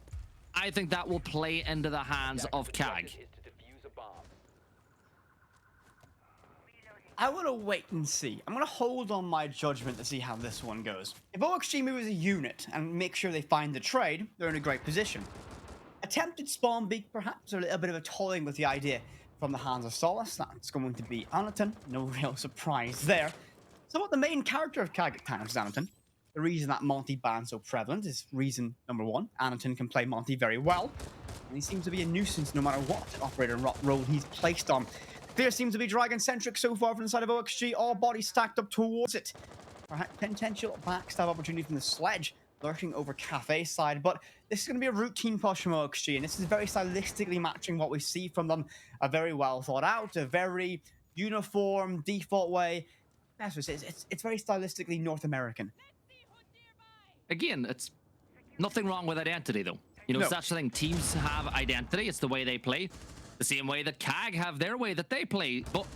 I think that will play into the hands of CAG.
I want to wait and see. I'm going to hold on my judgment to see how this one goes. If OXG move as a unit and make sure they find the trade, they're in a great position. Attempted spawn beak, perhaps, or a little bit of a toying with the idea from the hands of Solace. That's going to be Anaton. No real surprise there. So what the main character of CAG at times is Anaton. The reason that Monty ban's so prevalent is reason number 1. Anaton can play Monty very well, and he seems to be a nuisance no matter what operator role he's placed on. Fear seems to be dragon-centric so far from the side of OXG, all bodies stacked up towards it. Perhaps potential backstab opportunity from the Sledge lurking over cafe side, but this is going to be a routine push from OXG, and this is very stylistically matching what we see from them. A very well thought out, a very uniform, default way. That's what it is. It's very stylistically North American.
Again, it's nothing wrong with identity, though. You know,
No.
such a thing. Teams have identity. It's the way they play. The same way that CAG have their way that they play. But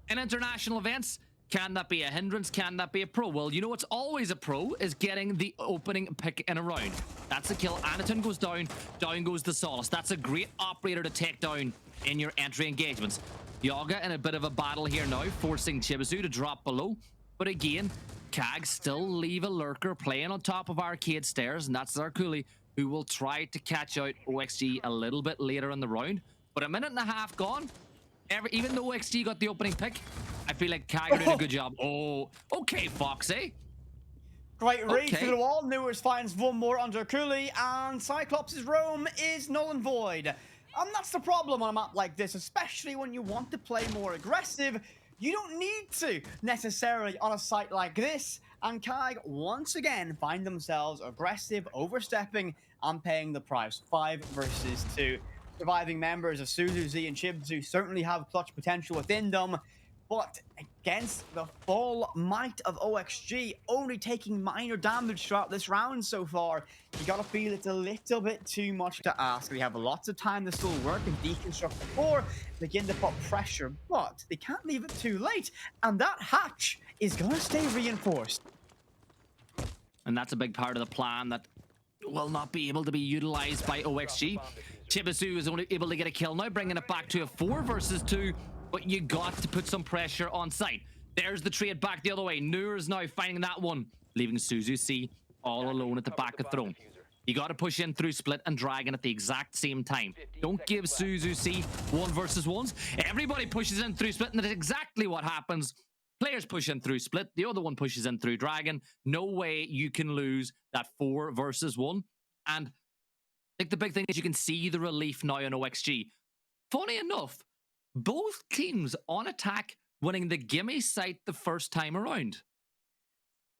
in international events, can that be a hindrance? Can that be a pro? Well, you know what's always a pro is getting the opening pick in a round. That's a kill. Anaton goes down. Down goes the Solace. That's a great operator to take down in your entry engagements. Yoga in a bit of a battle here now, forcing Chibizu to drop below. But again, CAG still leave a lurker playing on top of arcade stairs, and that's Zarkuli, who will try to catch out OXG a little bit later in the round. But a minute and a half gone. Even though OXG got the opening pick, I feel like CAG are doing a good job. Oh, okay, Foxy.
Great read
Okay.
through the wall. Newers finds one more under Cooley, and Cyclops' roam is null and void. And that's the problem on a map like this, especially when you want to play more aggressive. You don't need to necessarily on a site like this. And CAG once again find themselves aggressive, overstepping, and paying the price. 5 versus 2. Surviving members of Suzu, Z, and Chibizu certainly have clutch potential within them, but against the full might of OXG, only taking minor damage throughout this round so far, you gotta feel it's a little bit too much to ask. They have lots of time to still work and deconstruct the core, begin to put pressure, but they can't leave it too late, and that hatch is gonna stay reinforced.
And that's a big part of the plan that will not be able to be utilized by OXG. Chibizu is only able to get a kill now, bringing it back to a 4 versus 2, but you got to put some pressure on site. There's the trade back the other way. Noor is now finding that one, leaving Suzu C all alone at the back of Throne. You got to push in through Split and Dragon at the exact same time. Don't give Suzu C 1 versus 1s. Everybody pushes in through Split, and that's exactly what happens. Players push in through Split, the other one pushes in through Dragon. No way you can lose that 4 versus 1. And I think the big thing is you can see the relief now on OXG. Funny enough, both teams on attack winning the gimme site the first time around.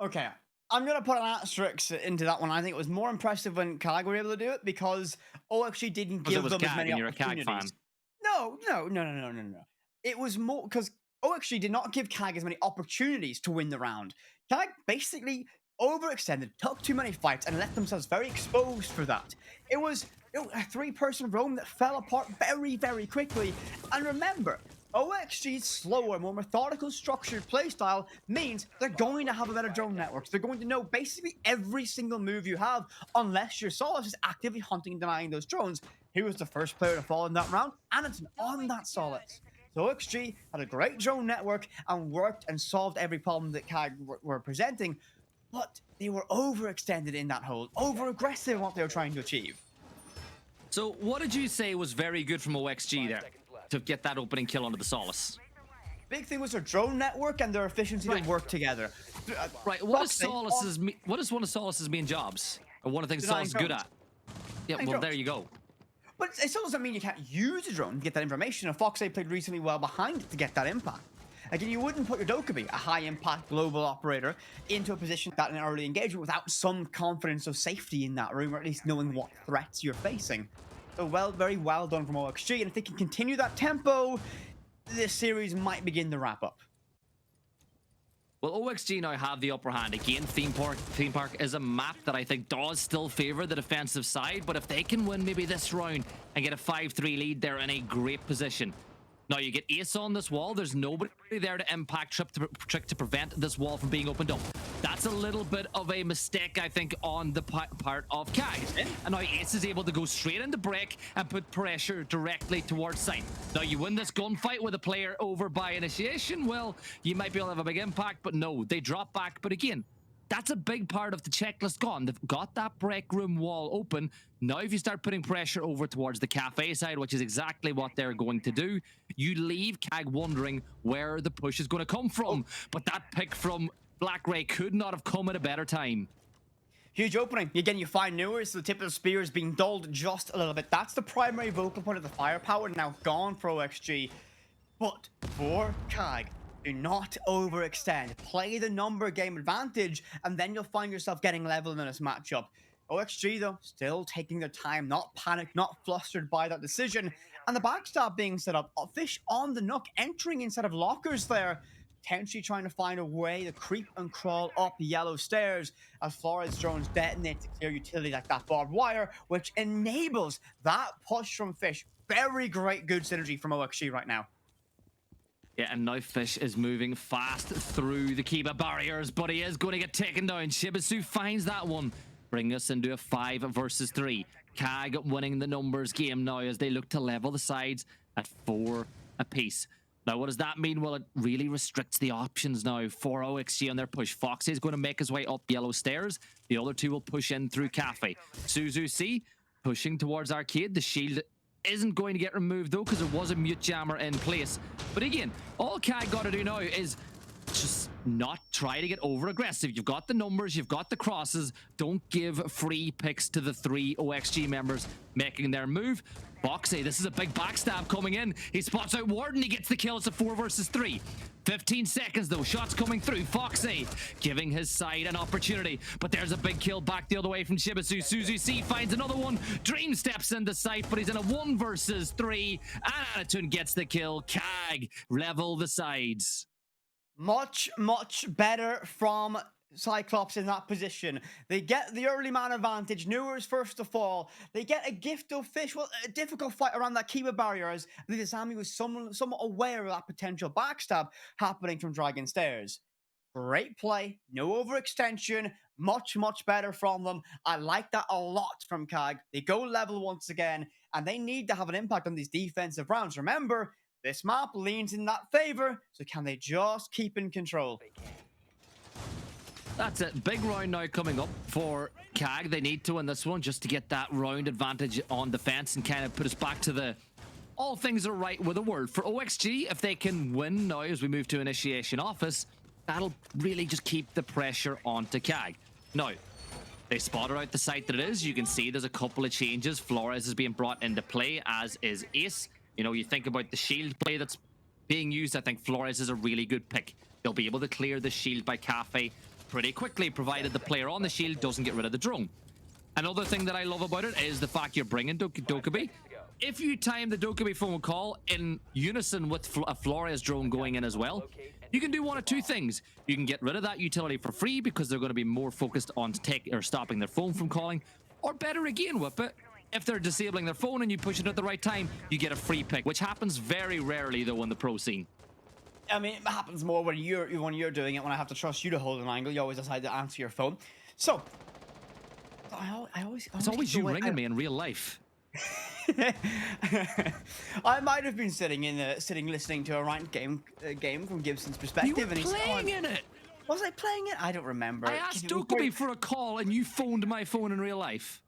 Okay, I'm going to put an asterisk into that one. I think it was more impressive when CAG were able to do it because OXG didn't give them as many
and you're a CAG fan.
opportunities. No. It was more because OXG did not give CAG as many opportunities to win the round. CAG basically overextended, took too many fights, and left themselves very exposed for that. It was a 3-person roam that fell apart very, very quickly. And remember, OXG's slower, more methodical, structured playstyle means they're going to have a better drone network. They're going to know basically every single move you have, unless your Solace is actively hunting and denying those drones. Who was the first player to fall in that round? Anaton on that Solace. So OXG had a great drone network and worked and solved every problem that CAG were presenting, but they were overextended in that hole, over-aggressive in what they were trying to achieve.
So what did you say was very good from OXG there to get that opening kill onto the Solace?
Big thing was their drone network and their efficiency to work together.
Right, what is one of Solace's main jobs? Or one of the things
Denying
Solace is good
drones.
at? Yeah,
Denying
well,
drones.
there you go.
But it still doesn't mean you can't use a drone to get that information. And Fox8 played recently well behind it to get that impact. Again, you wouldn't put your Dokkaebi, a high-impact global operator, into a position like that in an early engagement without some confidence of safety in that room, or at least knowing what threats you're facing. So, very well done from OXG. And if they can continue that tempo, this series might begin to wrap up.
Well, OXG now have the upper hand. Again, Theme Park is a map that I think does still favor the defensive side, but if they can win maybe this round and get a 5-3 lead, they're in a great position. Now you get Ace on this wall. There's nobody there to impact Trick to prevent this wall from being opened up. That's a little bit of a mistake, I think, on the part of Kag. And now Ace is able to go straight into break and put pressure directly towards site. Now you win this gunfight with a player over by initiation, well, you might be able to have a big impact, but no, they drop back. But again, that's a big part of the checklist gone. They've got that break room wall open. Now, if you start putting pressure over towards the cafe side, which is exactly what they're going to do, you leave Kag wondering where the push is going to come from. But that pick from Black Ray could not have come at a better time.
Huge opening. Again, you find Newers, so the tip of the spear is being dulled just a little bit. That's the primary vocal point of the firepower now gone for OXG. But for Kag, do not overextend. Play the number game advantage, and then you'll find yourself getting leveled in this matchup. OXG, though, still taking their time, not panicked, not flustered by that decision. And the backstab being set up. Fish on the Nook, entering instead of lockers there. Potentially trying to find a way to creep and crawl up the yellow stairs as Flores drones detonate to clear utility like that barbed wire, which enables that push from Fish. Very great, good synergy from OXG right now.
Yeah, and now Fish is moving fast through the Kiba barriers, but he is going to get taken down. Shibisu finds that one, bring us into a 5 versus 3. Kag winning the numbers game now as they look to level the sides at 4 apiece. Now, what does that mean? Well, it really restricts the options now for OXG on their push. Foxy is going to make his way up yellow stairs. The other two will push in through Cafe. Suzu C pushing towards Arcade. The shield isn't going to get removed, though, because there was a mute jammer in place. But again, all Kag got to do now is just not try to get over aggressive. You've got the numbers, you've got the crosses. Don't give free picks to the 3 OXG members making their move. Foxy, this is a big backstab coming in. He spots out Warden, he gets the kill. It's a 4 versus 3. 15 seconds though, shots coming through. Foxy giving his side an opportunity, but there's a big kill back the other way from Shibisu. Suzu C finds another one. Dream steps into sight, but he's in a 1 versus 3. And Anatun gets the kill. Kag level the sides.
Much better from Cyclops in that position. They get the early man advantage. Newers first of all. They get a gift of Fish. Well, a difficult fight around that Kiba barrier as the Zami was somewhat aware of that potential backstab happening from Dragon Stairs. Great play. No overextension. Much better from them. I like that a lot from Kag. They go level once again, and they need to have an impact on these defensive rounds. Remember, this map leans in that favor, so can they just keep in control?
That's it. Big round now coming up for Kag. They need to win this one just to get that round advantage on defense and kind of put us back to the all things are right with the world. For OXG, if they can win now as we move to initiation office, that'll really just keep the pressure onto Kag. Now, they spotted out the site that it is. You can see there's a couple of changes. Flores is being brought into play, as is Ace. You know, you think about the shield play that's being used. I think Flores is a really good pick. They'll be able to clear the shield by Cafe pretty quickly, provided the player on the shield doesn't get rid of the drone. Another thing that I love about it is the fact you're bringing Dokkaebi. If you time the Dokkaebi phone call in unison with a Flores drone going in as well, you can do one of two things. You can get rid of that utility for free because they're going to be more focused on stopping their phone from calling, or better again, Whip it. If they're disabling their phone and you push it at the right time, you get a free pick, which happens very rarely though in the pro scene.
I mean, it happens more when you're doing it. When I have to trust you to hold an angle, you always decide to answer your phone. So, I always
it's always you ringing me in real life.
I might have been sitting listening to a ranked game from Gibson's perspective,
You were
and he's
playing in it.
Was I playing it? I don't remember.
I asked Dokkaebi for a call, and you phoned my phone in real life.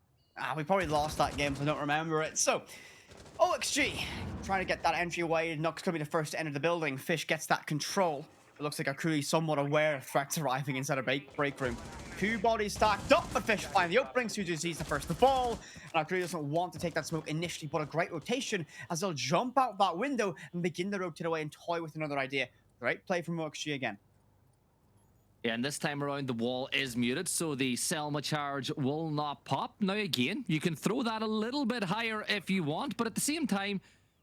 We probably lost that game, so I don't remember it. So, OXG, trying to get that entry away. Nook's going to be the first to enter the building. Fish gets that control. It looks like our crew is somewhat aware of threats arriving inside a break room. 2 bodies stacked up, but Fish find the opening. Suzu sees the first to fall. And our crew doesn't want to take that smoke initially, but a great rotation as they'll jump out that window and begin to rotate away and toy with another idea. Great play from OXG again.
Yeah, and this time around the wall is muted, so the Selma charge will not pop. Now again, you can throw that a little bit higher if you want, but at the same time,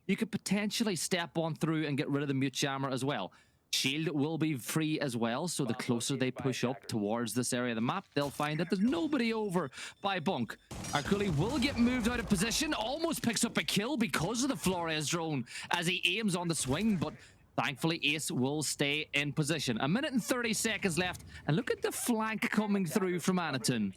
you could potentially step on through and get rid of the mute jammer as well. Shield will be free as well, so the closer they push up towards this area of the map, they'll find that there's nobody over by Bunk. Arculi will get moved out of position, almost picks up a kill because of the Flores drone as he aims on the swing, but thankfully Ace will stay in position. 1 minute and 30 seconds left, and look at the flank coming through from Anaton.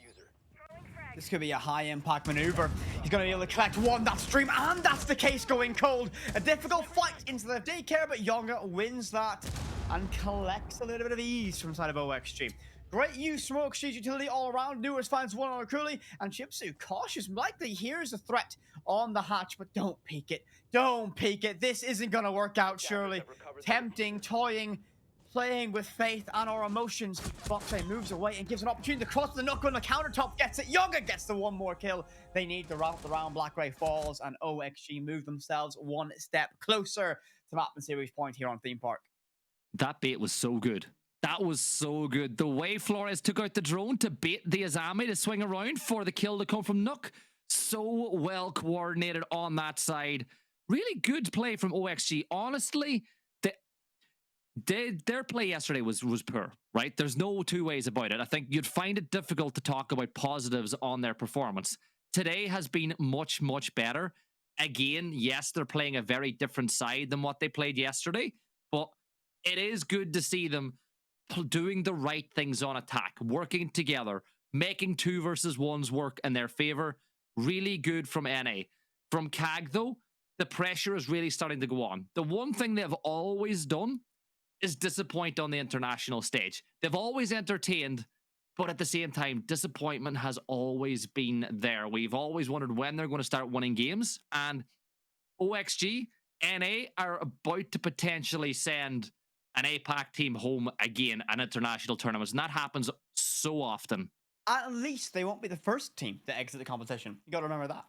This could be a high-impact maneuver. He's going to be able to collect one that stream, and that's the case going cold. A difficult fight into the daycare, but Yonga wins that and collects a little bit of ease from side of OXG. Great use from OXG's utility all around. Newers finds one on Arculi, and Chipsu, cautious, likely hears a threat on the hatch, but don't peek it. Don't peek it. This isn't going to work out, surely. Tempting, toying, playing with faith and our emotions. Foxay moves away and gives an opportunity to cross the Nook on the countertop. Gets it. Yonga gets the one more kill. They need to route around. Black Ray falls, and OXG move themselves one step closer to map and series point here on Theme Park.
That bait was so good. That was so good. The way Flores took out the drone to bait the Azami to swing around for the kill to come from Nook. So well coordinated on that side. Really good play from OXG. Honestly, their play yesterday was poor, right? There's no two ways about it. I think you'd find it difficult to talk about positives on their performance. Today has been much, much better. Again, yes, they're playing a very different side than what they played yesterday, but it is good to see them doing the right things on attack, working together, making 2 versus 1s work in their favor. Really good from NA. From CAG, though, the pressure is really starting to go on. The one thing they've always done is disappoint on the international stage. They've always entertained, but at the same time, disappointment has always been there. We've always wondered when they're going to start winning games, and OXG, NA are about to potentially send an APAC team home again at international tournaments, and that happens so often.
At least they won't be the first team to exit the competition. You got to remember that.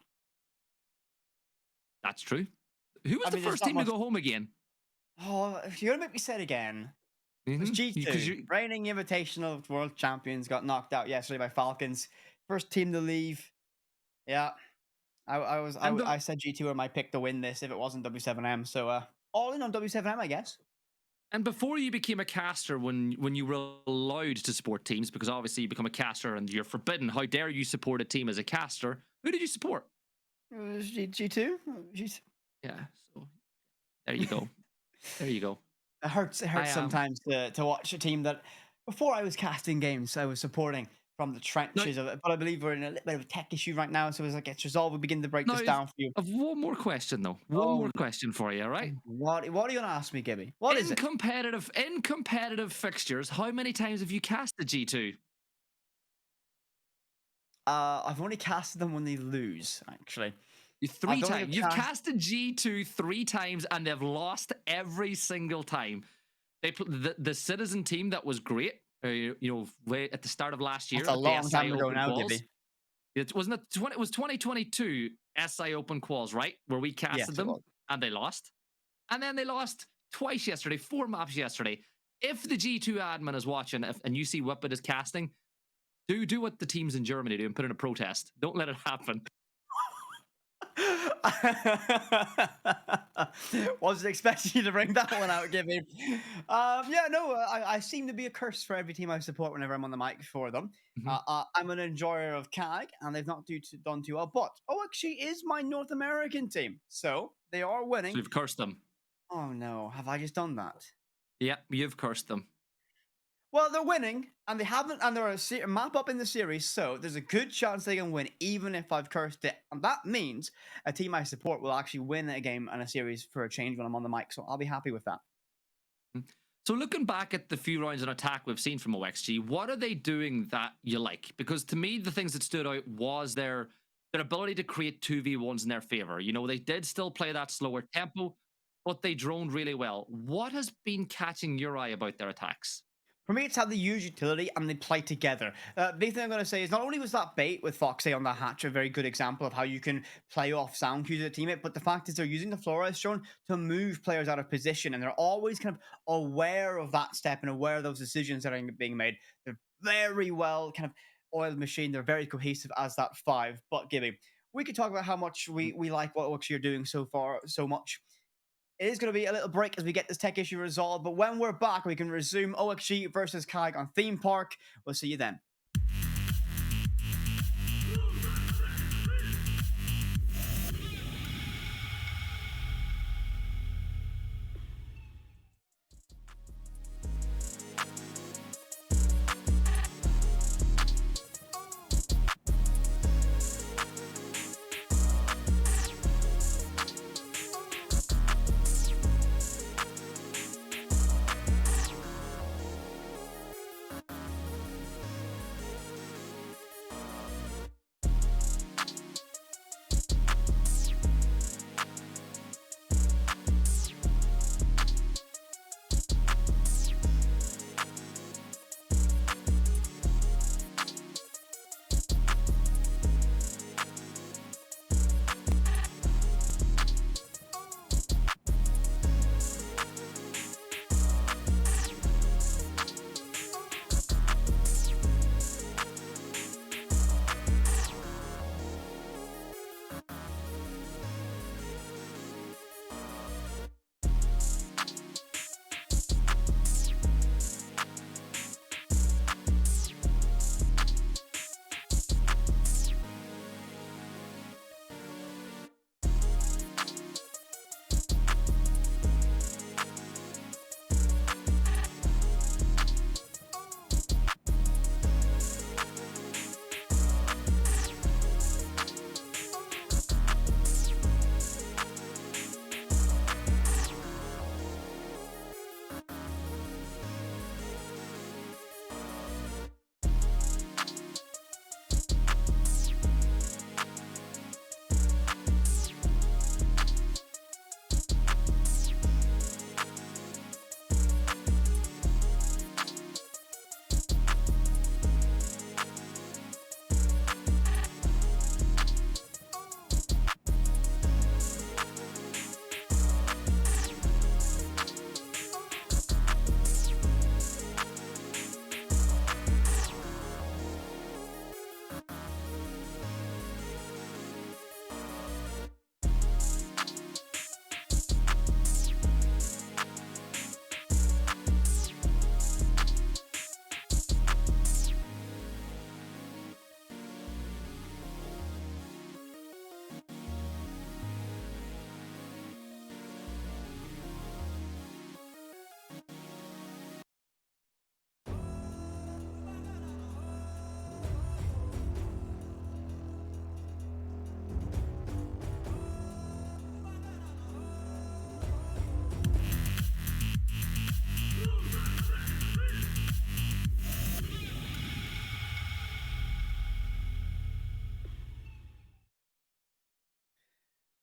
That's true. Who was the first team to go home again?
Oh, if you're going to make me say it again, it was G2. Reigning Invitational World Champions got knocked out yesterday by Falcons. First team to leave. Yeah. I said G2 were my pick to win this if it wasn't W7M. So all in on W7M, I guess.
And before you became a caster, when you were allowed to support teams, because obviously you become a caster and you're forbidden, how dare you support a team as a caster? Who did you support?
It was G2.
Yeah, so there you go. There you go.
It hurts sometimes to watch a team that, before I was casting games, I was supporting from the trenches of it. But I believe we're in a little bit of a tech issue right now, so as it gets resolved, we'll begin to break this down for you.
I've one more question, though. One more question for you, all right?
What are you going to ask me, Gibby? What is it?
In competitive fixtures, how many times have you casted G2?
I've only casted them when they lose, actually.
3 times. You've casted G2 3 times, and they've lost every single time. They the Citizen team that was great. You know, at the start of last year.
That's a long time ago now, Gibby.
It wasn't it was 2022 SI Open Quals, right? Where we casted them and they lost. And then they lost twice yesterday, 4 maps yesterday. If the G2 admin is watching and you see Whippet is casting, do what the teams in Germany do and put in a protest. Don't let it happen.
Wasn't expecting you to bring that one out, Gibby. I seem to be a curse for every team I support whenever I'm on the mic for them. I'm an enjoyer of CAG, and they've not done too well. But OXG is my North American team, so they are winning.
So you've cursed them.
Oh no, have I just done that?
Yep, you've cursed them.
Well, they're winning, and they haven't, and they're a map up in the series, so there's a good chance they can win, even if I've cursed it. And that means a team I support will actually win a game and a series for a change when I'm on the mic, so I'll be happy with that.
So looking back at the few rounds in attack we've seen from OXG, what are they doing that you like? Because to me, the things that stood out was their ability to create 2v1s in their favor. You know, they did still play that slower tempo, but they droned really well. What has been catching your eye about their attacks?
For me, it's how they use utility and they play together. The big thing I'm going to say is not only was that bait with Foxy on the hatch a very good example of how you can play off sound cues as a teammate, but the fact is they're using the Flores drone to move players out of position, and they're always kind of aware of that step and aware of those decisions that are being made. They're very well kind of oiled machine. They're very cohesive as that 5. But Gibby, we could talk about how much we like what OXG are doing so far, so much. It is going to be a little break as we get this tech issue resolved, but when we're back, we can resume OXG versus CAG on Theme Park. We'll see you then.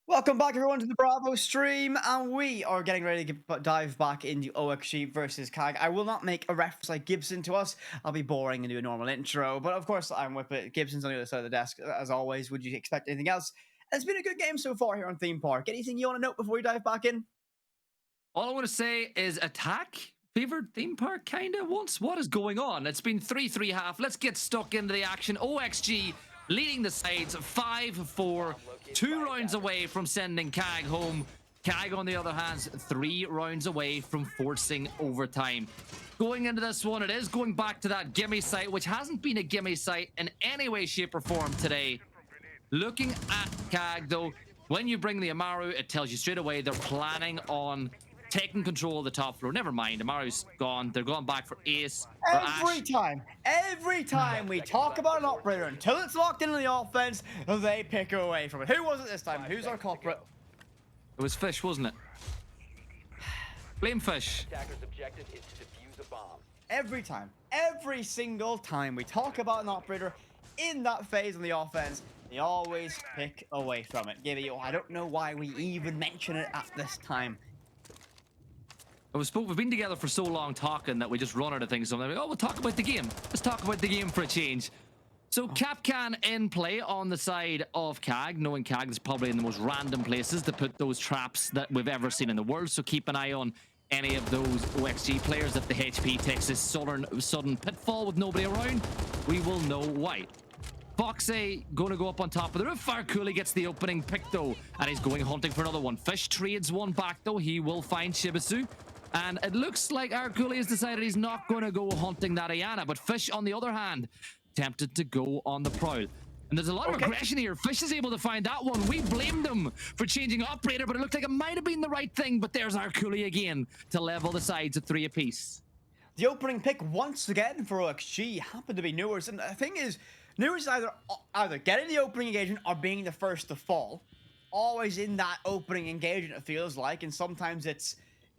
Welcome back, everyone, to the Bravo stream, and we are getting ready to dive back into OXG versus CAG. I will not make a reference like Gibson to us. I'll be boring and do a normal intro, but of course, I'm with it. Gibson's on the other side of the desk, as always. Would you expect anything else? It's been a good game so far here on Theme Park. Anything you want to note before we dive back in?
All I want to say is attack favored Theme Park kind of once. What is going on? It's been 3-3-1/2. Let's get stuck into the action. OXG leading the sides 5-4, 2 rounds away from sending CAG home. CAG, on the other hand, 3 rounds away from forcing overtime. Going into this one, it is going back to that gimme site, which hasn't been a gimme site in any way, shape, or form today. Looking at CAG, though, when you bring the Amaru, it tells you straight away they're planning on taking control of the top floor. Never mind, Amaru's gone. They're going back for Ace.
Every time we talk about an operator, until it's locked into the offense, they pick away from it. Who was it this time? Who's our culprit?
It was Fish, wasn't it? Blame Fish.
Attacker's objective is to defuse a bomb.
Every time, every single time we talk about an operator in that phase on the offense, they always pick away from it. I don't know why we even mention it at this time.
We've been together for so long talking that we just run out of things. So I'm like, oh, we'll talk about the game. Let's talk about the game for a change. So Capcan in play on the side of CAG, knowing CAG is probably in the most random places to put those traps that we've ever seen in the world. So keep an eye on any of those OXG players. If the HP takes this sudden pitfall with nobody around, we will know why. Foxy going to go up on top of the roof. Fire Cooley gets the opening pick though. and he's going hunting for another one. Fish trades one back, though. He will find Shibisu. And it looks like Arculi has decided he's not going to go hunting that Ayana. But Fish, on the other hand, tempted to go on the prowl. And there's a lot of aggression here. Fish is able to find that one. We blamed him for changing operator, but it looked like it might have been the right thing. But there's Arculi again to level the sides at 3 apiece.
The opening pick once again for OXG happened to be Newers. And the thing is, Newers is either getting the opening engagement or being the first to fall. Always in that opening engagement, it feels like. And sometimes it's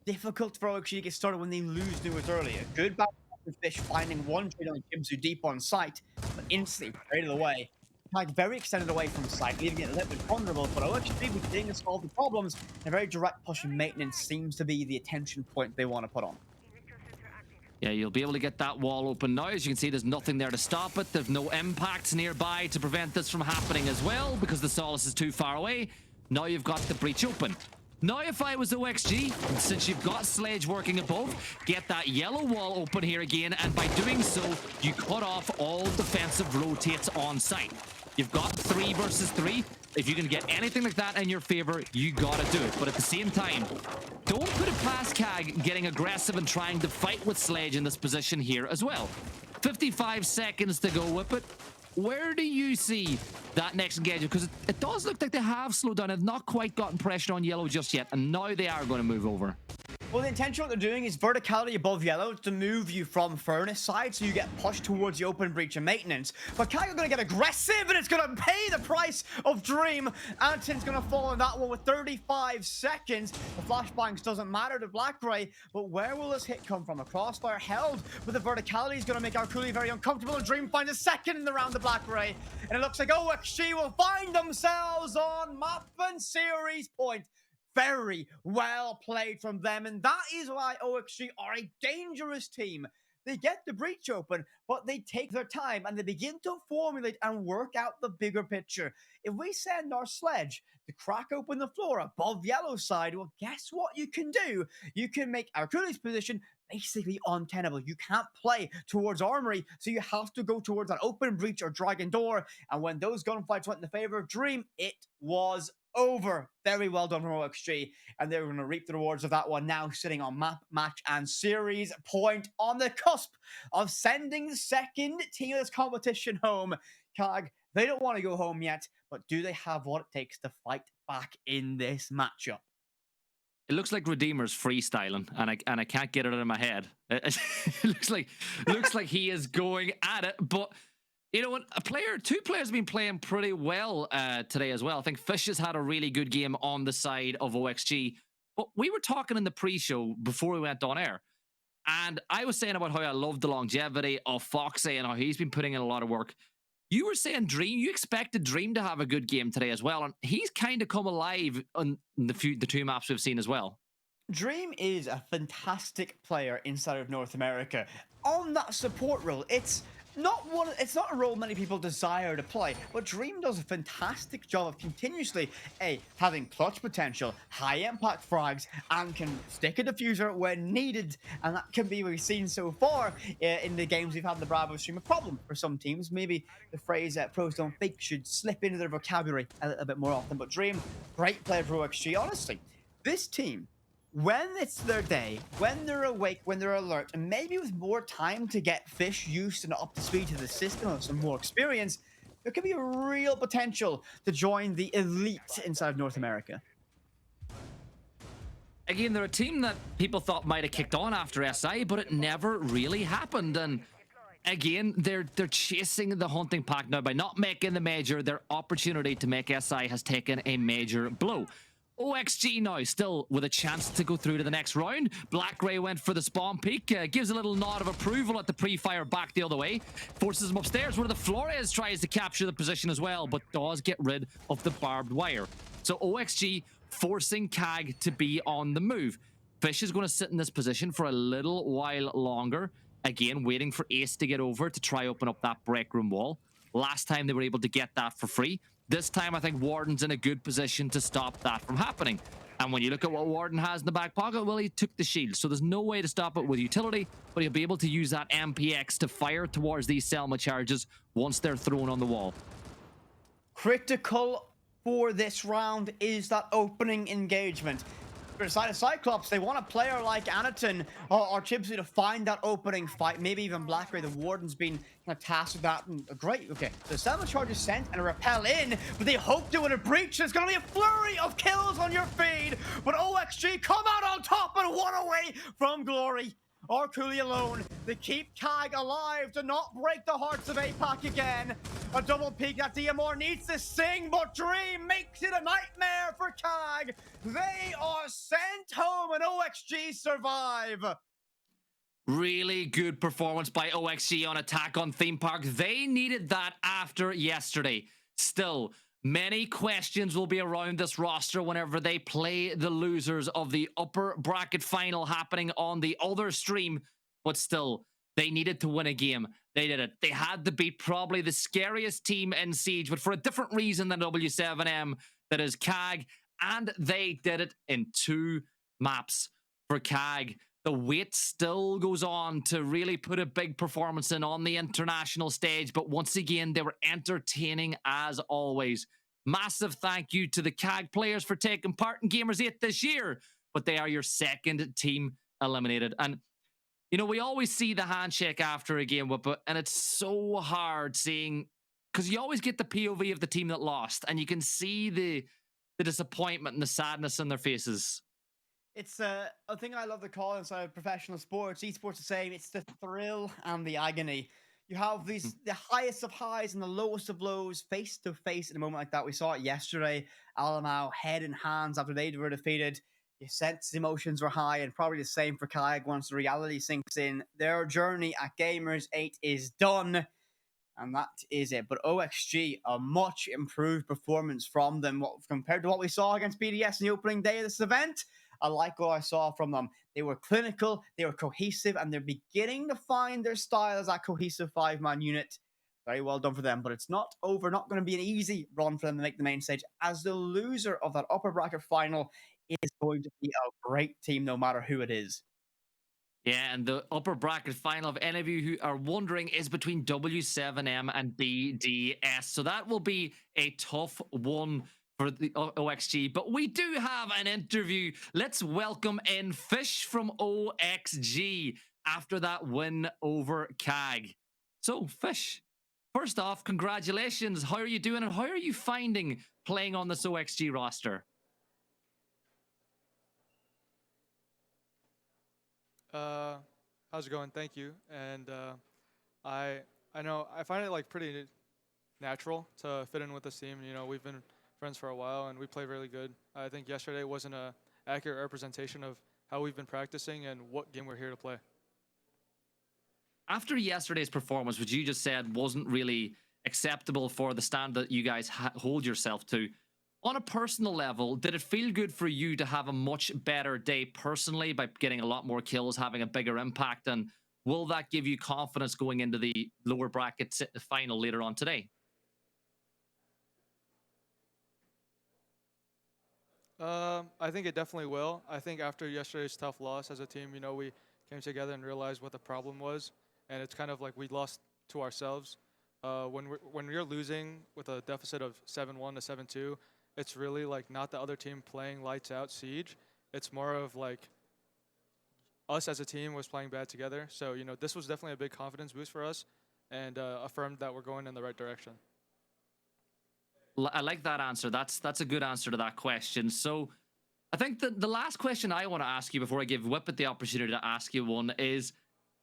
difficult for OXG to get started when they lose Newers early. A good back with Fish finding one trade on Kimsu deep on site, but instantly traded away. Like very extended away from site, leaving it a little bit vulnerable, but OXG was beginning to solve the problems. A very direct push in maintenance seems to be the attention point they want to put on.
Yeah, you'll be able to get that wall open now. As you can see, there's nothing there to stop it. There's no impacts nearby to prevent this from happening as well, because the Solace is too far away. Now you've got the breach open. Now, if I was OXG, since you've got Sledge working above, get that yellow wall open here again, and by doing so, you cut off all defensive rotates on site. You've got 3 versus 3. If you can get anything like that in your favor, you gotta do it. But at the same time, don't put it past CAG getting aggressive and trying to fight with Sledge in this position here as well. 55 seconds to go, Whippet. Where do you see that next engagement? Because it does look like they have slowed down and not quite gotten pressure on yellow just yet, and now they are going to move over.
Well, the intention what they're doing is verticality above yellow to move you from furnace side, so you get pushed towards the open breach and maintenance. But Kai are going to get aggressive, and it's going to pay the price of Dream. Anton's going to fall in that one with 35 seconds. The flashbangs doesn't matter to Black Ray, but where will this hit come from? A crossfire held with the verticality is going to make Arculi very uncomfortable, and Dream finds a second in the round of Black Ray. And it looks like OXG will find themselves on map and series point. Very well played from them, and that is why OXG are a dangerous team. They get the breach open, but they take their time and they begin to formulate and work out the bigger picture. If we send our Sledge to crack open the floor above yellow side, well, guess what you can do? You can make Arculi's position basically untenable. You can't play towards Armory, so you have to go towards that open breach or Dragon Door, and when those gunfights went in the favor of Dream, it was over. Very well done from OXG, and they're going to reap the rewards of that one now, sitting on map, match, and series point on the cusp of sending the second team of this competition home. CAG, they don't want to go home yet, but do they have what it takes to fight back in this matchup?
It looks like Redeemer's freestyling, and I can't get it out of my head. It looks like he is going at it, but you know what? Two players have been playing pretty well today as well. I think Fish has had a really good game on the side of OXG. But we were talking in the pre-show before we went on air, and I was saying about how I love the longevity of Foxy and how he's been putting in a lot of work. You were saying Dream, you expected Dream to have a good game today as well, and he's kind of come alive on the 2 maps we've seen as well.
Dream is a fantastic player inside of North America. On that support role, it's not a role many people desire to play, but Dream does a fantastic job of continuously having clutch potential, high impact frags, and can stick a diffuser when needed. And that can be what we've seen so far in the games we've had in the Bravo stream. A problem for some teams. Maybe the phrase pros don't fake should slip into their vocabulary a little bit more often. But Dream, great player for OXG. Honestly, this team, when it's their day, when they're awake, when they're alert, and maybe with more time to get Fish used and up to speed to the system and some more experience, there could be a real potential to join the elite inside of North America.
Again, they're a team that people thought might have kicked on after SI, but it never really happened. And again, they're chasing the hunting pack now by not making the major. Their opportunity to make SI has taken a major blow. OXG now still with a chance to go through to the next round. Black Ray went for the spawn peak, gives a little nod of approval at the pre-fire back the other way, forces him upstairs where the Flores tries to capture the position as well, but does get rid of the barbed wire. So OXG forcing CAG to be on the move. Fish is going to sit in this position for a little while longer, again waiting for Ace to get over to try open up that break room wall. Last time they were able to get that for free. This time, I think Warden's in a good position to stop that from happening. And when you look at what Warden has in the back pocket, well, he took the shield. So there's no way to stop it with utility, but he'll be able to use that MPX to fire towards these Selma charges once they're thrown on the wall.
Critical for this round is that opening engagement. For the side of Cyclops, they want a player like Anaton or Chibsy to find that opening fight. Maybe even Blackberry, the Warden's been kind of tasked with that. And great, okay. The 7 charge is sent and a repel in, but they hope to win a breach. There's going to be a flurry of kills on your feed, but OXG come out on top and 1 away from glory. Or Cooley alone. They keep CAG alive to not break the hearts of APAC again. A double peek that DMR needs to sing, but Dream makes it a nightmare for CAG. They are sent home and OXG survive.
Really good performance by OXG on attack on Theme Park. They needed that after yesterday. Still, many questions will be around this roster whenever they play the losers of the upper bracket final happening on the other stream. But still, they needed to win a game. They did it. They had to beat probably the scariest team in Siege, but for a different reason than W7M, that is CAG. And they did it in 2 maps for CAG. The wait still goes on to really put a big performance in on the international stage. But once again, they were entertaining as always. Massive thank you to the CAG players for taking part in Gamers8 this year. But they are your second team eliminated. And, you know, we always see the handshake after a game, and it's so hard seeing, because you always get the POV of the team that lost. And you can see the disappointment and the sadness in their faces.
It's a thing I love to call inside professional sports. Esports the same. It's the thrill and the agony. You have these the highest of highs and the lowest of lows face to face in a moment like that. We saw it yesterday. Alamau head in hands after they were defeated. You sense the emotions were high, and probably the same for CAG once the reality sinks in. Their journey at Gamers8 is done. And that is it. But OXG, a much improved performance from them compared to what we saw against BDS in the opening day of this event. I like what I saw from them. They were clinical, they were cohesive, and they're beginning to find their style as that cohesive 5-man unit. Very well done for them, but it's not over. Not going to be an easy run for them to make the main stage, as the loser of that upper bracket final is going to be a great team no matter who it is.
Yeah, and the upper bracket final, of any of you who are wondering, is between W7M and BDS. So that will be a tough one for the OXG. But we do have an interview. Let's welcome in Fish from OXG after that win over CAG. So, Fish, first off, congratulations. How are you doing, and how are you finding playing on this OXG roster?
How's it going? Thank you. And I know I find it like pretty natural to fit in with this team. You know, we've been friends for a while and we play really good. I think yesterday wasn't a accurate representation of how we've been practicing and what game we're here to play.
After yesterday's performance, which you just said wasn't really acceptable for the stand that you guys hold yourself to, on a personal level, did it feel good for you to have a much better day personally by getting a lot more kills, having a bigger impact? And will that give you confidence going into the lower bracket final later on today?
I think it definitely will. I think after yesterday's tough loss as a team, you know, we came together and realized what the problem was. And it's kind of like we lost to ourselves. When you're losing with a deficit of 7-1 to 7-2, it's really like not the other team playing lights out Siege. It's more of like us as a team was playing bad together. So, you know, this was definitely a big confidence boost for us and affirmed that we're going in the right direction.
I like that answer. That's a good answer to that question. So I think the last question I want to ask you before I give Whippet the opportunity to ask you one is,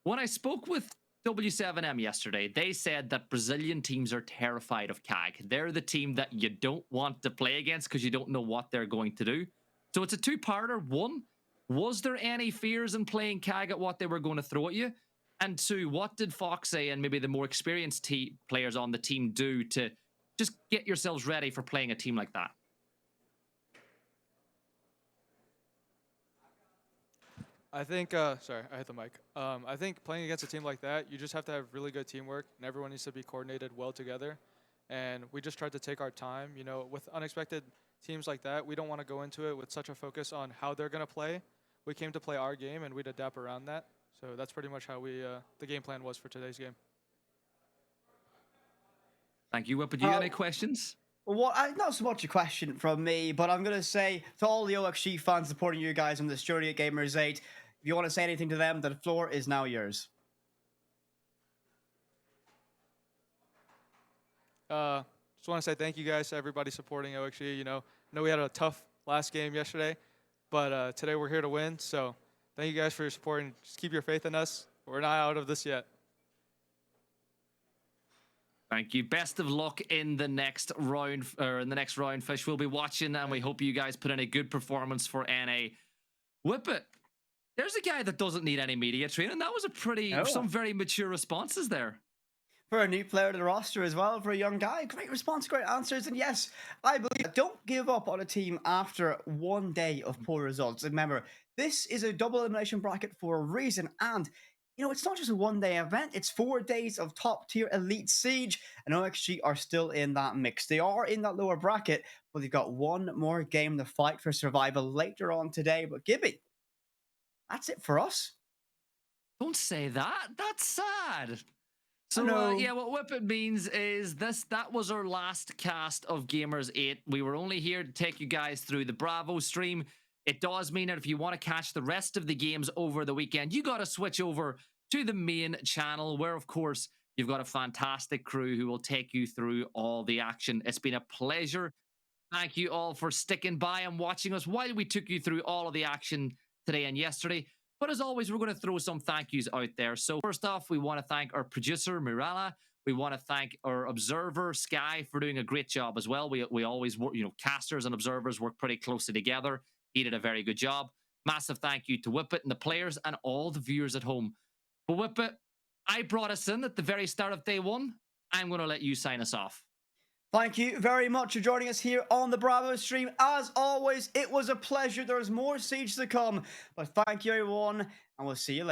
when I spoke with W7M yesterday, they said that Brazilian teams are terrified of CAG. They're the team that you don't want to play against because you don't know what they're going to do. So it's a two-parter. One, was there any fears in playing CAG at what they were going to throw at you? And two, what did Foxy and maybe the more experienced players on the team do to just get yourselves ready for playing a team like that?
I think, sorry, I hit the mic. I think playing against a team like that, you just have to have really good teamwork, and everyone needs to be coordinated well together. And we just tried to take our time. You know, with unexpected teams like that, we don't want to go into it with such a focus on how they're going to play. We came to play our game, and we'd adapt around that. So that's pretty much how the game plan was for today's game.
Thank you. Whippet, do you have any questions?
Not so much a question from me, but I'm going to say to all the OXG fans supporting you guys on this journey at Gamers8, if you want to say anything to them, the floor is now yours.
Just want to say thank you guys to everybody supporting OXG. You know, I know we had a tough last game yesterday, but today we're here to win. So thank you guys for your support and just keep your faith in us. We're not out of this yet.
Thank you. Best of luck in the next round, Fish. We'll be watching, and we hope you guys put in a good performance for NA. Whip it. There's a guy that doesn't need any media training. That was some very mature responses there.
For a new player to the roster as well, for a young guy. Great response, great answers. And yes, I believe don't give up on a team after one day of poor results. Remember, this is a double elimination bracket for a reason. And, you know, it's not just a one-day event. It's 4 days of top-tier Elite Siege. And OXG are still in that mix. They are in that lower bracket, but they've got one more game to fight for survival later on today. But Gibby, that's it for us.
Don't say that. That's sad. So, yeah, what Whip It means is that was our last cast of Gamers8. We were only here to take you guys through the Bravo stream. It does mean that if you want to catch the rest of the games over the weekend, you got to switch over to the main channel where, of course, you've got a fantastic crew who will take you through all the action. It's been a pleasure. Thank you all for sticking by and watching us while we took you through all of the action today and yesterday. But as always, we're going to throw some thank yous out there. So first off, we want to thank our producer, Mirala. We want to thank our observer, Sky, for doing a great job as well. We always work, you know, casters and observers work pretty closely together. He did a very good job. Massive thank you to Whippet and the players and all the viewers at home. But Whippet, I brought us in at the very start of day one. I'm going to let you sign us off.
Thank you very much for joining us here on the Bravo stream. As always, it was a pleasure. There's more Siege to come. But thank you, everyone, and we'll see you later.